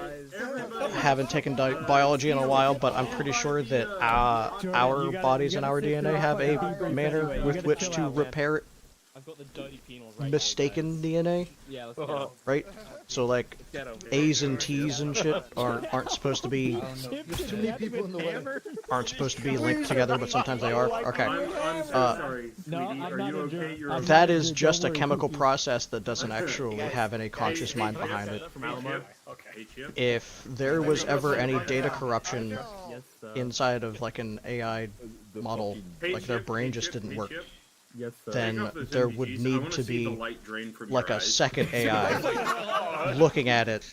haven't taken biology in a while, but I'm pretty sure that our bodies and our DNA have a manner with which to repair mistaken DNA, right? So like A's and T's and shit aren't supposed to be linked together, but sometimes they are. Okay. I'm so sorry, sweetie. Are you okay? That is just a chemical process that doesn't actually have any conscious mind behind it. If there was ever any data corruption inside of like an AI model, like their brain just didn't work, then there would need to be like a second AI looking at it,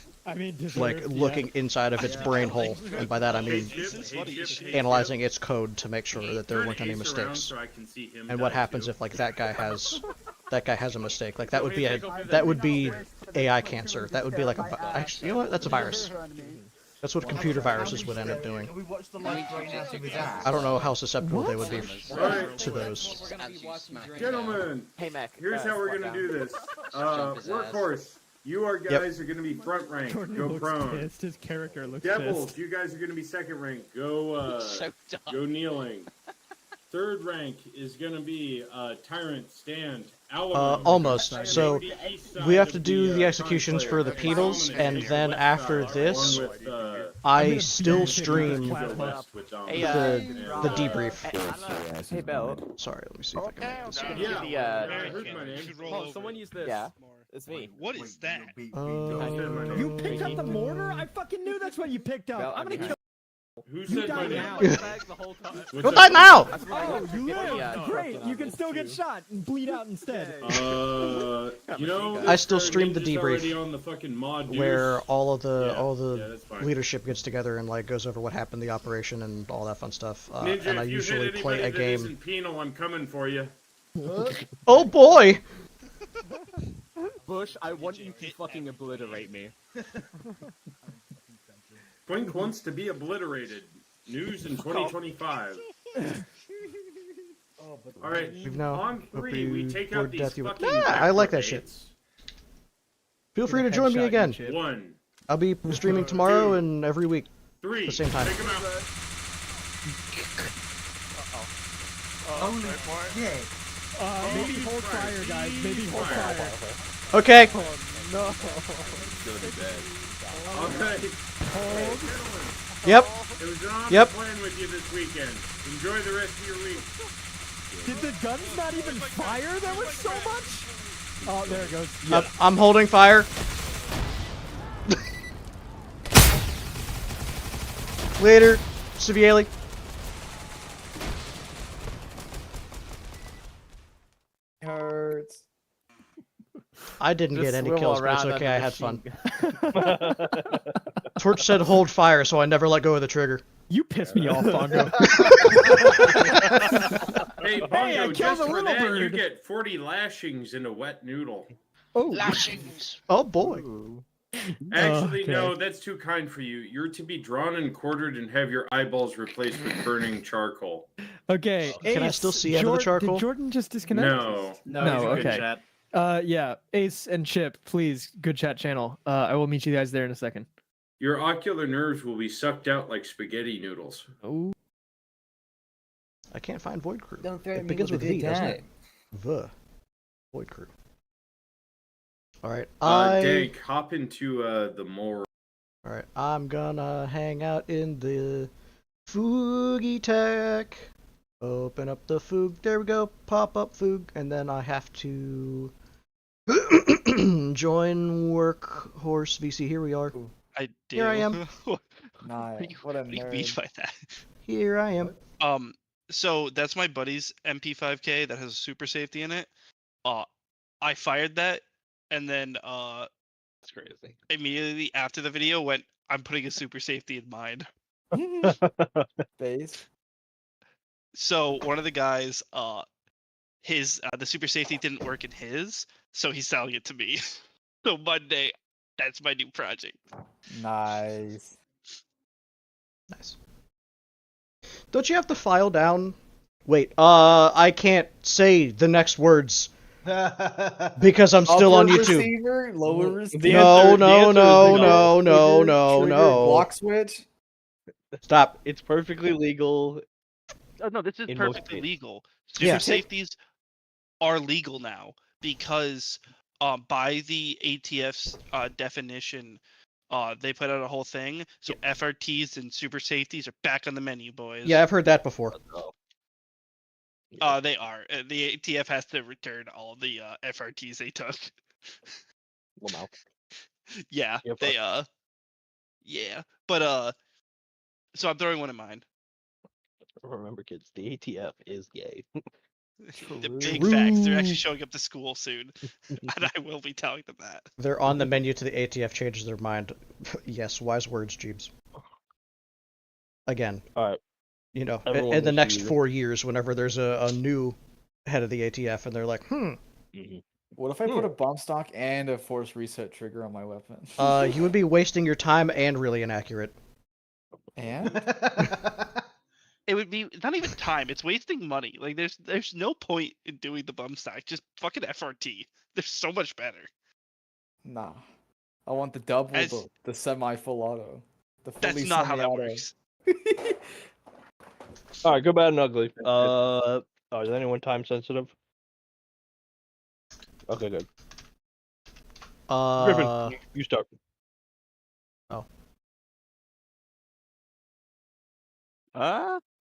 like looking inside of its brain hole, and by that I mean analyzing its code to make sure that there weren't any mistakes. And what happens if like that guy has a mistake? Like that would be AI cancer. That would be like actually, you know what? That's a virus. That's what computer viruses would end up doing. I don't know how susceptible they would be to those. Gentlemen, here's how we're gonna do this. Workhorse, you guys are gonna be front rank. Go prone. His character looks Devils, pissed. you guys are gonna be second rank. Go go kneeling. Third rank is gonna be Tyrant Stand. Almost. So we have to do the executions for the penals, and then after this, I still stream the debrief. Hey, Bill. Sorry, let me see if I can make this. Someone use this. Yeah. It's me. What is that? You picked up the mortar? I fucking knew that's what you picked up. I'm gonna kill. Who said my name? Go die now! Oh, you live! Great, you can still get shot and bleed out instead. You know, I still stream the Ninja's already debrief, on the fucking mod news. where all the that's fine. leadership gets together and like goes over what happened in the operation and all that fun stuff. Ninja, And I if you usually hit play a anybody that game. isn't penal, I'm coming for you. Oh boy! Bush, I want you to fucking obliterate me. Blink wants to be obliterated. News in 2025. Alright, on 3, we take out these fucking I like that shit. Feel free to join me again. 1. I'll be streaming tomorrow and every week. 3. At the same time. Take 'em out. Holy shit. Maybe hold fire, guys. Maybe hold fire. Okay. Oh, no. Alright. Hold. Yep. It was an honor Yep. playing with you this weekend. Enjoy the rest of your week. Did the guns not even fire? There was so much. Oh, there it goes. Yep. I'm holding fire. Later, Severely. Hurts. I didn't Just get any swim kills, but it's around okay, I under had the fun. Torch said hold fire, so I never let go of the trigger. You pissed me off, Bongo. Hey, I Bongo, killed just a for little that, you bird. get 40 lashings in a wet noodle. Oh. Lashings. Oh boy. Actually, Okay. no, that's too kind for you. You're to be drawn and quartered and have your eyeballs replaced with burning charcoal. Okay. Can I Ace, still see out of the charcoal? Did Jordan just disconnect? No. No, Good okay. chat. Yeah, Ace and Chip, please, good chat channel. I will meet you guys there in a second. Your ocular nerves will be sucked out like spaghetti noodles. Oh. I can't find Void Crew. Don't threaten It me begins with with a V, good doesn't it? time. The Void Crew. Alright, Dank, hop into the more. Alright, I'm gonna hang out in the Foogie Tech. Open up the Foog. There we go. Pop up Foog. And then I have to Join Workhorse VC. Here we are. I do. Here I am. Nah, what do you mean by that? Here I am. So that's my buddy's MP5K that has a super safety in it. I fired that, and then That's crazy. immediately after the video went, I'm putting a super safety in mine. Base. So one of the guys, his the super safety didn't work in his, so he's selling it to me. So Monday, that's my new project. Nice. Nice. Don't you have to file down? Wait, I can't say the next words because I'm still on YouTube. Receiver, lower receiver. No. Block switch. Stop. It's perfectly legal. Oh, no, this is In most perfectly states. legal. Super Yeah. safeties are legal now because by the ATF's definition, they put out a whole thing. So FRTs and super safeties are back on the menu, boys. Yeah, I've heard that before. They are. The ATF has to return all the FRTs they took. Lamau. Yeah, Yep. they yeah. But so I'm throwing one in mine. Remember, kids, the ATF is gay. The big facts. They're actually showing up to school soon, and I will be telling them that. They're on the menu to the ATF changes their mind. Yes, wise words, Jeeves. Again. Alright. You know, Everyone in the will next see. 4 years, whenever there's a new head of the ATF, and they're like, What if I put a bump stock and a force reset trigger on my weapon? you would be wasting your time and really inaccurate. And? It would be not even time. It's wasting money. Like there's no point in doing the bump stack. Just fucking FRT. They're so much better. Nah. I want the double, the semi-full auto. The fully That's not how that semi-auto. works. Alright, good, bad, and ugly. Is anyone time sensitive? Okay, good. Griffin, you start. Oh.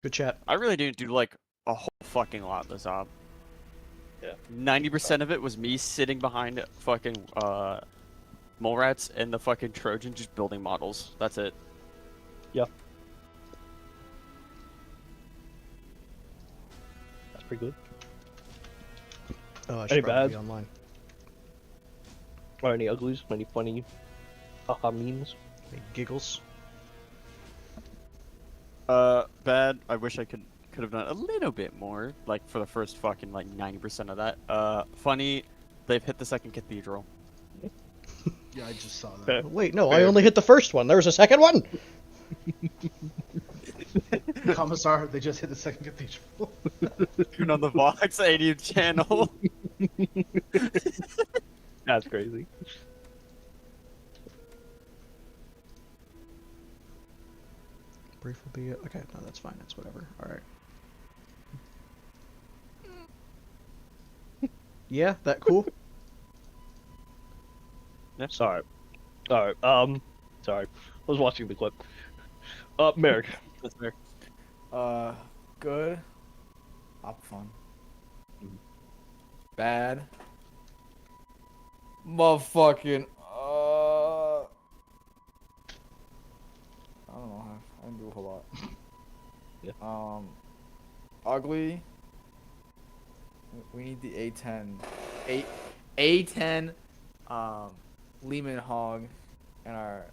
Good chat. I really didn't do like a whole fucking lot this op. Yeah. 90% of it was me sitting behind fucking mole rats and the fucking Trojan just building models. That's it. Yeah. That's pretty good. Oh, I Any should probably bad? be online. Or any uglies? Any funny haha memes? Any giggles? Bad. I wish I could have done a little bit more, like for the first fucking like 90% of that. Funny, they've hit the second cathedral. Yeah, I just saw that. Wait, no, I only hit the first one. There was a second one? Commissar, they just hit the second cathedral. Tune on the Vox 80 channel. That's crazy. Brief will be okay. No, that's fine. That's whatever. All right. Yeah, that cool. Sorry. Alright, sorry. I was watching the clip. Merrick. That's fair. Good. Op fun. Bad. Motherfucking, I don't know. I didn't do a whole lot. Yeah. Ugly. We need the A10. A10. Lehman Hog in our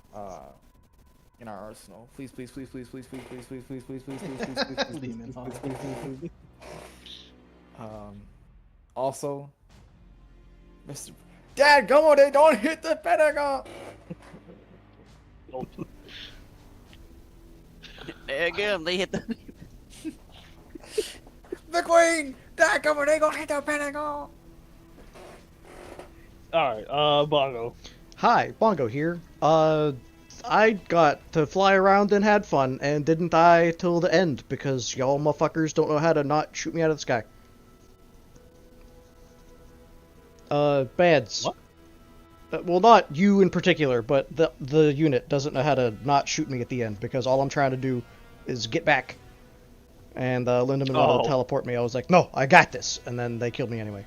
arsenal. Please, please, please, please, please, please, please, please, please, please, please, please, please, please, please, Lehman Hog. please, please, please. Also, Mr. Dad, come on, they don't hit the Pentagon. Again, they hit the. The Queen, Dad, come on, they gonna hit the Pentagon. Alright, Bongo. Hi, Bongo here. I got to fly around and had fun and didn't die till the end because y'all motherfuckers don't know how to not shoot me out of the sky. Bads. What? Well, not you in particular, but the unit doesn't know how to not shoot me at the end because all I'm trying to do is get back. And Lindemann wanted to teleport me. I was like, no, I got this. And then they killed me anyway.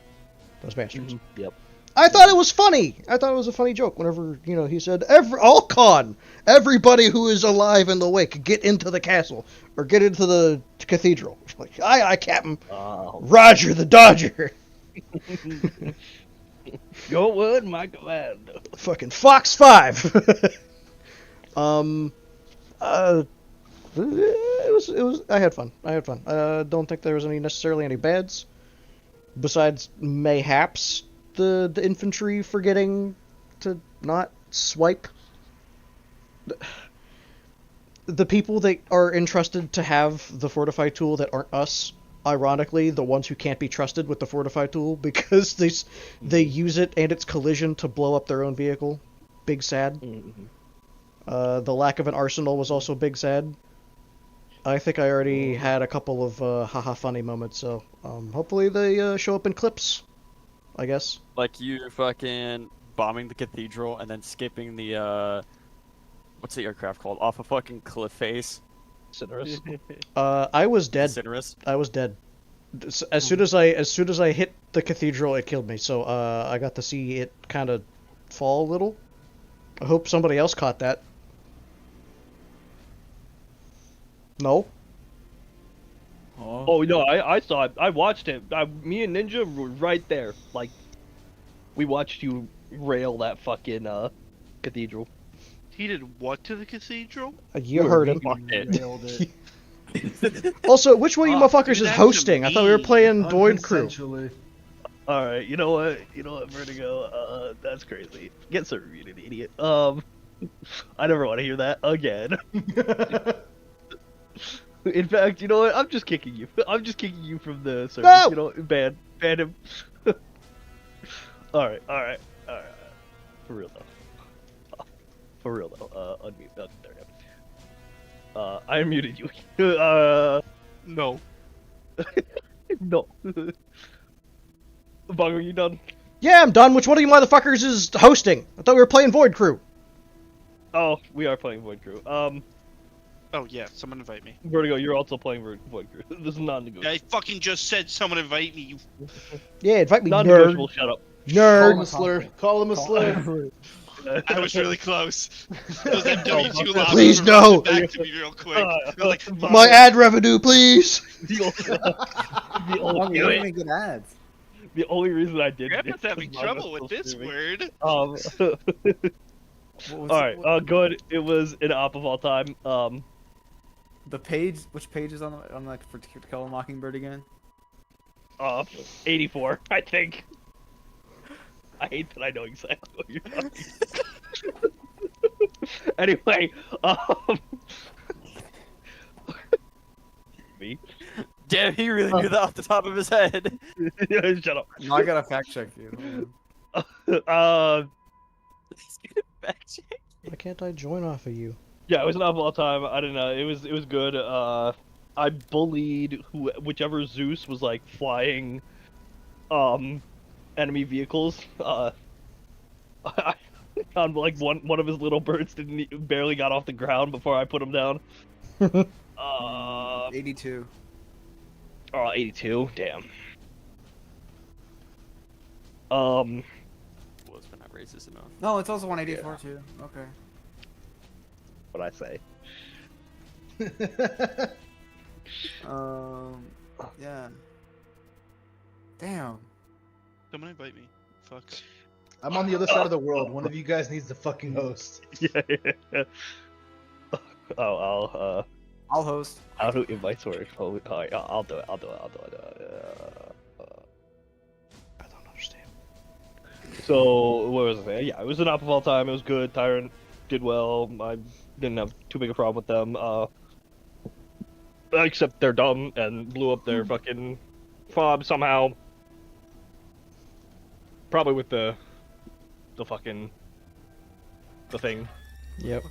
Those bastards. Yep. I thought it was funny. I thought it was a funny joke whenever, he said, everybody who is alive in the wake, get into the castle, or get into the cathedral. Like, aye, Captain. Roger the Dodger. Your word, my command. Fucking Fox 5. It was. I had fun. Don't think there was necessarily any bads, besides mayhaps the infantry forgetting to not swipe. The people that are entrusted to have the fortify tool that aren't us, ironically, the ones who can't be trusted with the fortify tool because they use it and its collision to blow up their own vehicle. Big sad. The lack of an arsenal was also big sad. I think I already had a couple of haha funny moments, so hopefully they show up in clips, I guess. Like you fucking bombing the cathedral and then skipping the what's the aircraft called? Off a fucking cliff face. Cinerus. I was dead. Cinerus? I was dead. As soon as I hit the cathedral, it killed me. So I got to see it kind of fall a little. I hope somebody else caught that. No. Oh no, I saw it. I watched it. Me and Ninja were right there. Like, we watched you rail that fucking cathedral. He did what to the cathedral? You heard him. Railed it. Also, which one of you motherfuckers is hosting? I thought we were playing Void Crew. All right, you know what, Vertigo. That's crazy. Get served, you idiot. I never want to hear that again. In fact, you know what? I'm just kicking you. I'm just kicking you from the service. No! You know, ban him. All right. For real though. Unmute. Oh, there we go. I unmuted you. No. No. Bong, are you done? Yeah, I'm done. Which one of you motherfuckers is hosting? I thought we were playing Void Crew. Oh, we are playing Void Crew. Oh yeah, someone invite me. Vertigo, you're also playing Void Crew. This is non-negotiable. I fucking just said someone invite me. You. Yeah, invite me. Non-negotiable. Shut up. Nerd. Call him a slur. I was really close. Those MW2 lobbies Please were no. back to me real quick. I was like, My ad revenue, please. The only You don't even get ads. The only reason I did. Grandpa's having trouble with this word. All right. Good. It was an op of all time. The page, which page is on like for To Kill a Mockingbird again? 84, I think. I hate that I know exactly what you're talking about. Anyway, me? Damn, he really knew that off the top of his head. Yeah, shut up. No, I gotta fact check you. He's gonna fact check. Why can't I join off of you? Yeah, it was an op of all time. I don't know. It was good. I bullied whichever Zeus was like flying, enemy vehicles. I found like one of his little birds barely got off the ground before I put him down. 82. Oh, 82. Damn. Was but not racist enough. No, it's also 184 too. Okay. What I say? Yeah. Damn. Someone invite me. Fuck. I'm on the other side of the world. One of you guys needs to fucking host. Yeah. Oh, I'll host. How do invites work? Oh, I'll do it. I don't understand. So, what was it? Yeah, it was an op of all time. It was good. Tyrant did well. I didn't have too big a problem with them. Except they're dumb and blew up their fucking fob somehow. Probably with the thing. Yep.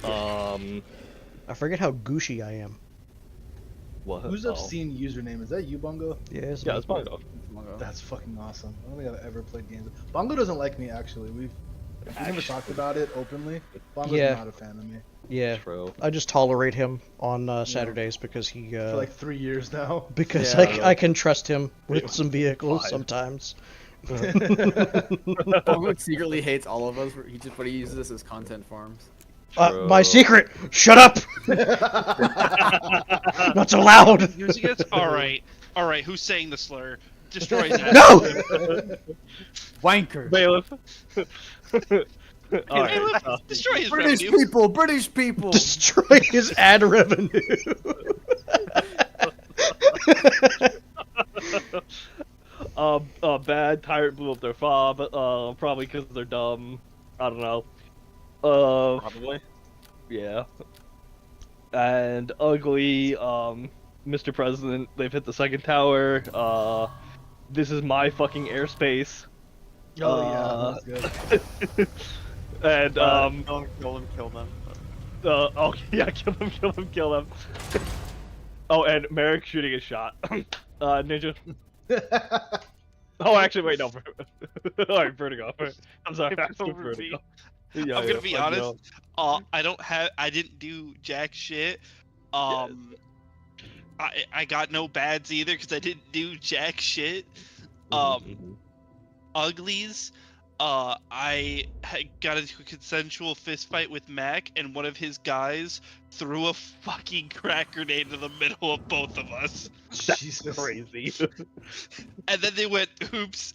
I forget how gooshy I am. What? Whose obscene username? Is that you, Bongo? Yeah, it's Bongo. That's fucking awesome. I don't think I've ever played games. Bongo doesn't like me, actually. We never talked about it openly. Bongo's not a fan of me. Yeah, true. I just tolerate him on Saturdays because he... For like 3 years now. Because Yeah, I can trust him with some vehicles sometimes. Bongo secretly hates all of us, but he uses this as content farms. My secret! Shut up! Not so loud! Alright, who's saying the slur? Destroy that. No! Wanker. Bailiff. Bailiff, destroy his British revenue. people! British people! Destroy his ad revenue! Bad tyrant blew up their fob, probably because they're dumb. I don't know. Probably. Yeah. And ugly, Mr. President, they've hit the second tower. This is my fucking airspace. Oh yeah, that's good. And kill them. Oh yeah, kill them. Oh, and Merrick shooting a shot. Ninja. Oh, actually, wait, no. Alright, Vertigo. I'm sorry, Vertigo. Yeah, I'm gonna be honest. I didn't do jack shit. I got no bads either because I didn't do jack shit. Uglies. I got into a consensual fist fight with Mac, and one of his guys threw a fucking crack grenade into the middle of both of us. Jesus. Crazy. And then they went, oops,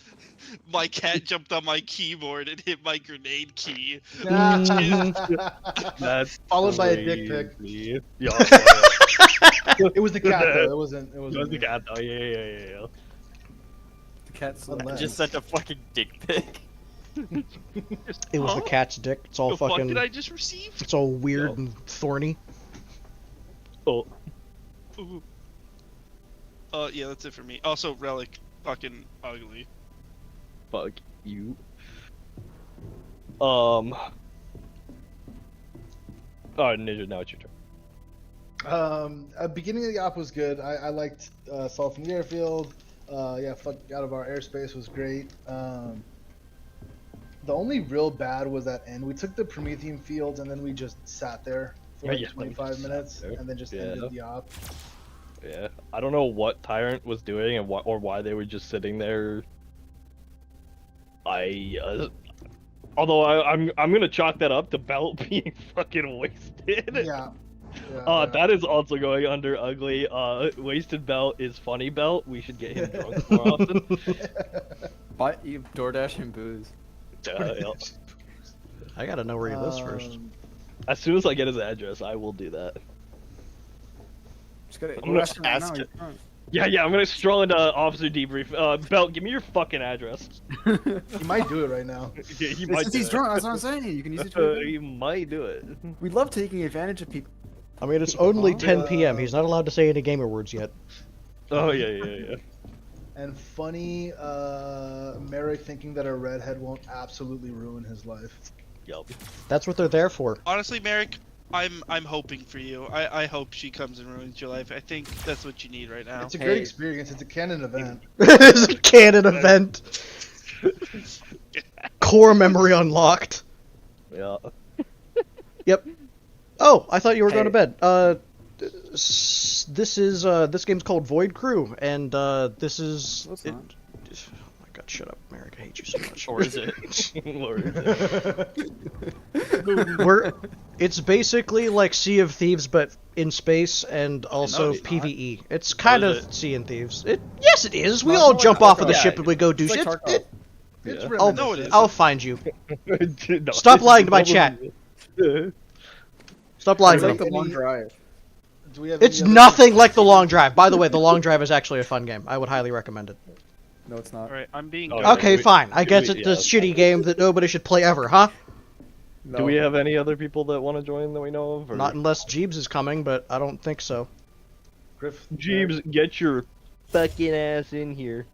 my cat jumped on my keyboard and hit my grenade key. That's followed by a dick pic. Yeah. It was the cat though. It wasn't. It was the cat though. Yeah. The cat's I just sent a fucking dick pic. It was the cat's dick. It's all The fucking. fuck did I just receive? It's all weird and thorny. Oh. Ooh. Yeah, that's it for me. Also, Relic, fucking ugly. Fuck you. Alright, Ninja, now it's your turn. Beginning of the op was good. I liked Assault from the Airfield. Yeah, fuck out of our airspace was great. The only real bad was that end. We took the Prometheum fields and then we just sat there for like 25 minutes and then just ended the op. Yeah, I don't know what Tyrant was doing and or why they were just sitting there. Although I'm gonna chalk that up to Belt being fucking wasted. Yeah. That is also going under ugly. Wasted Belt is funny Belt. We should get him drunk more often. Buy you DoorDash him booze. I gotta know where he lives first. As soon as I get his address, I will do that. Just gotta, I'm gonna ask it. Yeah, I'm gonna stroll into officer debrief. Belt, give me your fucking address. He might do it right now. Yeah, he might. Since he's drunk, that's what I'm saying. You can use it to he might do it. We love taking advantage of people. I mean, it's only 10 p.m. He's not allowed to say any gamer words yet. Oh yeah. And funny, Merrick thinking that a redhead won't absolutely ruin his life. Yup. That's what they're there for. Honestly, Merrick, I'm hoping for you. I hope she comes and ruins your life. I think that's what you need right now. It's a great experience. It's a canon event. It's a canon event. Core memory unlocked. Yeah. Yep. Oh, I thought you were going to bed. This game's called Void Crew, and this is. Oh my god, shut up, Merrick. I hate you so much. Or is it? It's basically like Sea of Thieves, but in space and also PvE. It's kind of Sea and Thieves. Yes, it is. We all jump off of the ship and we go do shit. I'll find you. Stop lying to my chat. Stop lying to me. The long drive. It's nothing like the long drive. By the way, the long drive is actually a fun game. I would highly recommend it. No, it's not. Alright, I'm being. Okay, fine. I guess it's a shitty game that nobody should play ever, huh? No. Do we have any other people that want to join that we know of? Or? Not unless Jeebs is coming, but I don't think so. Jeebs, get your fucking ass in here.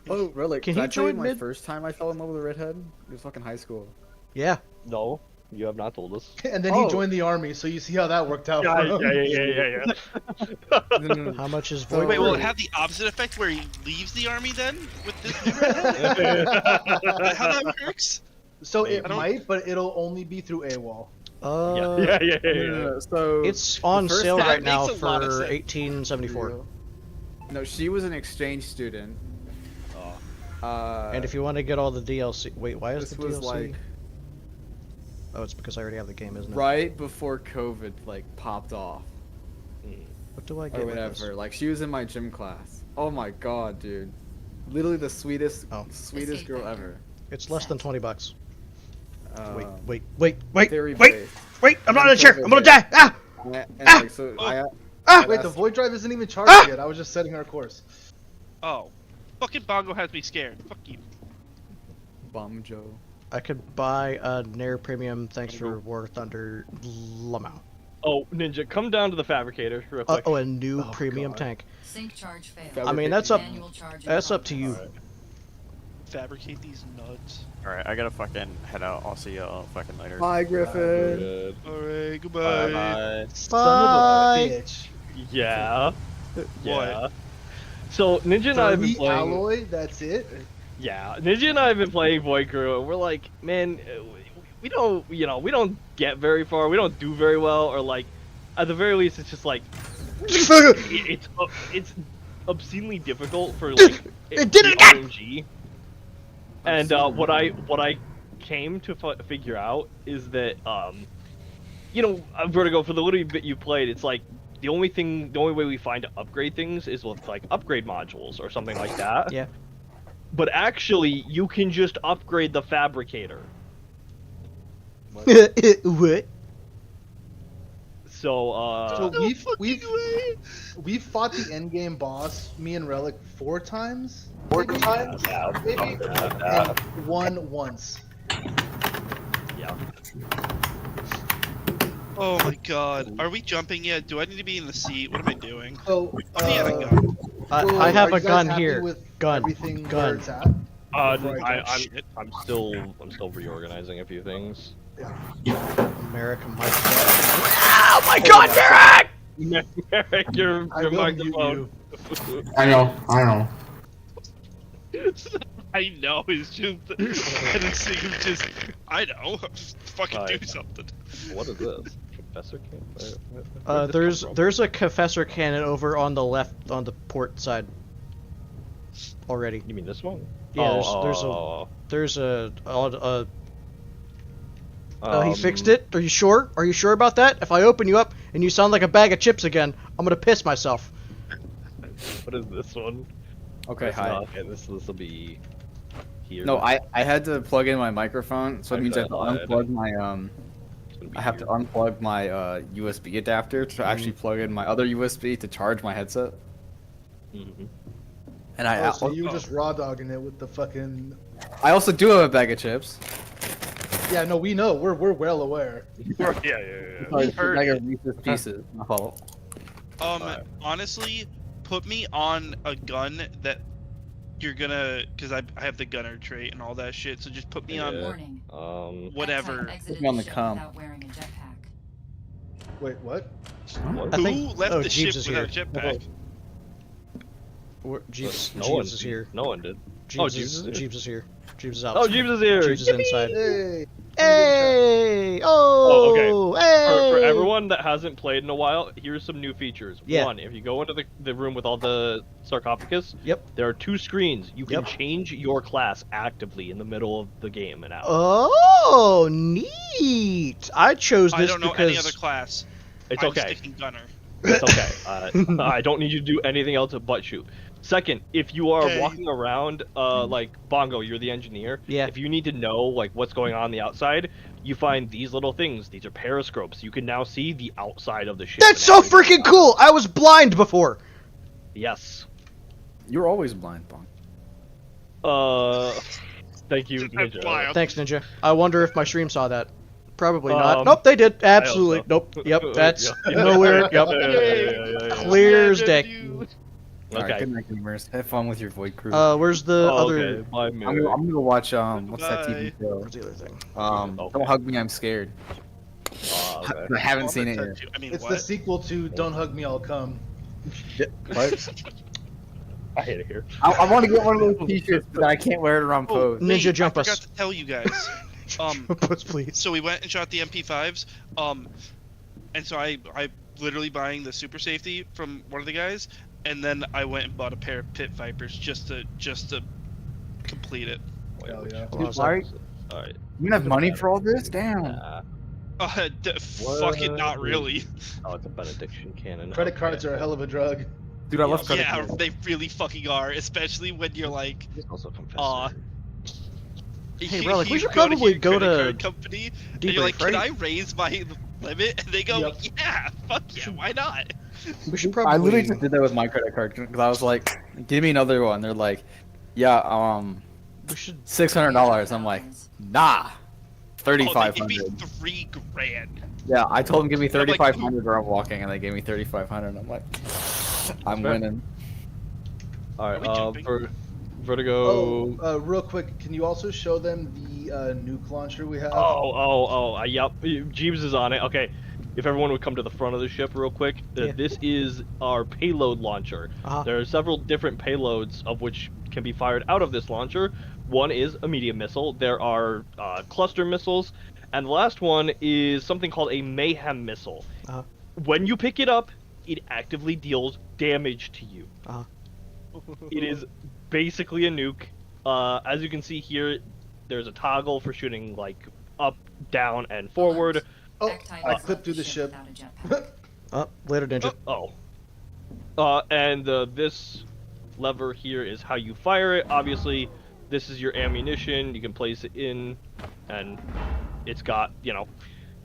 Oh, really? Can he he join my mid? first time I fell in love with a redhead? It was fucking high school. Yeah. No, you have not told us. And then he joined the army, so you see how that worked out for him. Yeah. How much is Void? Wait, will it have the opposite effect where he leaves the army then with this new redhead? How that works? So it might, but it'll only be through AWOL. Yeah. So it's on sale right now makes a for lot of sense. $18.74. No, she was an exchange student. And if you want to get all the DLC, wait, why is This the was DLC? like Oh, it's because I already have the game, isn't it? right before COVID like popped off. What do I get Or with whatever. this? Like she was in my gym class. Oh my god, dude. Literally the sweetest girl ever. It's less than $20. Wait, Theory wait, based. wait! I'm not in a chair. I'm gonna die. Ah! Like, so Wait, the void drive isn't even charged yet. I was just setting our course. Oh. Fucking Bongo has me scared. Fuck you. Bomb Joe. I could buy a Nair Premium. Thanks for War Thunder Lamau. Oh, Ninja, come down to the fabricator real quick. Oh, a new premium tank. Sync charge failed. I mean, that's up. Manual charge in That's up to you. progress. Fabricate these nuts. Alright, I gotta fucking head out. I'll see you fucking later. Bye, Griffin. Alright, goodbye. Bye. Son of a bitch. Yeah. Yeah. So Ninja and I have been playing. Alloy, that's it. Yeah, Ninja and I have been playing Void Crew, and we're like, man, we don't, we don't get very far. We don't do very well, or like, at the very least, it's just like, it's obscenely difficult for like it did it again! RNG. And what I came to figure out is that Vertigo, for the little bit you played, it's like the only way we find to upgrade things is with like upgrade modules or something like that. Yeah. But actually, you can just upgrade the fabricator. What? So we've fought the end game boss, me and Relic, 4 times. Maybe? And won once. Yeah. Oh my god. Are we jumping yet? Do I need to be in the seat? What am I doing? So, Let me have a gun. I have are a you guys gun happy here. with Gun. everything where Gun. it's at? I'm still reorganizing a few things. American microphone. Oh my god, Derek! Derek, your microphone. I know. I know, it's just and this thing is just I know. Fucking do something. What is this? Confessor cannon? There's a confessor cannon over on the left on the port side. Already. You mean this one? Yeah, there's a he fixed it? Are you sure? Are you sure about that? If I open you up and you sound like a bag of chips again, I'm gonna piss myself. What is this one? Okay, hi. This will be here. No, I had to plug in my microphone, so it means I have to unplug my USB adapter to actually plug in my other USB to charge my headset. And so you were just raw dogging it with the fucking. I also do have a bag of chips. Yeah, no, we know. We're well aware. Yeah. We heard. Bag of Reese's Pieces. Honestly, put me on a gun that you're gonna, because I have the gunner trait and all that shit. So just put me on whatever. Put me on the com. Wait, what? Who left the ship without a jetpack? Jeeves is here. No one did. Jeeves is here. Jeeves is out. Oh, Jeeves is here. Jeeves is inside. Hey! Oh! Okay. For Hey! everyone that hasn't played in a while, here's some new features. Yeah. One, if you go into the room with all the sarcophagus, there are 2 screens. You can change your class actively in the middle of the game and out. Oh, neat! I chose this I don't know because any other class. It's I'm okay. sticking gunner. It's okay. I don't need you to do anything else but shoot. Second, if you are walking around, like Bongo, you're the engineer. Yeah. If you need to know like what's going on the outside, you find these little things. These are periscopes. You can now see the outside of the ship. That's so freaking cool! I was blind before. Yes. You're always blind, Bong. Thank you, Ninja. Thanks, Ninja. I wonder if my stream saw that. Probably not. Nope, they did. Absolutely. Nope. Yep. That's nowhere. Yep. Clear as day. Alright, good night, gamers. Have fun with your Void Crew. Where's the other? I'm gonna watch what's that TV show? Where's the other thing? Don't Hug Me, I'm Scared. I haven't seen it yet. It's the sequel to Don't Hug Me, I'll Come. What? I hate it here. I want to get one of those t-shirts, but I can't wear it around pose. Ninja jump I us. forgot to tell you guys. Please. So we went and shot the MP5s. And so I literally buying the super safety from one of the guys, and then I went and bought a pair of Pit Vipers just to complete it. Hell yeah. What was Why? that? All right. You have money for all this? Damn. Fucking not really. Oh, it's a benediction cannon. Credit cards are a hell of a drug. Dude, I love credit Yeah, cards. they really fucking are, especially when you're like, also confessor. Hey, Relic, we should go probably your go credit to card company, and debrief, you're like, can right? I raise my limit? And they go, yeah, fuck yeah, why not? We should probably. I literally just did that with my credit card because I was like, "Give me another one." They're like, "Yeah, we should $600." I'm like, "Nah, Oh, they $3,500." gave me $3,000. Yeah, I told them give me I'm like, $3,500 where I'm walking, and they gave me $3,500. I'm like, I'm winning. All right, Vertigo. Oh, real quick, can you also show them the nuke launcher we have? Yep. Jeeves is on it. Okay, if everyone would come to the front of the ship real quick. This is our payload launcher. There are several different payloads of which can be fired out of this launcher. One is a medium missile. There are cluster missiles, and the last one is something called a mayhem missile. When you pick it up, it actively deals damage to you. It is basically a nuke. As you can see here, there's a toggle for shooting like up, down, and forward. Oh, I clipped through the ship. Later, Ninja. And this lever here is how you fire it. Obviously, this is your ammunition. You can place it in, and it's got,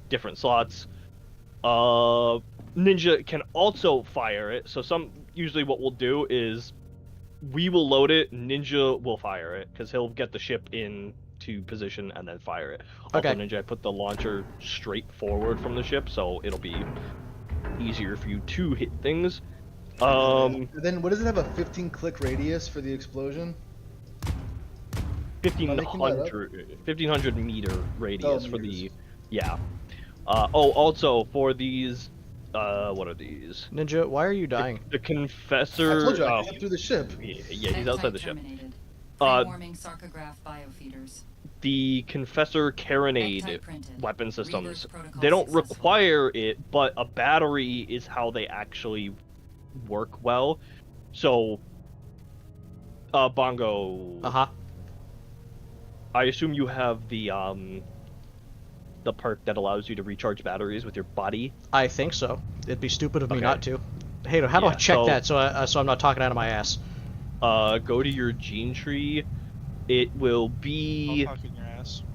different slots. Ninja can also fire it. So usually what we'll do is we will load it, Ninja will fire it, because he'll get the ship into position and then fire it. Also, Okay. Ninja, I put the launcher straight forward from the ship, so it'll be easier for you to hit things. Then what does it have, a 15-click radius for the explosion? 1,500 meter radius for meters. the... Yeah. Also, for these... what are these? Ninja, why are you dying? The Confessor... I told you, I clipped through the ship. Yeah, he's outside the ship. Warming sarcograph biofeeders. The Confessor Carronade weapon systems, they don't require it, but a battery is how they actually work well. So, Bongo... I assume you have the perk that allows you to recharge batteries with your body? I think so. It'd be stupid of me not to. Hey, how do I check that so I'm not talking out of my ass? Go to your gene tree. It will be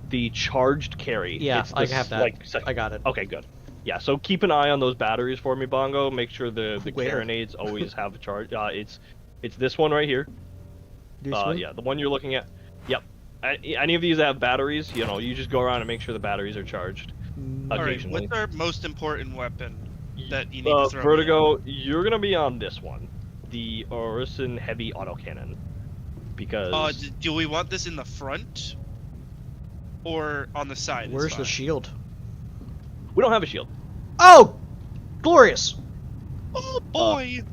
the charged carry. Yeah, It's I the have that. I got it. Okay, good. Yeah, so keep an eye on those batteries for me, Bongo. Make sure the carronades always have a charge. It's this one right here. This one? Yeah, the one you're looking at. Yep. Any of these that have batteries, you just go around and make sure the batteries are charged. Alright, Occasionally. what's our most important weapon that you need to throw? Vertigo, you're gonna be on this one, the Orison heavy autocannon, because. Do we want this in the front or on the side? Where's the shield? We don't have a shield. Oh, glorious! Oh boy!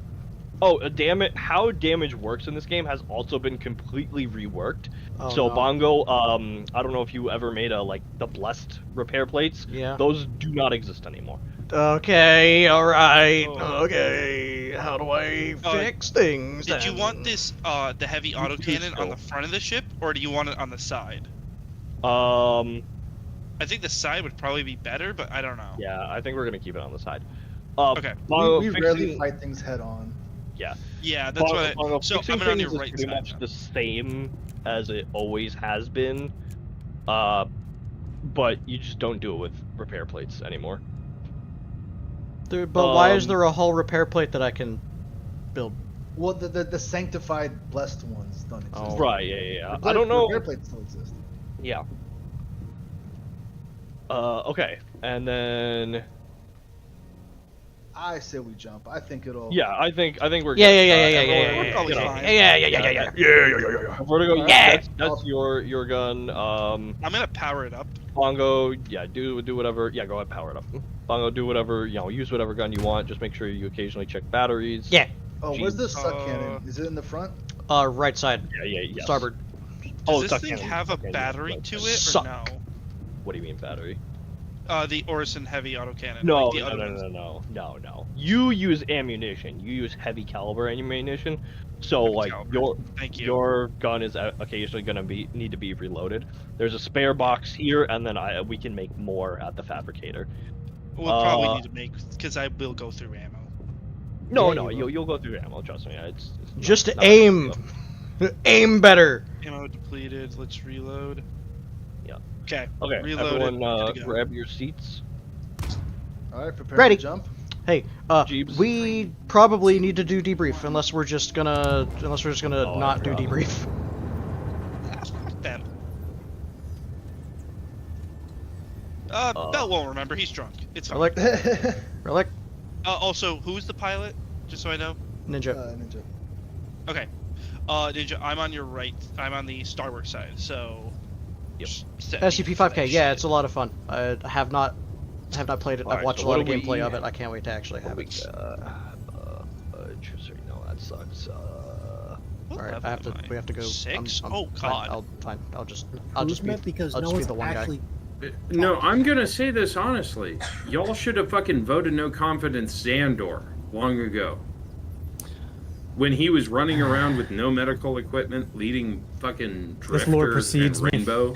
Damn it! How damage works in this game has also been completely reworked. Oh, So no. Bongo, I don't know if you ever made the blessed repair plates. Yeah. Those do not exist anymore. Okay, alright, okay. How do I fix things? Did you then? want this, the heavy autocannon on the front of the ship, or do you want it on the side? I think the side would probably be better, but I don't know. Yeah, I think we're gonna keep it on the side. Okay. Bongo, We rarely fight things head on. Yeah. Yeah, that's what Bongo, so fixing I'm on things your is right pretty side much now. the same as it always has been. But you just don't do it with repair plates anymore. But why is there a whole repair plate that I can build? Well, the sanctified blessed ones don't exist. Oh. Right, yeah. The I don't know. repair plates still exist. Yeah. Okay, and then I say we jump. I think it'll. yeah, I think we're Yeah, good. yeah. Everyone- probably you know, fine. Yeah. Vertigo, Yeah. that's your gun. I'm gonna power it up. Bongo, yeah, do whatever. Yeah, go ahead, power it up. Bongo, do whatever. Use whatever gun you want. Just make sure you occasionally check batteries. Yeah. Oh, where's the suck cannon? Is it in the front? Right side. Yeah. Starboard. Does this suck thing cannon. have a Okay, battery right. to it, Suck. or no? What do you mean battery? The Orison heavy autocannon. No, like the other ones. no. You use ammunition. You use heavy caliber ammunition. So like Thank you. your gun is occasionally gonna need to be reloaded. There's a spare box here, and then we can make more at the fabricator. We'll probably need to make, because I will go through ammo. No, you'll go through ammo. Trust me. It's just aim, aim better. Ammo depleted. Let's reload. Yeah. Okay. Okay. Reloaded. Everyone, grab your seats. All right, prepare Ready. to jump. Hey, we probably need to do debrief unless we're just gonna not do debrief. Them. Bell won't remember. He's drunk. It's fine. Relic. Also, who's the pilot? Just so I know. Ninja. Ninja. Okay. Ninja, I'm on your right. I'm on the starboard side. So. Yep. SCP-5K. Yeah, it's a lot of fun. I have not played it. I've watched a lot of gameplay of it. I can't wait to actually have it. No, that sucks. All right, we have to go. 6? Oh fine, God. I'll just be because I'll no just be one's the one actually. guy. No, I'm gonna say this honestly. Y'all should have fucking voted no confidence Xandor long ago. When he was running around with no medical equipment, leading fucking This lore Drifter precedes and me. Rainbow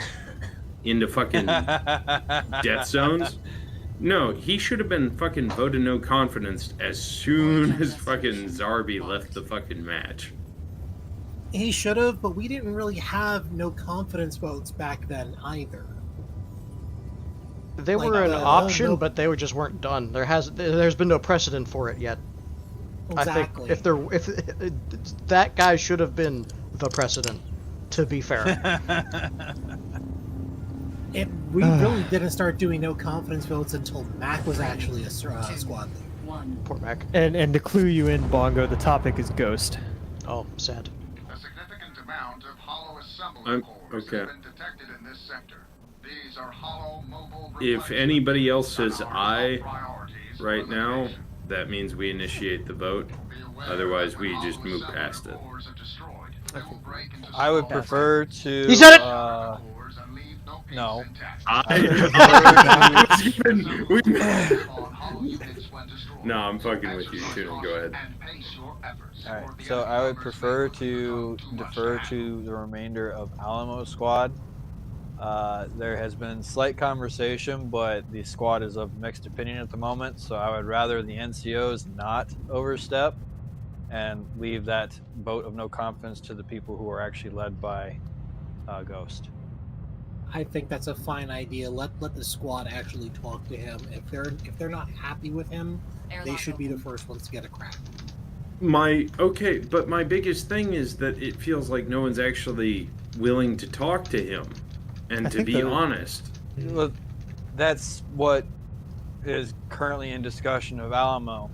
into fucking death zones. No, he should have been fucking voted no confidence as soon as fucking Zarby left the fucking match. He should have, but we didn't really have no confidence votes back then either. They were an option, but they just weren't done. There's been no precedent for it yet. Exactly. I think if that guy should have been the precedent, to be fair. We really didn't start doing no confidence votes until Mac was actually a squad leader. Poor Mac. And to clue you in, Bongo, the topic is Ghost. Oh, sad. A significant amount of hollow assembly cores have been detected in this sector. These are hollow mobile. If anybody else says I right now, that means we initiate the vote. Otherwise, we just move past it. I would prefer to. He said it. No. No, I'm fucking with you, Tuna. Go ahead. Alright, so I would prefer to defer to the remainder of Alamo Squad. There has been slight conversation, but the squad is of mixed opinion at the moment, so I would rather the NCOs not overstep and leave that vote of no confidence to the people who are actually led by Ghost. I think that's a fine idea. Let the squad actually talk to him. If they're not happy with him, they should be the first ones to get a crack. But my biggest thing is that it feels like no one's actually willing to talk to him, and to be honest. Well, that's what is currently in discussion of Alamo.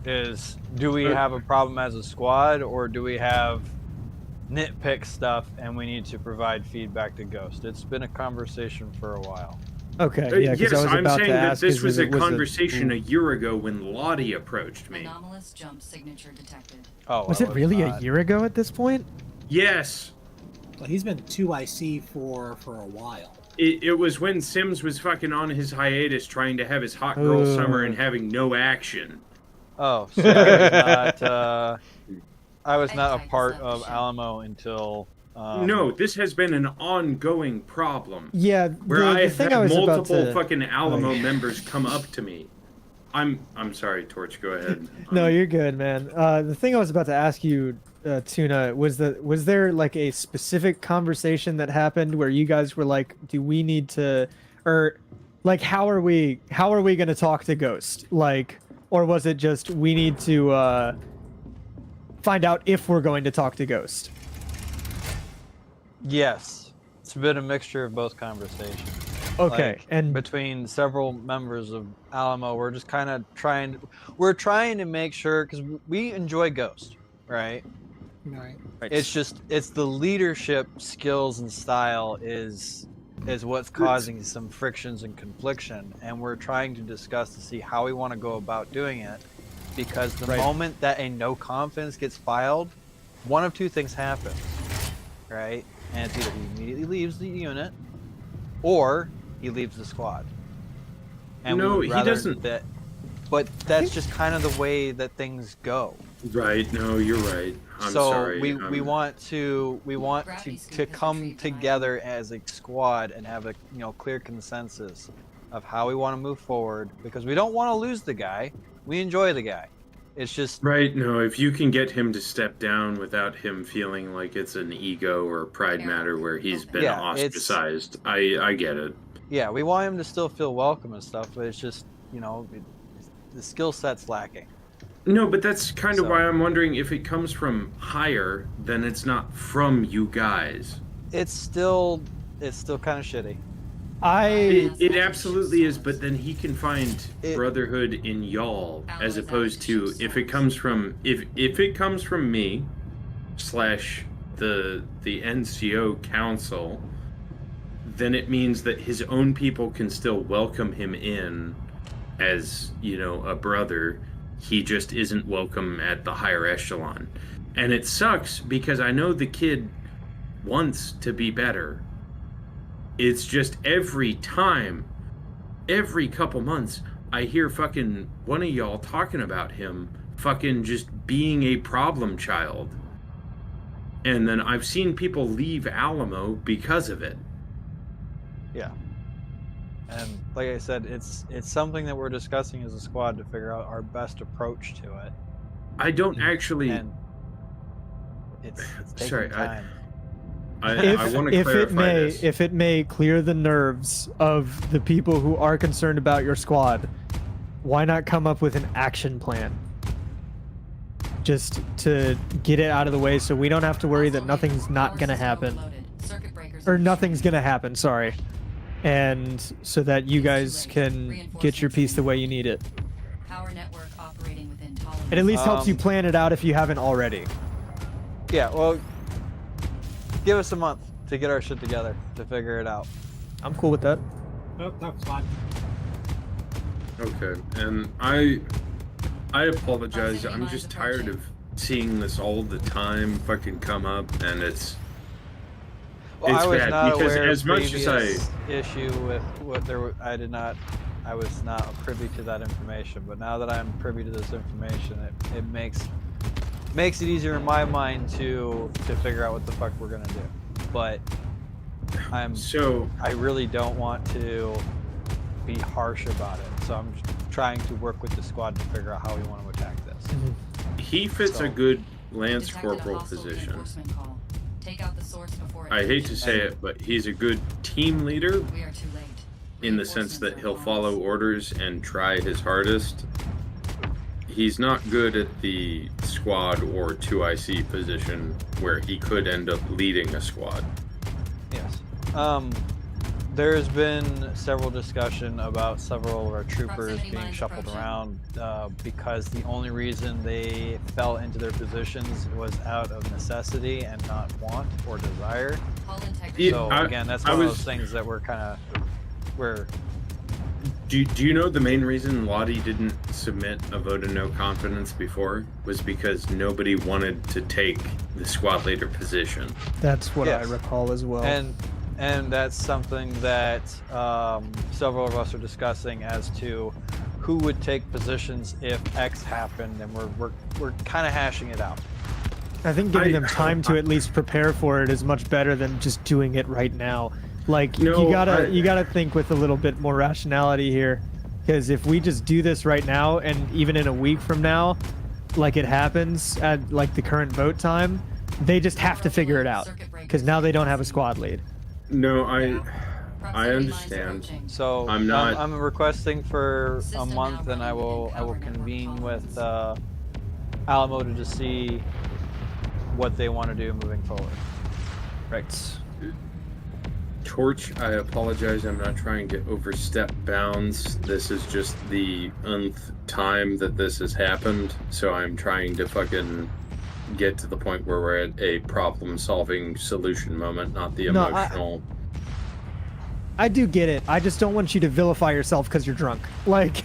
Is do we have a problem as a squad, or do we have nitpick stuff and we need to provide feedback to Ghost? It's been a conversation for a while. Okay, yeah, yes, I was I'm about saying to that ask, this was a was conversation a year ago when Lottie approached me. Anomalous jump signature detected. Oh, was it really a year ago at this point? Yes. Well, he's been 2IC for a while. It was when Sims was fucking on his hiatus trying to have his hot girl summer and having no action. Oh, so I was not a part of Alamo until. No, this has been an ongoing problem. Yeah, where I thing had I was about multiple to, fucking Alamo members come up to me. I'm sorry, Torch. Go ahead. No, you're good, man. The thing I was about to ask you, Tuna, was there like a specific conversation that happened where you guys were like, do we need to, or like how are we going to talk to Ghost? Like, or was it just we need to find out if we're going to talk to Ghost? Yes, it's been a mixture of both conversations. Okay, like, and between several members of Alamo, we're just kind of trying to make sure, because we enjoy Ghost, right? Right. It's the leadership skills and style is what's causing some frictions and confliction, and we're trying to discuss to see how we want to go about doing it, because the moment that a no confidence gets filed, one of two things happens, right? And it's either he immediately leaves the unit, or he leaves the squad. And no, he doesn't. But that's just kind of the way that things go. Right. No, you're right. I'm so sorry. we want to come together as a squad and have a clear consensus of how we want to move forward, because we don't want to lose the guy. We enjoy the guy. It's just right. No, if you can get him to step down without him feeling like it's an ego or pride matter where he's been ostracized, I get it. Yeah, we want him to still feel welcome and stuff, but it's just the skill set's lacking. No, but that's kind of why I'm wondering if it comes from higher, then it's not from you guys. It's still kind of shitty. It absolutely is, but then he can find brotherhood in y'all, as opposed to if it comes from if it comes from me / the NCO council, then it means that his own people can still welcome him in as, a brother. He just isn't welcome at the higher echelon. And it sucks because I know the kid wants to be better. It's just every couple months, I hear fucking one of y'all talking about him fucking just being a problem child. And then I've seen people leave Alamo because of it. Yeah. And like I said, it's something that we're discussing as a squad to figure out our best approach to it. I don't actually. And it's taking time. I want to clarify this. If it may clear the nerves of the people who are concerned about your squad, why not come up with an action plan? Just to get it out of the way so we don't have to worry that nothing's not going to happen. Or nothing's going to happen, sorry. And so that you guys can get your piece the way you need it. Power network operating within tolerance. It at least helps you plan it out if you haven't already. Yeah, well, give us a month to get our shit together, to figure it out. I'm cool with that. Nope, that's fine. Okay, and I apologize. I'm just tired of seeing this all the time fucking come up, and it's I was bad not because aware as of much as issue with what there were, I was not privy to that information, but now that I'm privy to this information, it makes it easier in my mind to figure out what the fuck we're gonna do. But I really don't want to be harsh about it, so I'm trying to work with the squad to figure out how we want to attack this. He fits a good Lance Corporal position. Take out the source before I hate to say it, but he's a good team leader in the sense that he'll follow orders and try his hardest. He's not good at the squad or 2IC position where he could end up leading a squad. Yes. There's been several discussion about several of our troopers being shuffled around because the only reason they fell into their positions was out of necessity and not want or desire. So again, that's one of those things that we're Do you know the main reason Lottie didn't submit a vote of no confidence before was because nobody wanted to take the squad leader position? That's what I recall as well. And that's something that several of us are discussing as to who would take positions if X happened, and we're kind of hashing it out. I think giving them time to at least prepare for it is much better than just doing it right now. Like you gotta think with a little bit more rationality here, because if we just do this right now, and even in a week from now, like it happens at like the current vote time, they just have to figure it out because now they don't have a squad lead. No, I understand. So I'm requesting for a month, and I will convene with Alamo to just see what they want to do moving forward. Right. Torch, I apologize. I'm not trying to overstep bounds. This is just the nth time that this has happened, so I'm trying to fucking get to the point where we're at a problem-solving solution moment, not the emotional. I do get it. I just don't want you to vilify yourself because you're drunk. Like,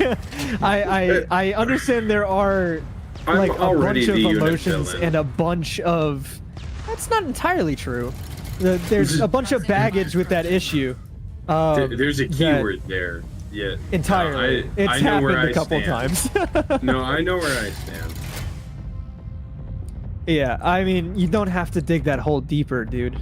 I understand there are like a bunch of emotions and a bunch of. That's not entirely true. There's a bunch of baggage with that issue. There's a keyword there. Yeah. Entirely. It's I know happened where a couple times. No, I know where I stand. Yeah, I mean, you don't have to dig that hole deeper, dude.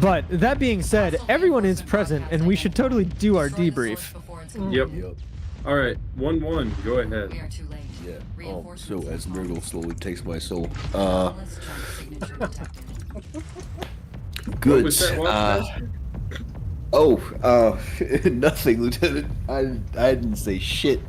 But that being said, everyone is present, and we should totally do our debrief. Yep. All right, 1-1. Go ahead. Yeah. So as Nurgle slowly takes my soul, good. What was that, Master? Nothing, Lieutenant. I didn't say shit.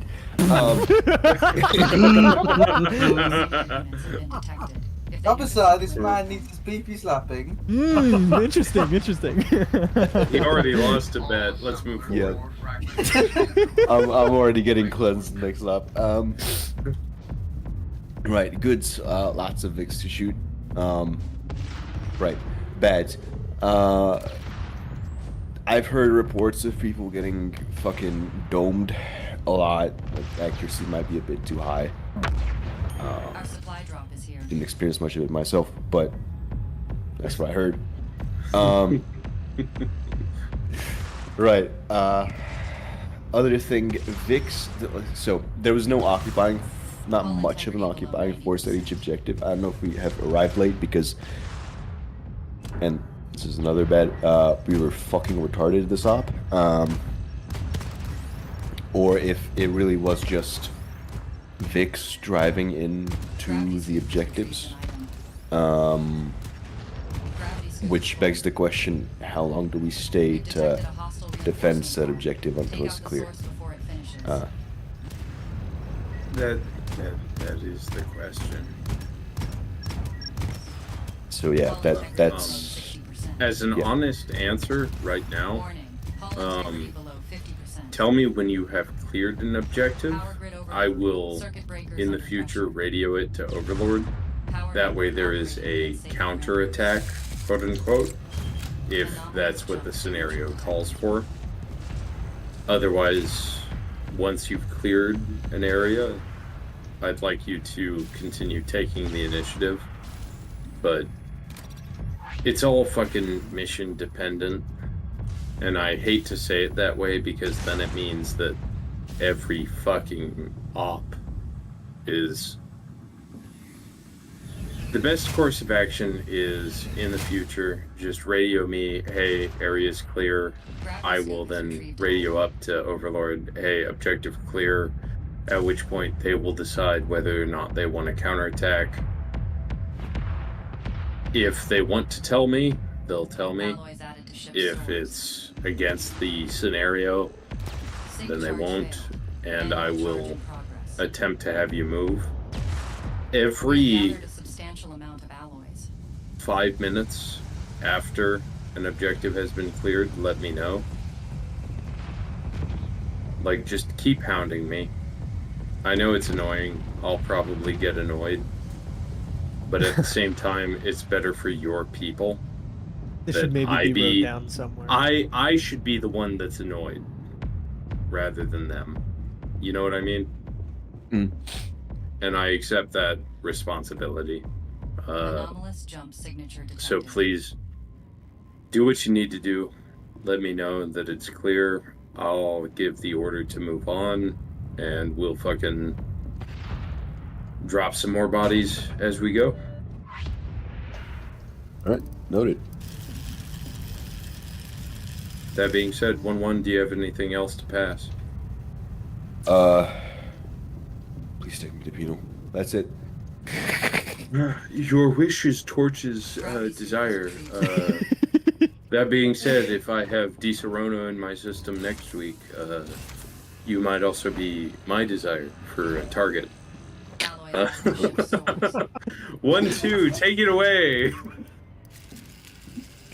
Officer, this man needs his pee slapping. Interesting. He already lost a bet. Let's move forward. Yeah. I'm already getting cleansed next lap. Right, goods. Lots of Vicks to shoot. Right, bad. I've heard reports of people getting fucking domed a lot. Accuracy might be a bit too high. Our supply drop is here. Didn't experience much of it myself, but that's what I heard. Right. Other thing, Vix. So there was no occupying, not much of an occupying force at each objective. I don't know if we have arrived late because, and this is another bad. We were fucking retarded at this op, or if it really was just Vix driving into the objectives, which begs the question: how long do we stay to defend said objective until it's clear? That is the question. So yeah, that's as an honest answer right now. Tell me when you have cleared an objective. I will, in the future, radio it to Overlord. That way there is a counterattack, quote unquote, if that's what the scenario calls for. Otherwise, once you've cleared an area, I'd like you to continue taking the initiative. But it's all fucking mission dependent. And I hate to say it that way because then it means that every fucking op is... The best course of action is, in the future, just radio me, hey, area's clear. I will then radio up to Overlord, hey, objective clear, at which point they will decide whether or not they want to counterattack. If they want to tell me, they'll tell me. If it's against the scenario, then they won't, and I will attempt to have you move. Every 5 minutes after an objective has been cleared, let me know. Like, just keep hounding me. I know it's annoying. I'll probably get annoyed. But at the same time, it's better for your people. This should maybe be wrote down somewhere. I should be the one that's annoyed rather than them. You know what I mean? Mm. And I accept that responsibility. Anomalous jump signature detected. So please do what you need to do. Let me know that it's clear. I'll give the order to move on, and we'll fucking drop some more bodies as we go. All right, noted. That being said, 1-1, do you have anything else to pass? Please take me to penal. That's it. Your wish is Torch's desire. That being said, if I have Disaronno in my system next week, you might also be my desire for a target. 1-2, take it away!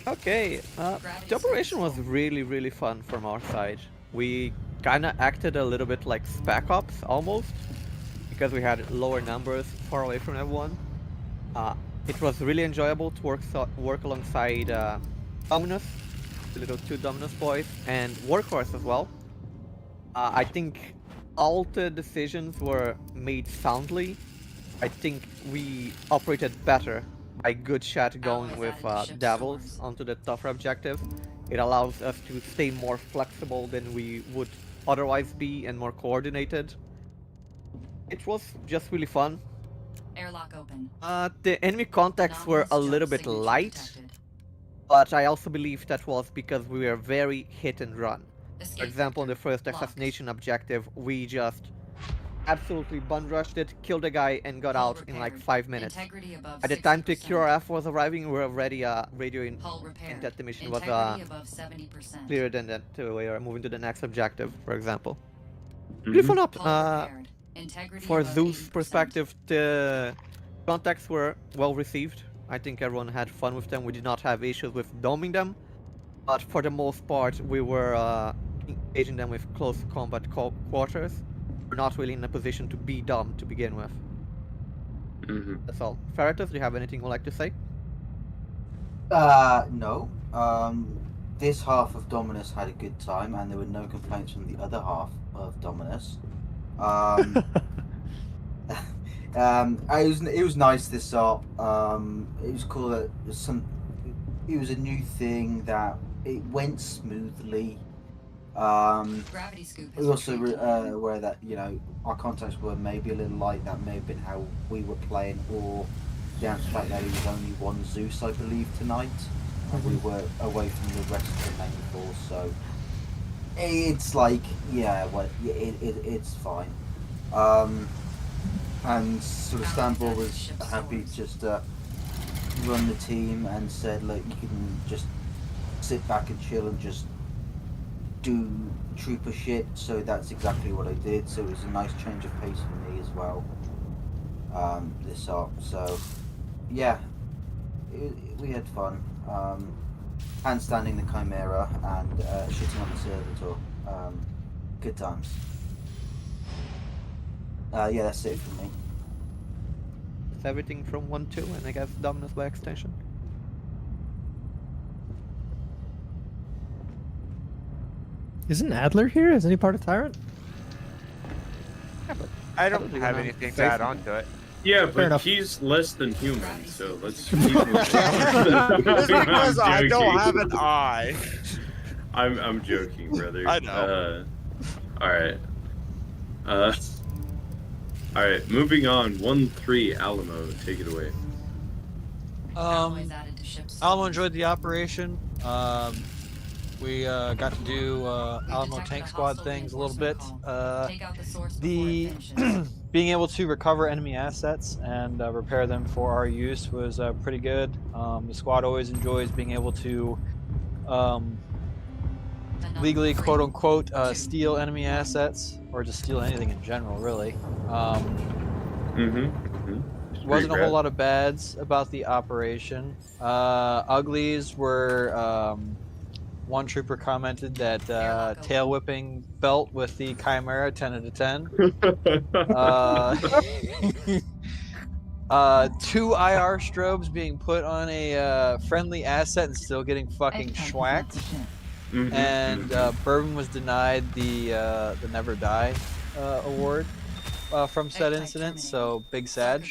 Okay, the operation was really fun from our side. We kinda acted a little bit like Spec Ops, almost, because we had lower numbers far away from everyone. It was really enjoyable to work alongside Dominus, the little two Dominus boys, and Workhorse as well. I think all the decisions were made soundly. I think we operated better by good shot going with Devils onto the tougher objective. It allows us to stay more flexible than we would otherwise be and more coordinated. It was just really fun. Airlock open. The enemy contacts were a little bit light, but I also believe that was because we were very hit and run. For example, in the first assassination objective, we just absolutely bun rushed it, killed a guy, and got out in like 5 minutes. By the time the QRF was arriving, we were already radioing and that the mission was cleared and that we were moving to the next objective, for example. Really fun up. For Zeus' perspective, the contacts were well received. I think everyone had fun with them. We did not have issues with doming them, but for the most part, we were engaging them with close combat quarters. We're not really in a position to be dumb to begin with. That's all. Ferretus, do you have anything you'd like to say? No. This half of Dominus had a good time, and there were no complaints from the other half of Dominus. It was nice this op. It was cool that it was a new thing that it went smoothly. Gravity scoop. We also aware that our contacts were maybe a little light. That may have been how we were playing, or down to the fact that it was only one Zeus, I believe, tonight. We were away from the rest of the main force, so it's like it's fine. And sort of Stanball was happy just to run the team and said, look, you can just sit back and chill and just do trooper shit. So that's exactly what I did. So it was a nice change of pace for me as well. This op. So yeah, we had fun. Handstanding the Chimera and shitting on the Servitor. Good times. Yeah, that's it for me. It's everything from 1-2, and I guess Dominus by extension. Isn't Adler here? Is any part of Tyrant? Yeah, but I don't have anything to add on to it. Yeah, but enough. he's less than human, so let's keep moving. Just because I don't have an eye. I'm joking, brother. I know. Alright. Alright, moving on. 1-3 Alamo, take it away. Alamo enjoyed the operation. We got to do Alamo tank squad things a little bit. The being able to recover enemy assets and repair them for our use was pretty good. The squad always enjoys being able to legally, quote unquote, steal enemy assets, or just steal anything in general, really. Wasn't a whole lot of bads about the operation. Uglies were, one trooper commented that tail whipping belt with the Chimera 10 out of 10. 2 IR strobes being put on a friendly asset and still getting fucking schwacked. And Bourbon was denied the Never Die award from said incident, so big sad.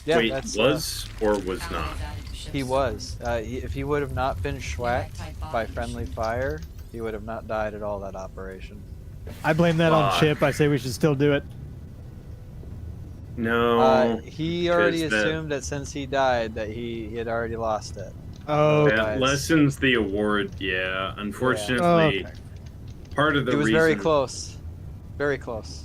Yeah, wait, that's, was or was not? He was. If he would have not been schwacked by friendly fire, he would have not died at all that operation. I blame that on Chip. I say we should still do it. No. He already assumed that since he died that he had already lost it. Oh, that lessens the award. Yeah, unfortunately, part of the reason. It was very close. Very close.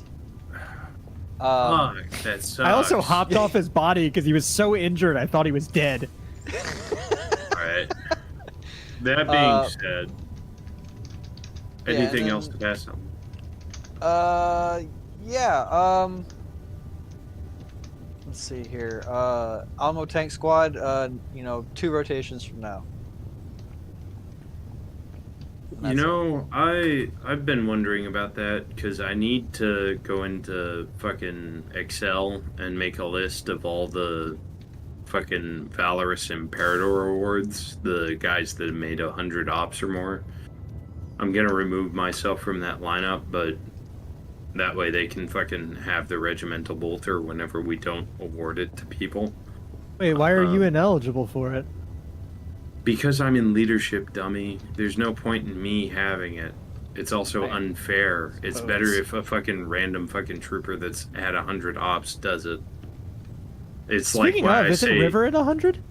Fuck, that sucks. I also hopped off his body because he was so injured I thought he was dead. Alright. That being said, anything else to pass on? Let's see here. Alamo Tank Squad, 2 rotations from now. You know, I've been wondering about that because I need to go into fucking Excel and make a list of all the fucking Valorous Imperator awards, the guys that have made 100 ops or more. I'm gonna remove myself from that lineup, but that way they can fucking have the Regimental Bolter whenever we don't award it to people. Wait, why are you ineligible for it? Because I'm in leadership, dummy. There's no point in me having it. It's also unfair. It's better if a fucking random fucking trooper that's had 100 ops does it. It's Speaking like why of, I isn't say River at 100?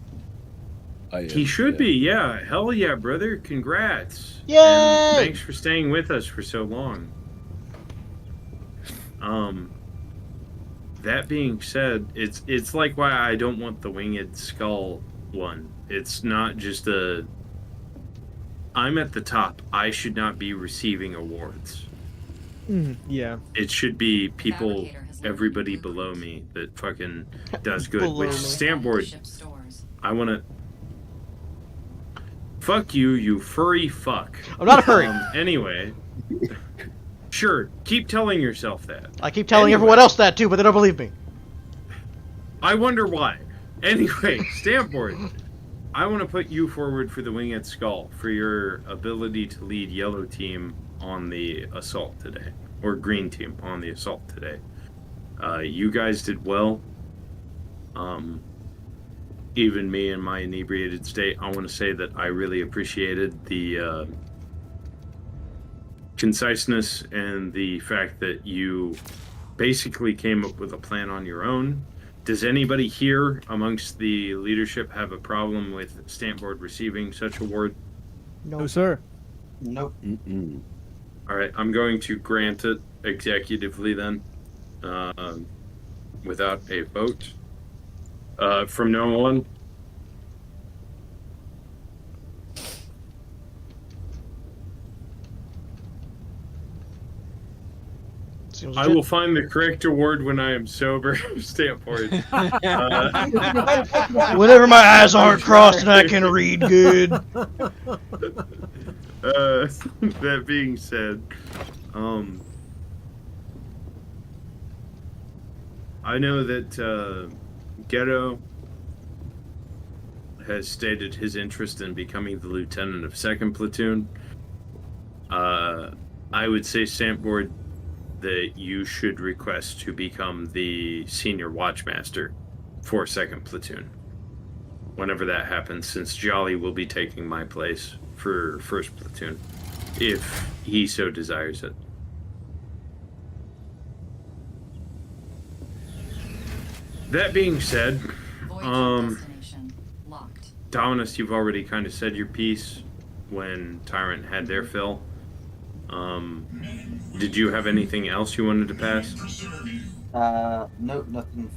he should be. Yeah, hell yeah, brother. Congrats. Yay! And thanks for staying with us for so long. That being said, it's like why I don't want the winged skull one. It's not just a I'm at the top. I should not be receiving awards. Yeah. It should be people, everybody below me that fucking does good. Which Stampboard, I want to. Fuck you, you furry fuck. I'm not a furry. Anyway, sure, keep telling yourself that. I keep telling everyone else that too, but they don't believe me. I wonder why. Anyway, Stampboard, I want to put you forward for the Winged Skull for your ability to lead yellow team on the assault today, or green team on the assault today. You guys did well. Even me in my inebriated state, I want to say that I really appreciated the conciseness and the fact that you basically came up with a plan on your own. Does anybody here amongst the leadership have a problem with Stampboard receiving such award? No, sir. Nope. All right, I'm going to grant it executively then, without a vote. From now on, I will find the correct award when I am sober. Stampboard. Whenever my eyes aren't crossed and I can read good. That being said, I know that Ghetto has stated his interest in becoming the lieutenant of 2nd Platoon. I would say, Stampboard, that you should request to become the senior watchmaster for 2nd Platoon. Whenever that happens, since Jolly will be taking my place for 1st Platoon, if he so desires it. That being said, Dominus, you've already kind of said your piece when Tyrant had their fill. Did you have anything else you wanted to pass? No, nothing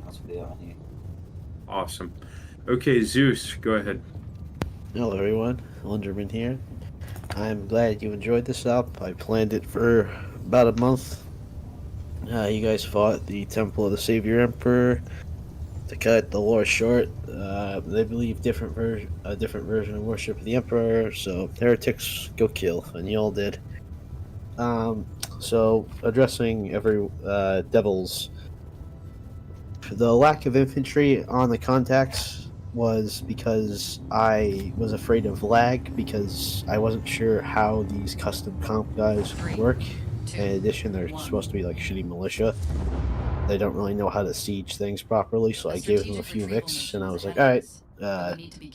else for the army. Awesome. Okay, Zeus, go ahead. Hello everyone, Linderman here. I'm glad you enjoyed this op. I planned it for about a month. You guys fought the Temple of the Savior Emperor. To cut the lore short, they believe a different version of worship of the Emperor, so heretics go kill, and you all did. So addressing every devils, the lack of infantry on the contacts was because I was afraid of lag, because I wasn't sure how these custom comp guys work. In addition, they're supposed to be like shitty militia. They don't really know how to siege things properly, so I gave them a few Vicks, and I was like, alright,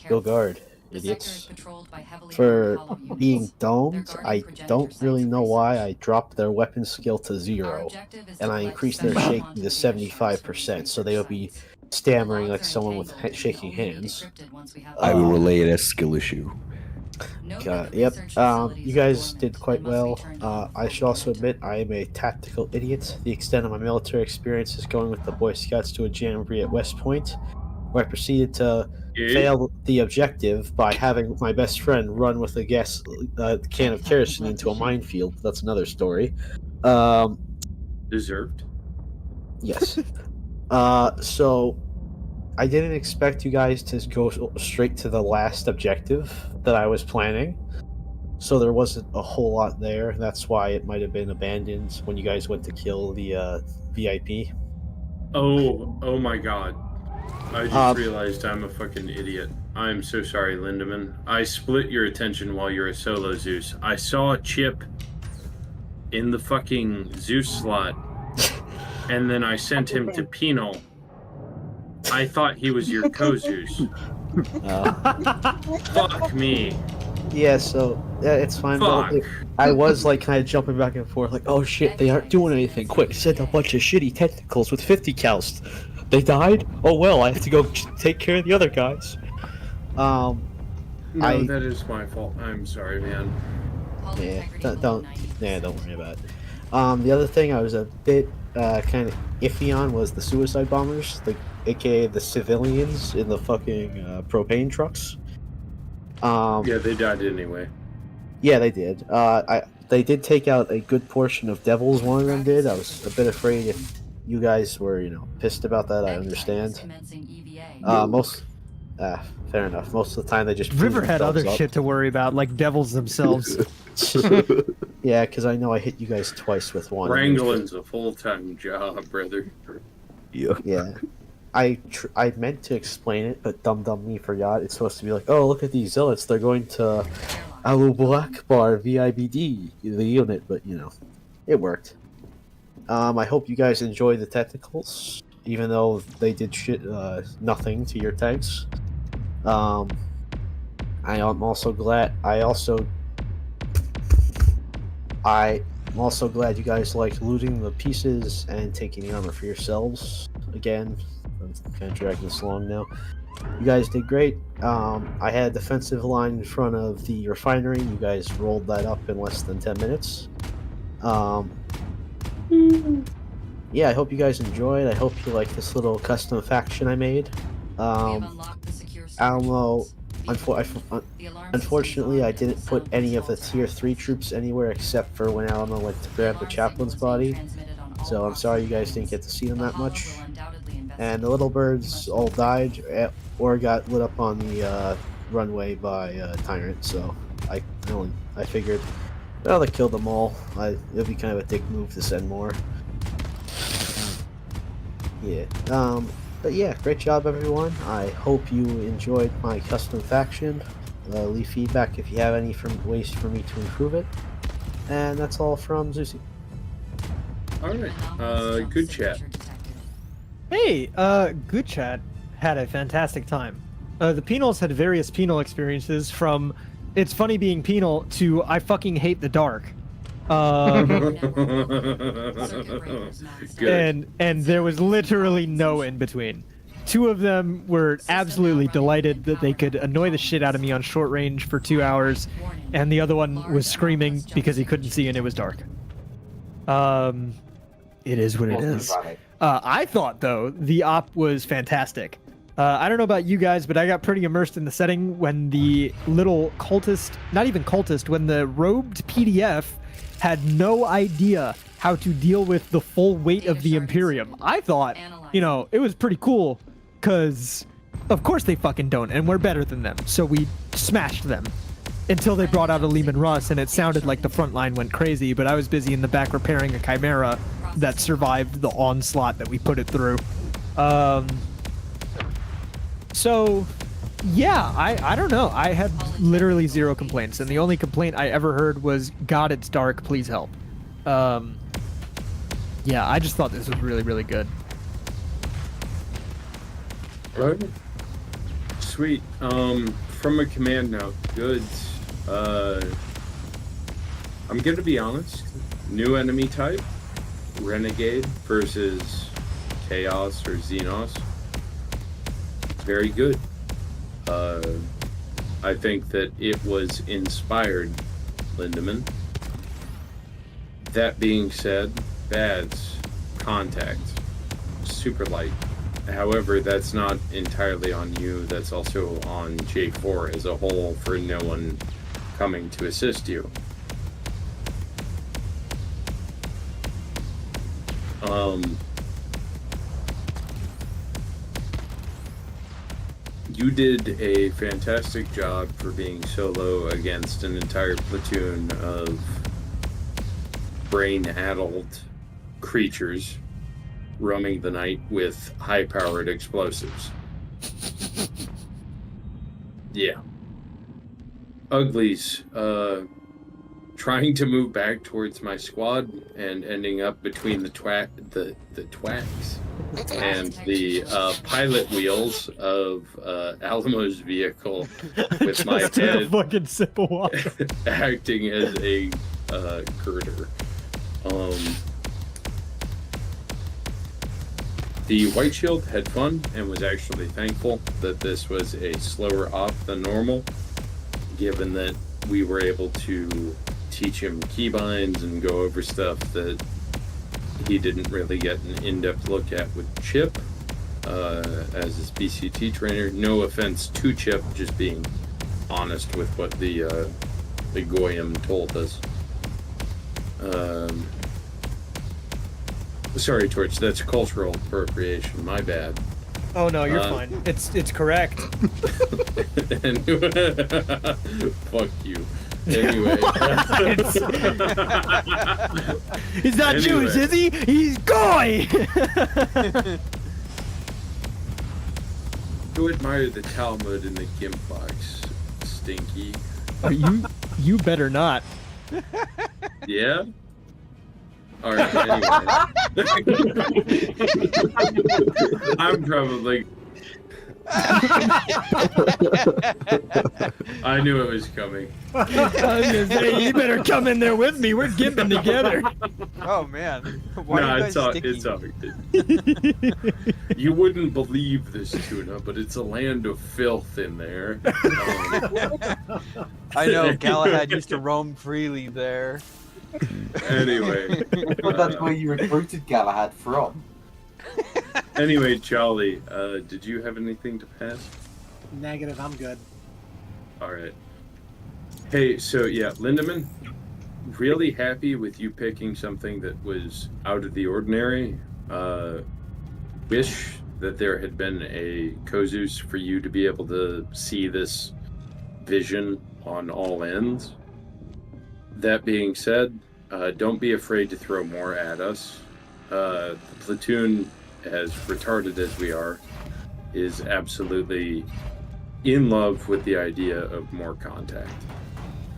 go guard, idiots. For being domed, I don't really know why I dropped their weapon skill to 0, and I increased their shaking to 75%, so they would be stammering like someone with shaking hands. I will relay it as skill issue. Yep. You guys did quite well. I should also admit I am a tactical idiot. The extent of my military experience is going with the Boy Scouts to a jamboree at West Point, where I proceeded to fail the objective by having my best friend run with a can of kerosene into a minefield. That's another story. Deserved. Yes. So I didn't expect you guys to go straight to the last objective that I was planning, so there wasn't a whole lot there. That's why it might have been abandoned when you guys went to kill the VIP. Oh my god. I just realized I'm a fucking idiot. I'm so sorry, Lindemann. I split your attention while you're a solo Zeus. I saw a chip in the fucking Zeus slot, and then I sent him to Penal. I thought he was your co-Zeus. Fuck me. Yeah, so it's fine. Fuck. I was like kind of jumping back and forth, like, oh shit, they aren't doing anything. Quick, send a bunch of shitty tentacles with 50 cals. They died? Oh well, I have to go take care of the other guys. No, that is my fault. I'm sorry, man. Yeah, don't worry about it. The other thing I was a bit kind of iffy on was the suicide bombers, like aka the civilians in the fucking propane trucks. Yeah, they died anyway. Yeah, they did. They did take out a good portion of devils. One of them did. I was a bit afraid if you guys were, pissed about that. I understand. Fair enough. Most of the time they just River had other shit to worry about, like devils themselves. Yeah, because I know I hit you guys twice with one. Wrangling's a full-time job, brother. Yeah. I meant to explain it, but dumb me forgot. It's supposed to be like, oh, look at these zealots. They're going to Allahu Akbar VIBD, the unit, but, it worked. I hope you guys enjoy the technicals, even though they did nothing to your tanks. I'm also glad you guys liked looting the pieces and taking the armor for yourselves. Again, I'm kind of dragging this along now. You guys did great. I had a defensive line in front of the refinery. You guys rolled that up in less than 10 minutes. Yeah, I hope you guys enjoyed. I hope you like this little custom faction I made. Alamo, unfortunately, I didn't put any of the tier 3 troops anywhere except for when Alamo went to grab the chaplain's body. So I'm sorry you guys didn't get to see them that much. And the little birds all died or got lit up on the runway by Tyrant. So I figured, well, they killed them all. It'll be kind of a dick move to send more. Yeah. But yeah, great job everyone. I hope you enjoyed my custom faction. Leave feedback if you have any ways for me to improve it. And that's all from Zusi. Alright, good chat. Hey, good chat had a fantastic time. The penals had various penal experiences from it's funny being penal to I fucking hate the dark. And there was literally no in between. Two of them were absolutely delighted that they could annoy the shit out of me on short range for 2 hours, and the other one was screaming because he couldn't see and it was dark. It is what it is. I thought, though, the op was fantastic. I don't know about you guys, but I got pretty immersed in the setting when the little cultist, not even cultist, when the robed PDF had no idea how to deal with the full weight of the Imperium. I thought, it was pretty cool, because of course they fucking don't, and we're better than them, so we smashed them. Until they brought out a Lehman Russ, and it sounded like the front line went crazy, but I was busy in the back repairing a Chimera that survived the onslaught that we put it through. So, yeah, I don't know. I had literally zero complaints, and the only complaint I ever heard was, God, it's dark, please help. Yeah, I just thought this was really, really good. Right. Sweet. From a command note, good. I'm gonna be honest. New enemy type, Renegade versus Chaos or Xenos. Very good. I think that it was inspired, Lindemann. That being said, Bad's Contact, super light. However, that's not entirely on you, that's also on J4 as a whole for no one coming to assist you. You did a fantastic job for being solo against an entire platoon of brain-addled creatures roaming the night with high-powered explosives. Yeah. Uglies, trying to move back towards my squad and ending up between the twats and the pilot wheels of Alamo's vehicle with my Just take a head fucking sip of water. acting as a girder. The White Shield had fun and was actually thankful that this was a slower op than normal, given that we were able to teach him keybinds and go over stuff that he didn't really get an in-depth look at with Chip as his BCT trainer. No offense to Chip, just being honest with what the Goyim told us. Sorry, Torch, that's cultural appropriation. My bad. Oh no, you're fine. It's correct. Fuck you. Anyway. He's not Jewish, is he? He's Goy! Go admire the Talmud in the Gimp box, Stinky. You better not. Yeah? Alright, anyway. I'm probably... I knew it was coming. I was gonna say, you better come in there with me. We're gimping together. Oh man. No, it's all good. You wouldn't believe this, Tuna, but it's a land of filth in there. I know, Galahad used to roam freely there. Anyway. But that's where you recruited Galahad from. Anyway, Charlie, did you have anything to pass? Negative, I'm good. Alright. Hey, so yeah, Lindemann, really happy with you picking something that was out of the ordinary. Wish that there had been a Kozus for you to be able to see this vision on all ends. That being said, don't be afraid to throw more at us. The platoon, as retarded as we are, is absolutely in love with the idea of more contact,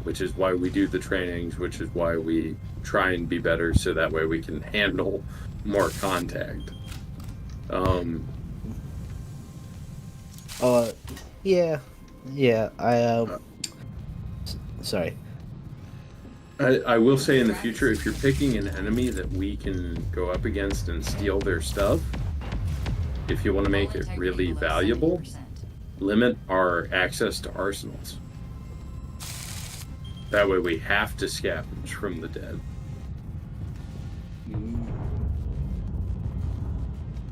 which is why we do the trainings, which is why we try and be better so that way we can handle more contact. Sorry. I will say in the future, if you're picking an enemy that we can go up against and steal their stuff, if you want to make it really valuable, limit our access to arsenals. That way we have to scavenge from the dead.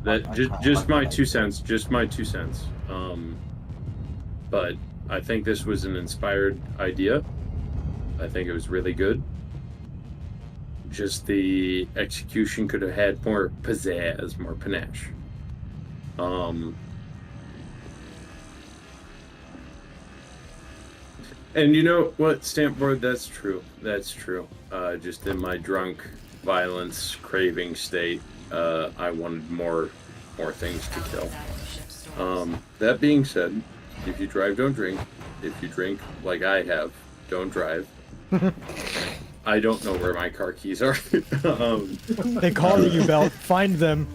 That just my 2 cents. Just my 2 cents. But I think this was an inspired idea. I think it was really good. Just the execution could have had more pizzazz, more panache. And you know what, Stampboard, that's true. That's true. Just in my drunk, violence, craving state, I wanted more things to kill. That being said, if you drive, don't drink. If you drink, like I have, don't drive. I don't know where my car keys are. They call you, Belt. Find them.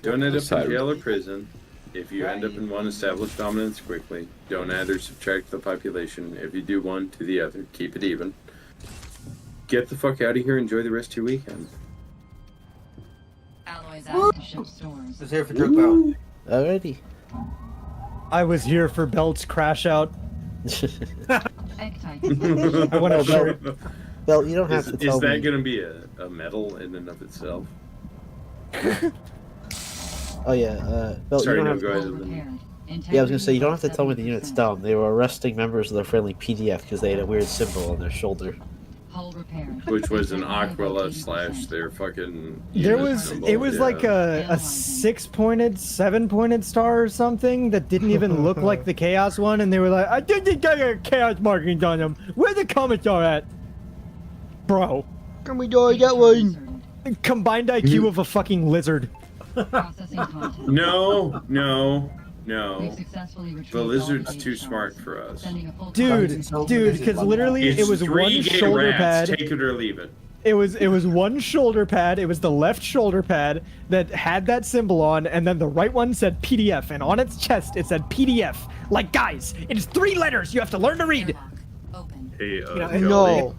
Don't end up in jail or prison. If you end up in one, establish dominance quickly. Don't add or subtract the population. If you do one to the other, keep it even. Get the fuck out of here. Enjoy the rest of your weekend. Let's hear for Drug Bell. Alrighty. I was here for Belt's crash out. I want to show. Belt, you don't have to tell me. Is that me. going to be a medal in and of itself? Oh yeah, Belt, Sorry, you don't no, have go to... ahead. Yeah, I was gonna say, you don't have to tell me the unit's down. They were arresting members of the friendly PDF because they had a weird symbol on their shoulder. Which was an Aquila / their fucking. There was symbol. it was like a 6-pointed, 7-pointed star or something that didn't even look like the Chaos one, and they were like, I think they got Chaos markings on them. Where the Commissar at? Bro. Can we do that one? Combined IQ of a fucking lizard. No. No. The lizard's too smart for us. Dude, because literally It's it was 3 one gay shoulder rats, pad. Take it or leave it. It was one shoulder pad. It was the left shoulder pad that had that symbol on, and then the right one said PDF, and on its chest it said PDF. Like, guys, it's 3 letters. You have to learn to read. Hey, No.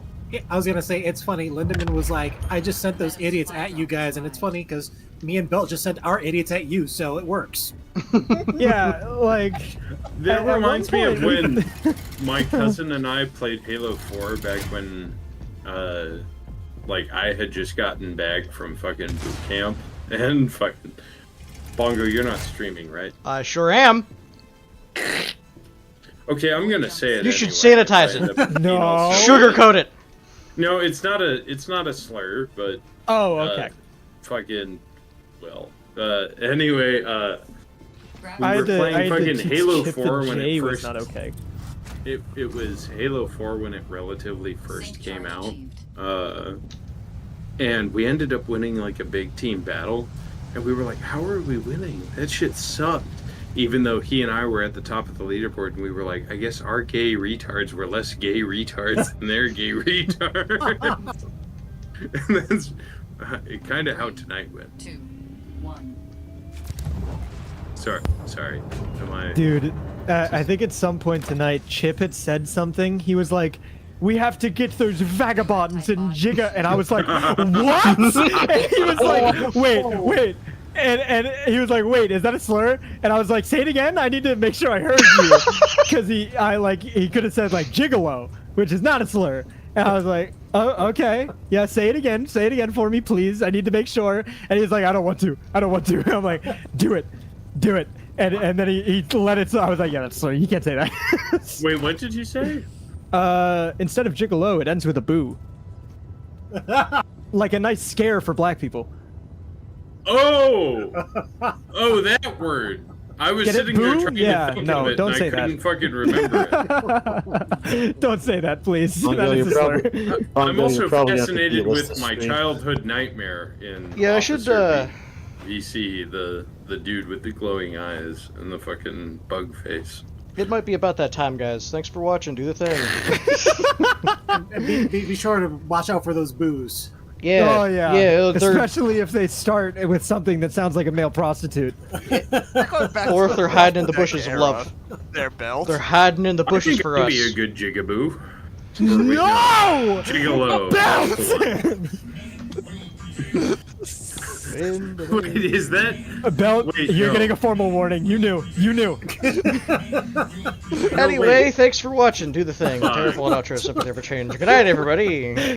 I was gonna say, it's funny. Lindemann was like, I just sent those idiots at you guys, and it's funny because me and Belt just sent our idiots at you, so it works. Yeah, like... That at reminds me of one when my cousin and I played Halo 4 back when, like, I had just gotten back from fucking boot camp, and fucking... Bongo, you're not streaming, right? I sure am. Okay, I'm gonna say it. You should anyway, sanitize if I end it. up, No. know, Sugarcoat it. No, it's not a slur, but oh, okay. Fucking well. Anyway, we I were had to- I playing had to fucking teach Halo Chip 4 that when J it was first. not okay. It was Halo 4 when it relatively first came out, and we ended up winning like a big team battle, and we were like, "How are we winning? That shit sucked." Even though he and I were at the top of the leaderboard, and we were like, I guess our gay retards were less gay retards than their gay retards. And that's kind of how tonight went. 2, 1. Sorry. Am I... Dude, I think at some point tonight, Chip had said something. He was like, we have to get those vagabonds in Jigga. And I was like, what? And he was like, wait. And he was like, wait, is that a slur? And I was like, say it again. I need to make sure I heard you. Because he could have said like gigolo, which is not a slur. And I was like, oh, okay. Yeah, say it again. Say it again for me, please. I need to make sure. And he's like, I don't want to. And I'm like, do it. And then he let it. So I was like, yeah, that's slur. You can't say that. Wait, what did you say? Instead of gigolo, it ends with a boo. Like a nice scare for black people. Oh, that word. I was Get it, sitting there boo? trying Yeah, to think no, of it, don't and say I couldn't that. fucking remember it. Don't say that, please. Bongo, That is a slur. I'm also probably fascinated have to with delist my the stream. childhood nightmare in Yeah, I should, VC, the dude with the glowing eyes and the fucking bug face. It might be about that time, guys. Thanks for watching. Do the thing. And be sure to watch out for those boos. Yeah. Oh yeah. Yeah. Especially if they start with something that sounds like a male prostitute. Or if they're hiding in the bushes of love. Their belt. They're hiding in the bushes I think for I'd us. be a good jigaboo. No! Gigolo. Wait, is that A belt? Wait, You're no. getting a formal warning. You knew. Anyway, thanks for watching. Do the thing. Terrible outro, sympathy for change. Good night, everybody.